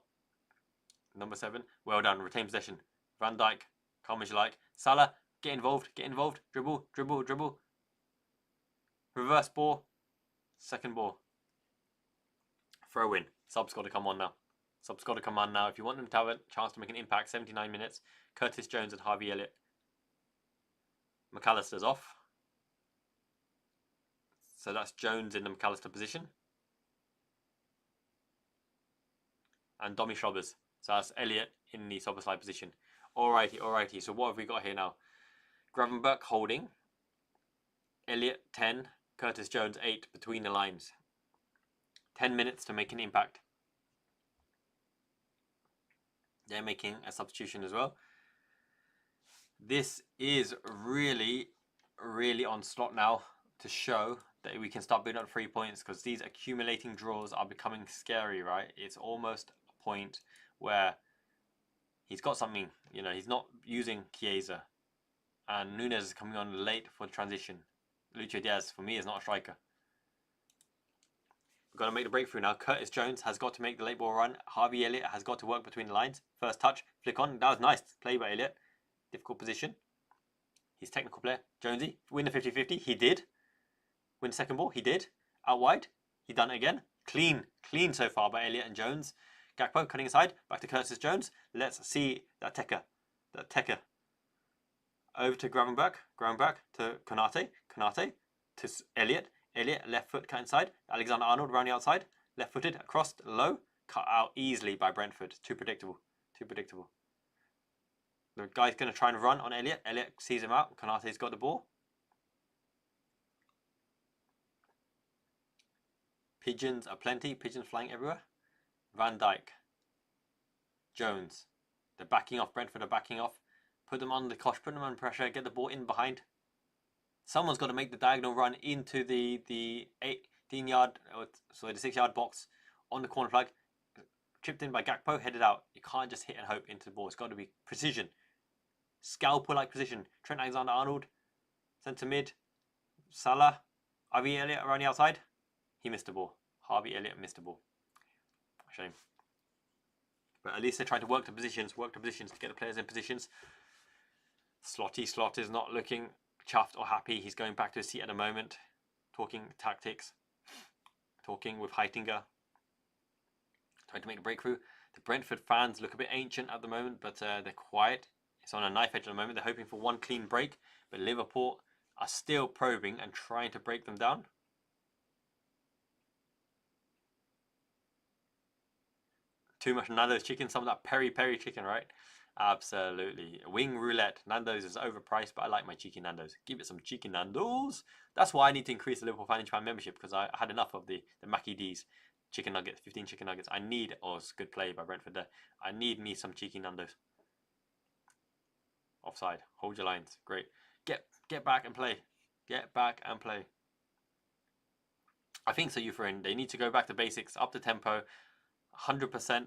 Number 7. Well done. Retain possession. Van Dijk. Calm as you like. Salah. Get involved. Get involved. Dribble. Dribble. Dribble. Reverse ball. Second ball. Throw in. Sub's got to come on now. Sub's got to come on now. If you want them to have a chance to make an impact, 79 minutes. Curtis Jones and Harvey Elliott. McAllister's off. So that's Jones in the McAllister position. And Domi Schrobbers. So that's Elliott in the Szoboszlai position. Alrighty, alrighty. So what have we got here now? Gravenberch holding. Elliott 10. Curtis Jones 8 between the lines. 10 minutes to make an impact. They're making a substitution as well. This is really, really on slot now to show that we can start building up 3 points, because these accumulating draws are becoming scary, right? It's almost a point where he's got something, you know, he's not using Chiesa. And Nunez is coming on late for the transition. Lucho Diaz, for me, is not a striker. We've got to make the breakthrough now. Curtis Jones has got to make the late ball run. Harvey Elliott has got to work between the lines. First touch, flick on. That was nice play by Elliott. Difficult position. He's technical player. Jonesy, win the 50-50. He did. Win the second ball. He did. Out wide. He done it again. Clean so far by Elliott and Jones. Gakpo cutting aside. Back to Curtis Jones. Let's see that Tekker. Over to Gravenberch. Gravenberch to Konate. Konate to Elliott. Elliott, left foot cut inside. Alexander-Arnold running outside. Left footed across low. Cut out easily by Brentford. Too predictable. The guy's going to try and run on Elliott. Elliott sees him out. Konate's got the ball. Pigeons are plenty. Pigeons flying everywhere. Van Dijk. Jones. They're backing off. Brentford are backing off. Put them on the cosh. Put them under pressure. Get the ball in behind. Someone's got to make the diagonal run into the 18-yard, sorry, the 6-yard box on the corner flag. Chipped in by Gakpo, headed out. You can't just hit and hope into the ball. It's got to be precision. Scalper-like precision. Trent Alexander-Arnold, centre mid. Salah, Harvey Elliott around the outside. He missed the ball. Harvey Elliott missed the ball. Shame. But at least they tried to work the positions to get the players in positions. Slot is not looking chuffed or happy. He's going back to his seat at the moment, talking tactics, talking with Heitinger, trying to make the breakthrough. The Brentford fans look a bit ancient at the moment, but they're quiet. It's on a knife edge at the moment. They're hoping for one clean break, but Liverpool are still probing and trying to break them down. Too much Nando's chicken, some of that peri-peri chicken, right? Absolutely. Wing roulette. Nando's is overpriced, but I like my cheeky Nando's. Give it some cheeky Nando's. That's why I need to increase the Liverpool Fan Japan membership, because I had enough of the Mackie D's chicken nuggets, 15 chicken nuggets. I need, oh, it's a good play by Brentford there. I need me some cheeky Nando's. Offside. Hold your lines. Great. Get back and play. Get back and play. I think so, Euphorin. They need to go back to basics, up the tempo, 100%.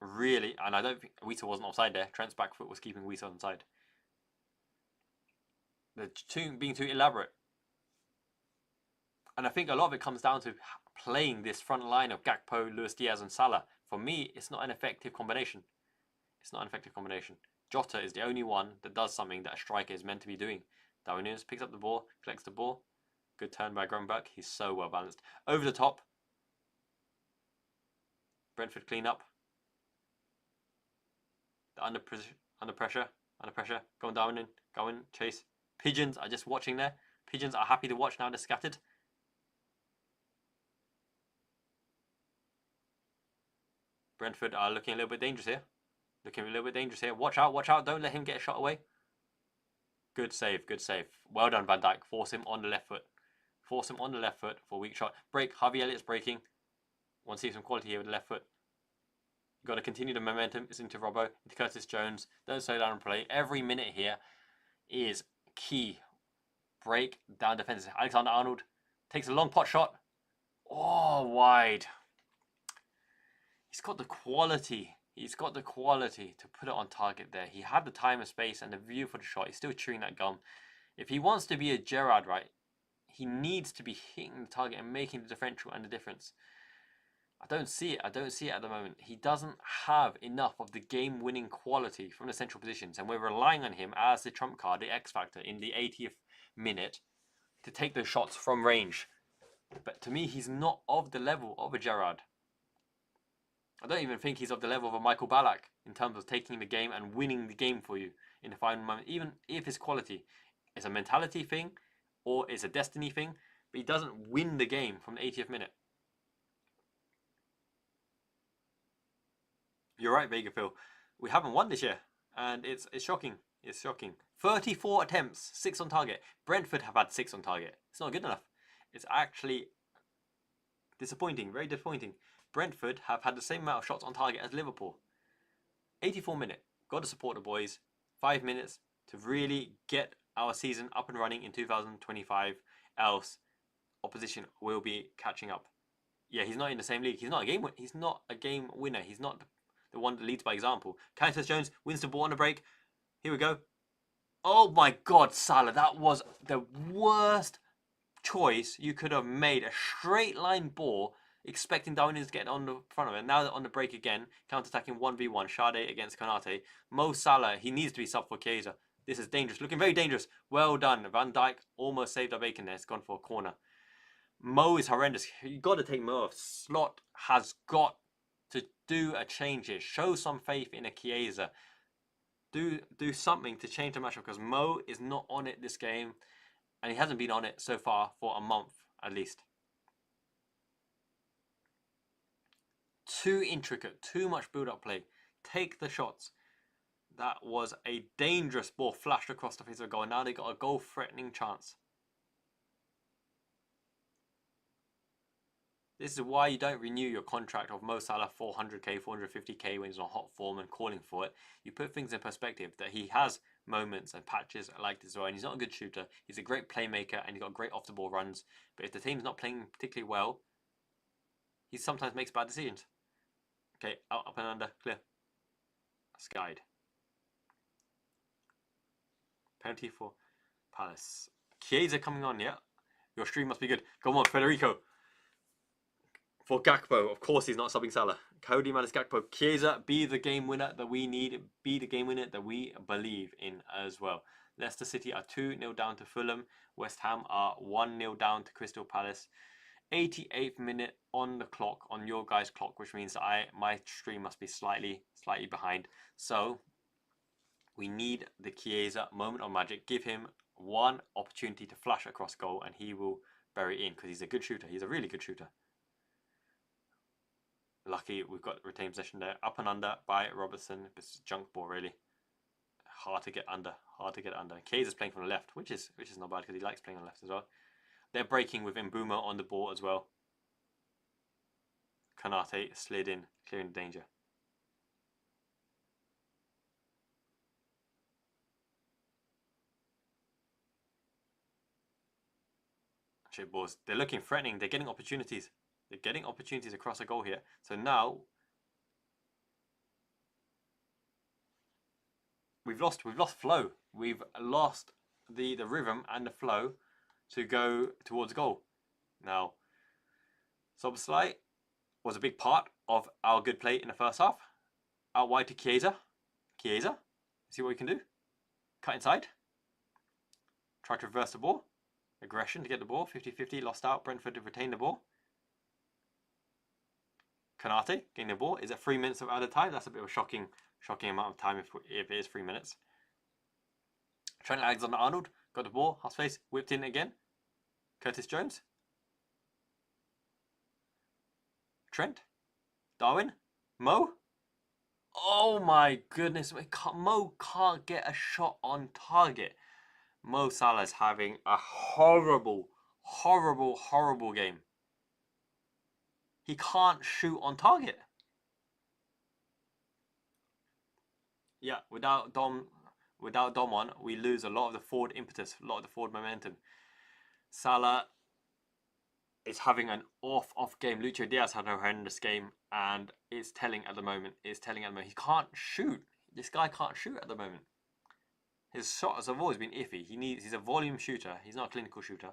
Really, and I don't think Wheater wasn't offside there. Trent's back foot was keeping Wheater onside. They're being too elaborate. And I think a lot of it comes down to playing this front line of Gakpo, Luis Diaz and Salah. For me, it's not an effective combination. Jota is the only one that does something that a striker is meant to be doing. Darwin Nunez picks up the ball, collects the ball. Good turn by Gravenberch. He's so well balanced. Over the top. Brentford clean up. Under pressure. Going down in. Going, chase. Pigeons are just watching there. Pigeons are happy to watch now. They're scattered. Brentford are looking a little bit dangerous here. Looking a little bit dangerous here. Watch out, watch out. Don't let him get a shot away. Good save, good save. Well done, Van Dijk. Force him on the left foot. Force him on the left foot for a weak shot. Break. Harvey Elliott's breaking. Want to see some quality here with the left foot. You've got to continue the momentum. It's into Robbo, into Curtis Jones. Don't slow down and play. Every minute here is key. Break down defenses. Alexander-Arnold takes a long pot shot. Oh, wide. He's got the quality. He's got the quality to put it on target there. He had the time and space and the view for the shot. He's still chewing that gum. If he wants to be a Gerrard, right, he needs to be hitting the target and making the differential and the difference. I don't see it. I don't see it at the moment. He doesn't have enough of the game-winning quality from the central positions, and we're relying on him as the trump card, the X factor in the 80th minute to take those shots from range. But to me, he's not of the level of a Gerrard. I don't even think he's of the level of a Michael Ballack in terms of taking the game and winning the game for you in the final moment, even if his quality is a mentality thing or is a destiny thing, but he doesn't win the game from the 80th minute. You're right, Vegafil. We haven't won this year, and it's shocking. It's shocking. 34 attempts, 6 on target. Brentford have had 6 on target. It's not good enough. It's actually disappointing, very disappointing. Brentford have had the same amount of shots on target as Liverpool. 84 minute. Got to support the boys. 5 minutes to really get our season up and running in 2025. Else, opposition will be catching up. Yeah, he's not in the same league. He's not a game. He's not a game winner. He's not the one that leads by example. Curtis Jones wins the ball on the break. Here we go. Oh my God, Salah! That was the worst choice you could have made. A straight line ball, expecting Darwin to get on the front of it. Now that on the break again, counter-attacking 1v1. Sade against Konate. Mo Salah, he needs to be sub for Chiesa. This is dangerous. Looking very dangerous. Well done. Van Dijk almost saved our bacon there. It's gone for a corner. Mo is horrendous. You've got to take Mo off. Slot has got to do a change here. Show some faith in a Chiesa. Do something to change the matchup, because Mo is not on it this game, and he hasn't been on it so far for a month at least. Too intricate, too much build-up play. Take the shots. That was a dangerous ball flashed across the face of the goal. Now they got a goal-threatening chance. This is why you don't renew your contract of Mo Salah 400k, 450k when he's on hot form and calling for it. You put things in perspective that he has moments and patches like this as well. And he's not a good shooter. He's a great playmaker and he's got great off-the-ball runs. But if the team's not playing particularly well, he sometimes makes bad decisions. Okay, out, up and under, clear. Skied. Penalty for Palace. Chiesa coming on, yeah. Your stream must be good. Come on, Federico. For Gakpo, of course he's not subbing Salah. Cody Malis Gakpo. Chiesa, be the game winner that we need. Be the game winner that we believe in as well. Leicester City are 2-0 down to Fulham. West Ham are 1-0 down to Crystal Palace. 88th minute on the clock, on your guys' clock, which means that my stream must be slightly behind. So we need the Chiesa moment of magic. Give him one opportunity to flash across goal and he will bury it in, because he's a good shooter. He's a really good shooter. Lucky we've got retained possession there. Up and under by Robertson. It's junk ball really. Hard to get under. Hard to get under. Kayser's playing from the left, which is not bad because he likes playing on the left as well. They're breaking with Mbuma on the ball as well. Konate slid in, clearing the danger. Shit balls. They're looking threatening. They're getting opportunities. They're getting opportunities across the goal here. So now we've lost flow. We've lost the rhythm and the flow to go towards goal. Now, Szoboszlai was a big part of our good play in the first half. Out wide to Chiesa. Chiesa, see what we can do. Cut inside. Try to reverse the ball. Aggression to get the ball. 50-50, lost out. Brentford to retain the ball. Konate getting the ball. Is it 3 minutes of added time? That's a bit of a shocking amount of time if it is 3 minutes. Trent Alexander-Arnold got the ball. Half space. Whipped in again. Curtis Jones. Trent. Darwin. Mo? Oh my goodness. Mo can't get a shot on target. Mo Salah is having a horrible, horrible, horrible game. He can't shoot on target. Yeah, without Dom on, we lose a lot of the forward impetus, a lot of the forward momentum. Salah is having an off game. Lucho Diaz had a horrendous game, and it's telling at the moment. He can't shoot. This guy can't shoot at the moment. His shots have always been iffy. He's a volume shooter. He's not a clinical shooter.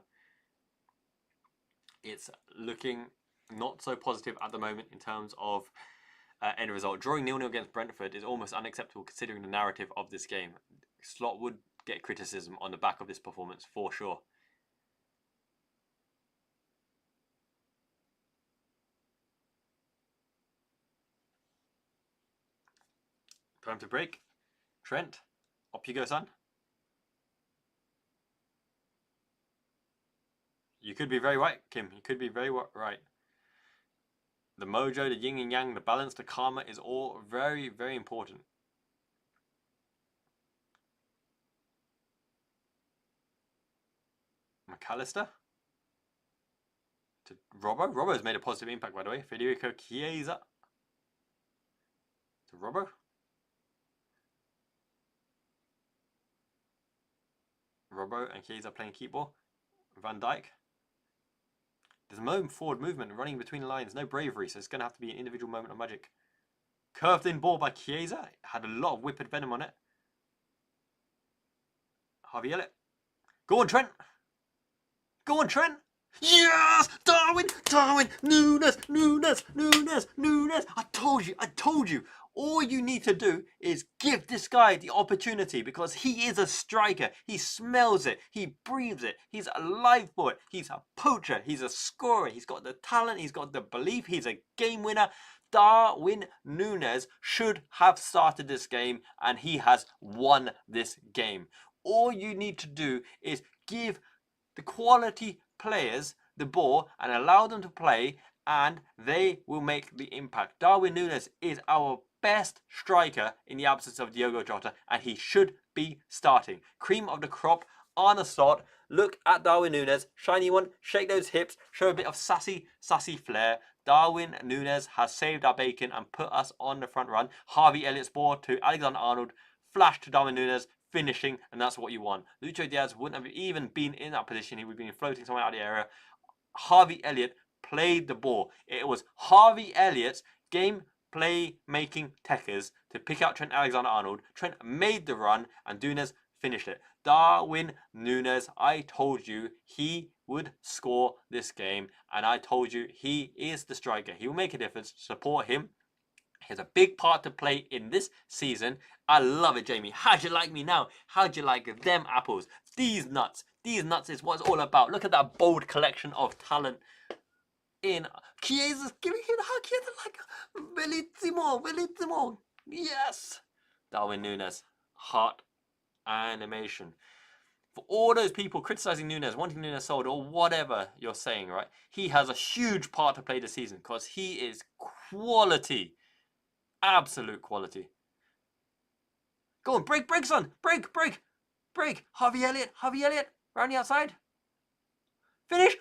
It's looking not so positive at the moment in terms of end result. Drawing 0-0 against Brentford is almost unacceptable considering the narrative of this game. Slot would get criticism on the back of this performance for sure. Time to break. Trent, up you go, son. You could be very right, Kim. You could be very right. The mojo, the yin and yang, the balance, the karma is all very, very important. McAllister to Robbo. Robbo's made a positive impact, by the way. Federico Chiesa to Robbo. Robbo and Chiesa playing keep ball. Van Dijk. There's no forward movement running between the lines, no bravery, so it's going to have to be an individual moment of magic. Curved in ball by Chiesa. Had a lot of whipped venom on it. Harvey Elliott. Go on, Trent. Go on, Trent. Yes! Darwin! Nunez! I told you. All you need to do is give this guy the opportunity because he is a striker. He smells it. He breathes it. He's alive for it. He's a poacher. He's a scorer. He's got the talent. He's got the belief. He's a game winner. Darwin Nunez should have started this game and he has won this game. All you need to do is give the quality players the ball and allow them to play and they will make the impact. Darwin Nunez is our best striker in the absence of Diogo Jota and he should be starting. Cream of the crop on a slot. Look at Darwin Nunez. Shiny one. Shake those hips. Show a bit of sassy flair. Darwin Nunez has saved our bacon and put us on the front run. Harvey Elliott's ball to Alexander-Arnold. Flash to Darwin Nunez. Finishing, and that's what you want. Lucho Diaz wouldn't have even been in that position. He would have been floating somewhere out of the area. Harvey Elliott played the ball. It was Harvey Elliott's game play-making techers to pick out Trent Alexander-Arnold. Trent made the run, and Nunez finished it. Darwin Nunez, I told you he would score this game, and I told you he is the striker. He will make a difference. Support him. He has a big part to play in this season. I love it, Jamie. How'd you like me now? How'd you like them apples? These nuts. These nuts is what it's all about. Look at that bold collection of talent in Chiesa's giving him the hug. Chiesa like bellissimo. Yes. Darwin Nunez. Heart animation. For all those people criticizing Nunez, wanting Nunez sold or whatever you're saying, right? He has a huge part to play this season because he is quality. Absolute quality. Go on, break, son. Break. Harvey Elliott. Round the outside. Finish.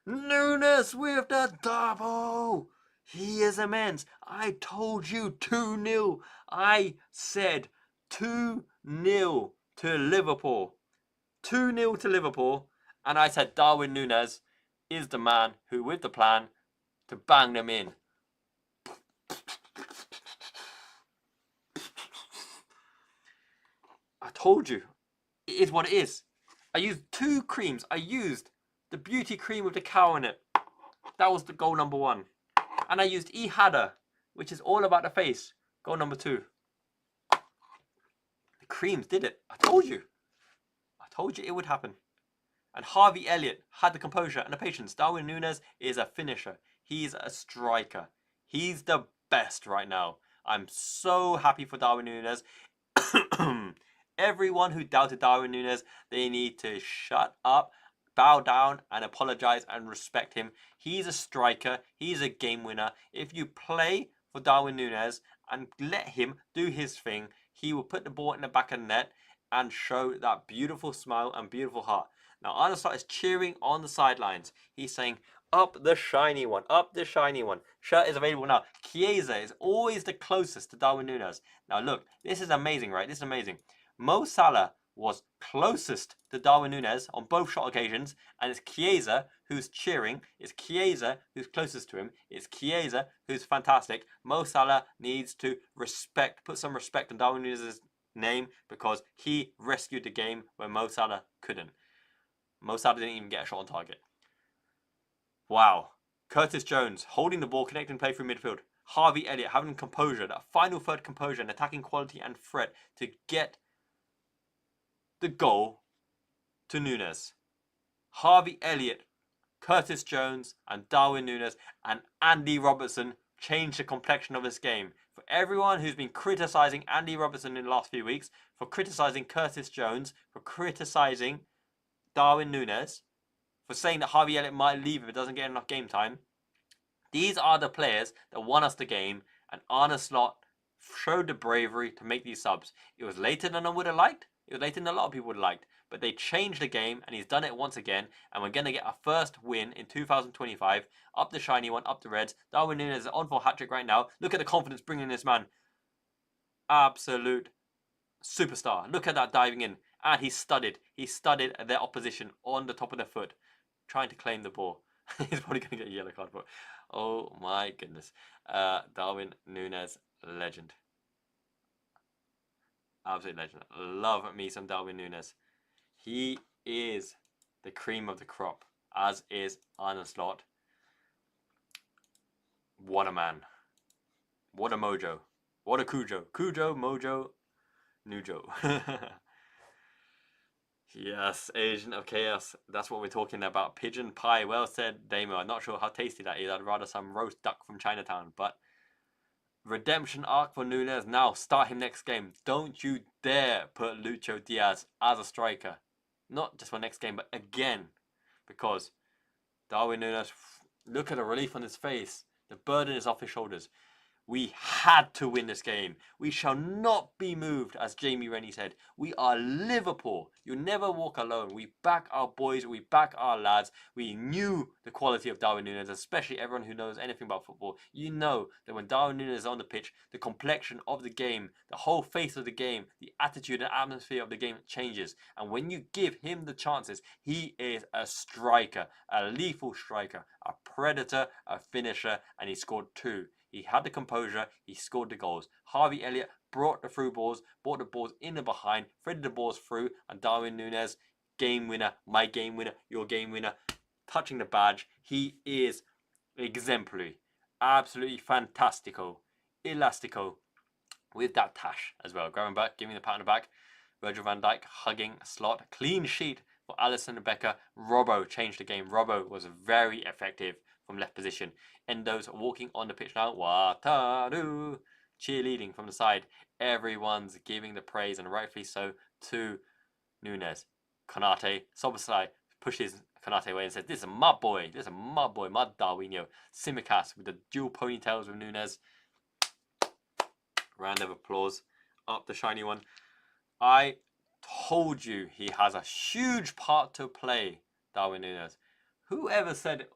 Nunez with the double. He is immense. I told you 2-0. I said 2-0 to Liverpool. 2-0 to Liverpool. And I said Darwin Nunez is the man who, with the plan, to bang them in. I told you. It is what it is. I used 2 creams. I used the beauty cream with the cow in it. That was the goal number 1. And I used E-Hadder, which is all about the face. Goal number 2. The creams did it. I told you. I told you it would happen. And Harvey Elliott had the composure and the patience. Darwin Nunez is a finisher. He's a striker. He's the best right now. I'm so happy for Darwin Nunez. Everyone who doubted Darwin Nunez, they need to shut up bow down and apologize and respect him. He's a striker. He's a game winner. If you play for Darwin Nunez and let him do his thing, he will put the ball in the back of the net and show that beautiful smile and beautiful heart. Now, Arne Slot is cheering on the sidelines. He's saying, up the shiny one, up the shiny one. Shirt is available now. Chiesa is always the closest to Darwin Nunez. Now, look, this is amazing, right? This is amazing. Mo Salah was closest to Darwin Nunez on both shot occasions, and it's Chiesa who's cheering. It's Chiesa who's closest to him. It's Chiesa who's fantastic. Mo Salah needs to put some respect on Darwin Nunez's name because he rescued the game where Mo Salah couldn't. Mo Salah didn't even get a shot on target. Wow. Curtis Jones holding the ball, connecting play through midfield. Harvey Elliott having composure, that final third composure and attacking quality and threat to get the goal to Nunez. Harvey Elliott, Curtis Jones and Darwin Nunez and Andy Robertson changed the complexion of this game. For everyone who's been criticising Andy Robertson in the last few weeks, for criticising Curtis Jones, for criticising Darwin Nunez, for saying that Harvey Elliott might leave if it doesn't get enough game time. These are the players that won us the game, and Arne Slot showed the bravery to make these subs. It was later than I would have liked. It was later than a lot of people would have liked. But they changed the game, and he's done it once again. And we're going to get our first win in 2025. Up the shiny one, up the Reds. Darwin Nunez is on for a hat-trick right now. Look at the confidence bringing this man. Absolute superstar. Look at that diving in. And he studied. He studied their opposition on the top of their foot, trying to claim the ball. He's probably going to get a yellow card for it. Oh my goodness. Darwin Nunez, legend. Absolute legend. Love me some Darwin Nunez. He is the cream of the crop, as is Arne Slot. What a man. What a mojo. What a Cujo. Cujo, Mojo, Nujo. Yes, Agent of Chaos. That's what we're talking about. Pigeon pie. Well said, Damo. I'm not sure how tasty that is. I'd rather some roast duck from Chinatown. But redemption arc for Nunez. Now, start him next game. Don't you dare put Lucho Diaz as a striker. Not just for next game, but again. Because Darwin Nunez, look at the relief on his face. The burden is off his shoulders. We had to win this game. We shall not be moved, as Jamie Rennie said. We are Liverpool. You never walk alone. We back our boys. We back our lads. We knew the quality of Darwin Nunez, especially everyone who knows anything about football. You know that when Darwin Nunez is on the pitch, the complexion of the game, the whole face of the game, the attitude and atmosphere of the game changes. And when you give him the chances, he is a striker, a lethal striker, a predator, a finisher, and he scored 2. He had the composure, he scored the goals. Harvey Elliott brought the through balls, brought the balls in and behind, threaded the balls through, and Darwin Nunez, game winner, my game winner, your game winner, touching the badge. He is exemplary, absolutely fantastico, elastico, with that tash as well. Grabbing back, giving the pat on the back. Virgil van Dijk hugging Slot. Clean sheet for Alisson and Becker. Robbo changed the game. Robbo was very effective from left position. Endo's walking on the pitch now. Wataru. Cheerleading from the side. Everyone's giving the praise, and rightfully so, to Nunez. Konate. Soboslai pushes Konate away and says, this is my boy. This is my boy, my Darwinho. Simicast with the dual ponytails with Nunez. Round of applause. Up the shiny one. I told you he has a huge part to play, Darwin Nunez. Whoever said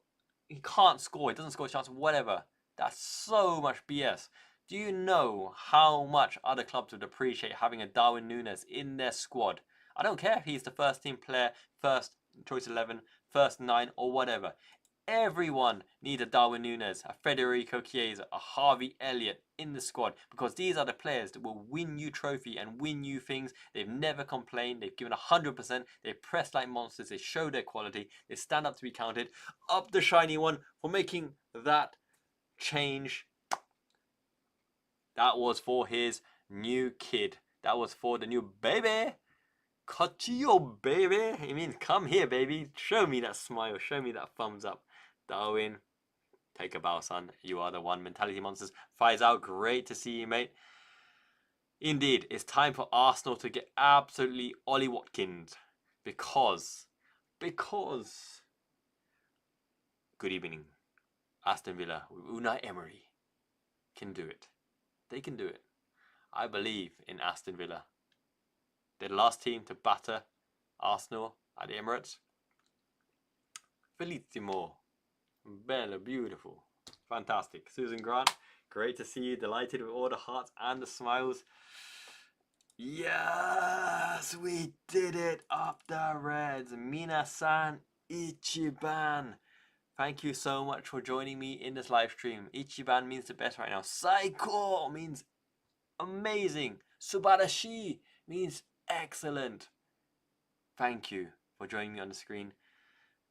he can't score, he doesn't score a chance, whatever. That's so much BS. Do you know how much other clubs would appreciate having a Darwin Nunez in their squad? I don't care if he's the first team player, first choice 11, first 9 or whatever. Everyone needs a Darwin Nunez, a Federico Chiesa, a Harvey Elliott in the squad, because these are the players that will win you trophy and win you things. They've never complained. They've given 100%. They press like monsters. They show their quality. They stand up to be counted. Up the shiny one for making that change. That was for his new kid. That was for the new baby. Cochio, baby. It means come here, baby. Show me that smile. Show me that thumbs up. Darwin, take a bow, son. You are the one. Mentality monsters. Fires out. Great to see you, mate. Indeed, it's time for Arsenal to get absolutely Ollie Watkins, because because good evening, Aston Villa with Unai Emery can do it. They can do it. I believe in Aston Villa. They're the last team to batter Arsenal at the Emirates. Bellissimo. Bella, beautiful. Fantastic. Susan Grant, great to see you. Delighted with all the hearts and the smiles. Yes, we did it. Up the Reds. Minasan Ichiban. Thank you so much for joining me in this live stream. Ichiban means the best right now. Saiko means amazing. Subarashi means excellent. Thank you for joining me on the screen.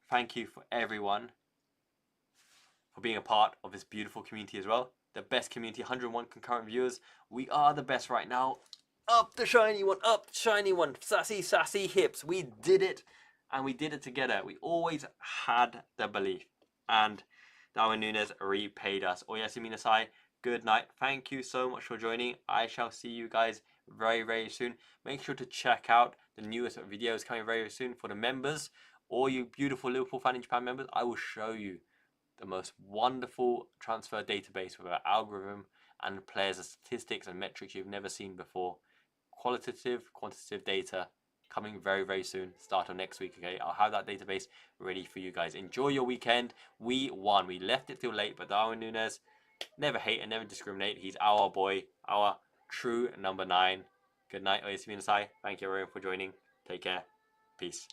Thank you for everyone for being a part of this beautiful community as well. The best community, 101 concurrent viewers. We are the best right now. Up the shiny one, up the shiny one. Sassy, sassy hips. We did it, and we did it together. We always had the belief, and Darwin Nunez repaid us. Oyasumi Nasai, good night. Thank you so much for joining. I shall see you guys very, very soon. Make sure to check out the newest videos coming very soon for the members. All you beautiful Liverpool Fan in Japan members, I will show you the most wonderful transfer database with our algorithm and players and statistics and metrics you've never seen before. Qualitative, quantitative data coming very, very soon. Start of next week, okay? I'll have that database ready for you guys. Enjoy your weekend. We won. We left it till late, but Darwin Nunez, never hate and never discriminate. He's our boy, our true number 9. Good night, Oyasumi Nasai. Thank you everyone for joining. Take care. Peace.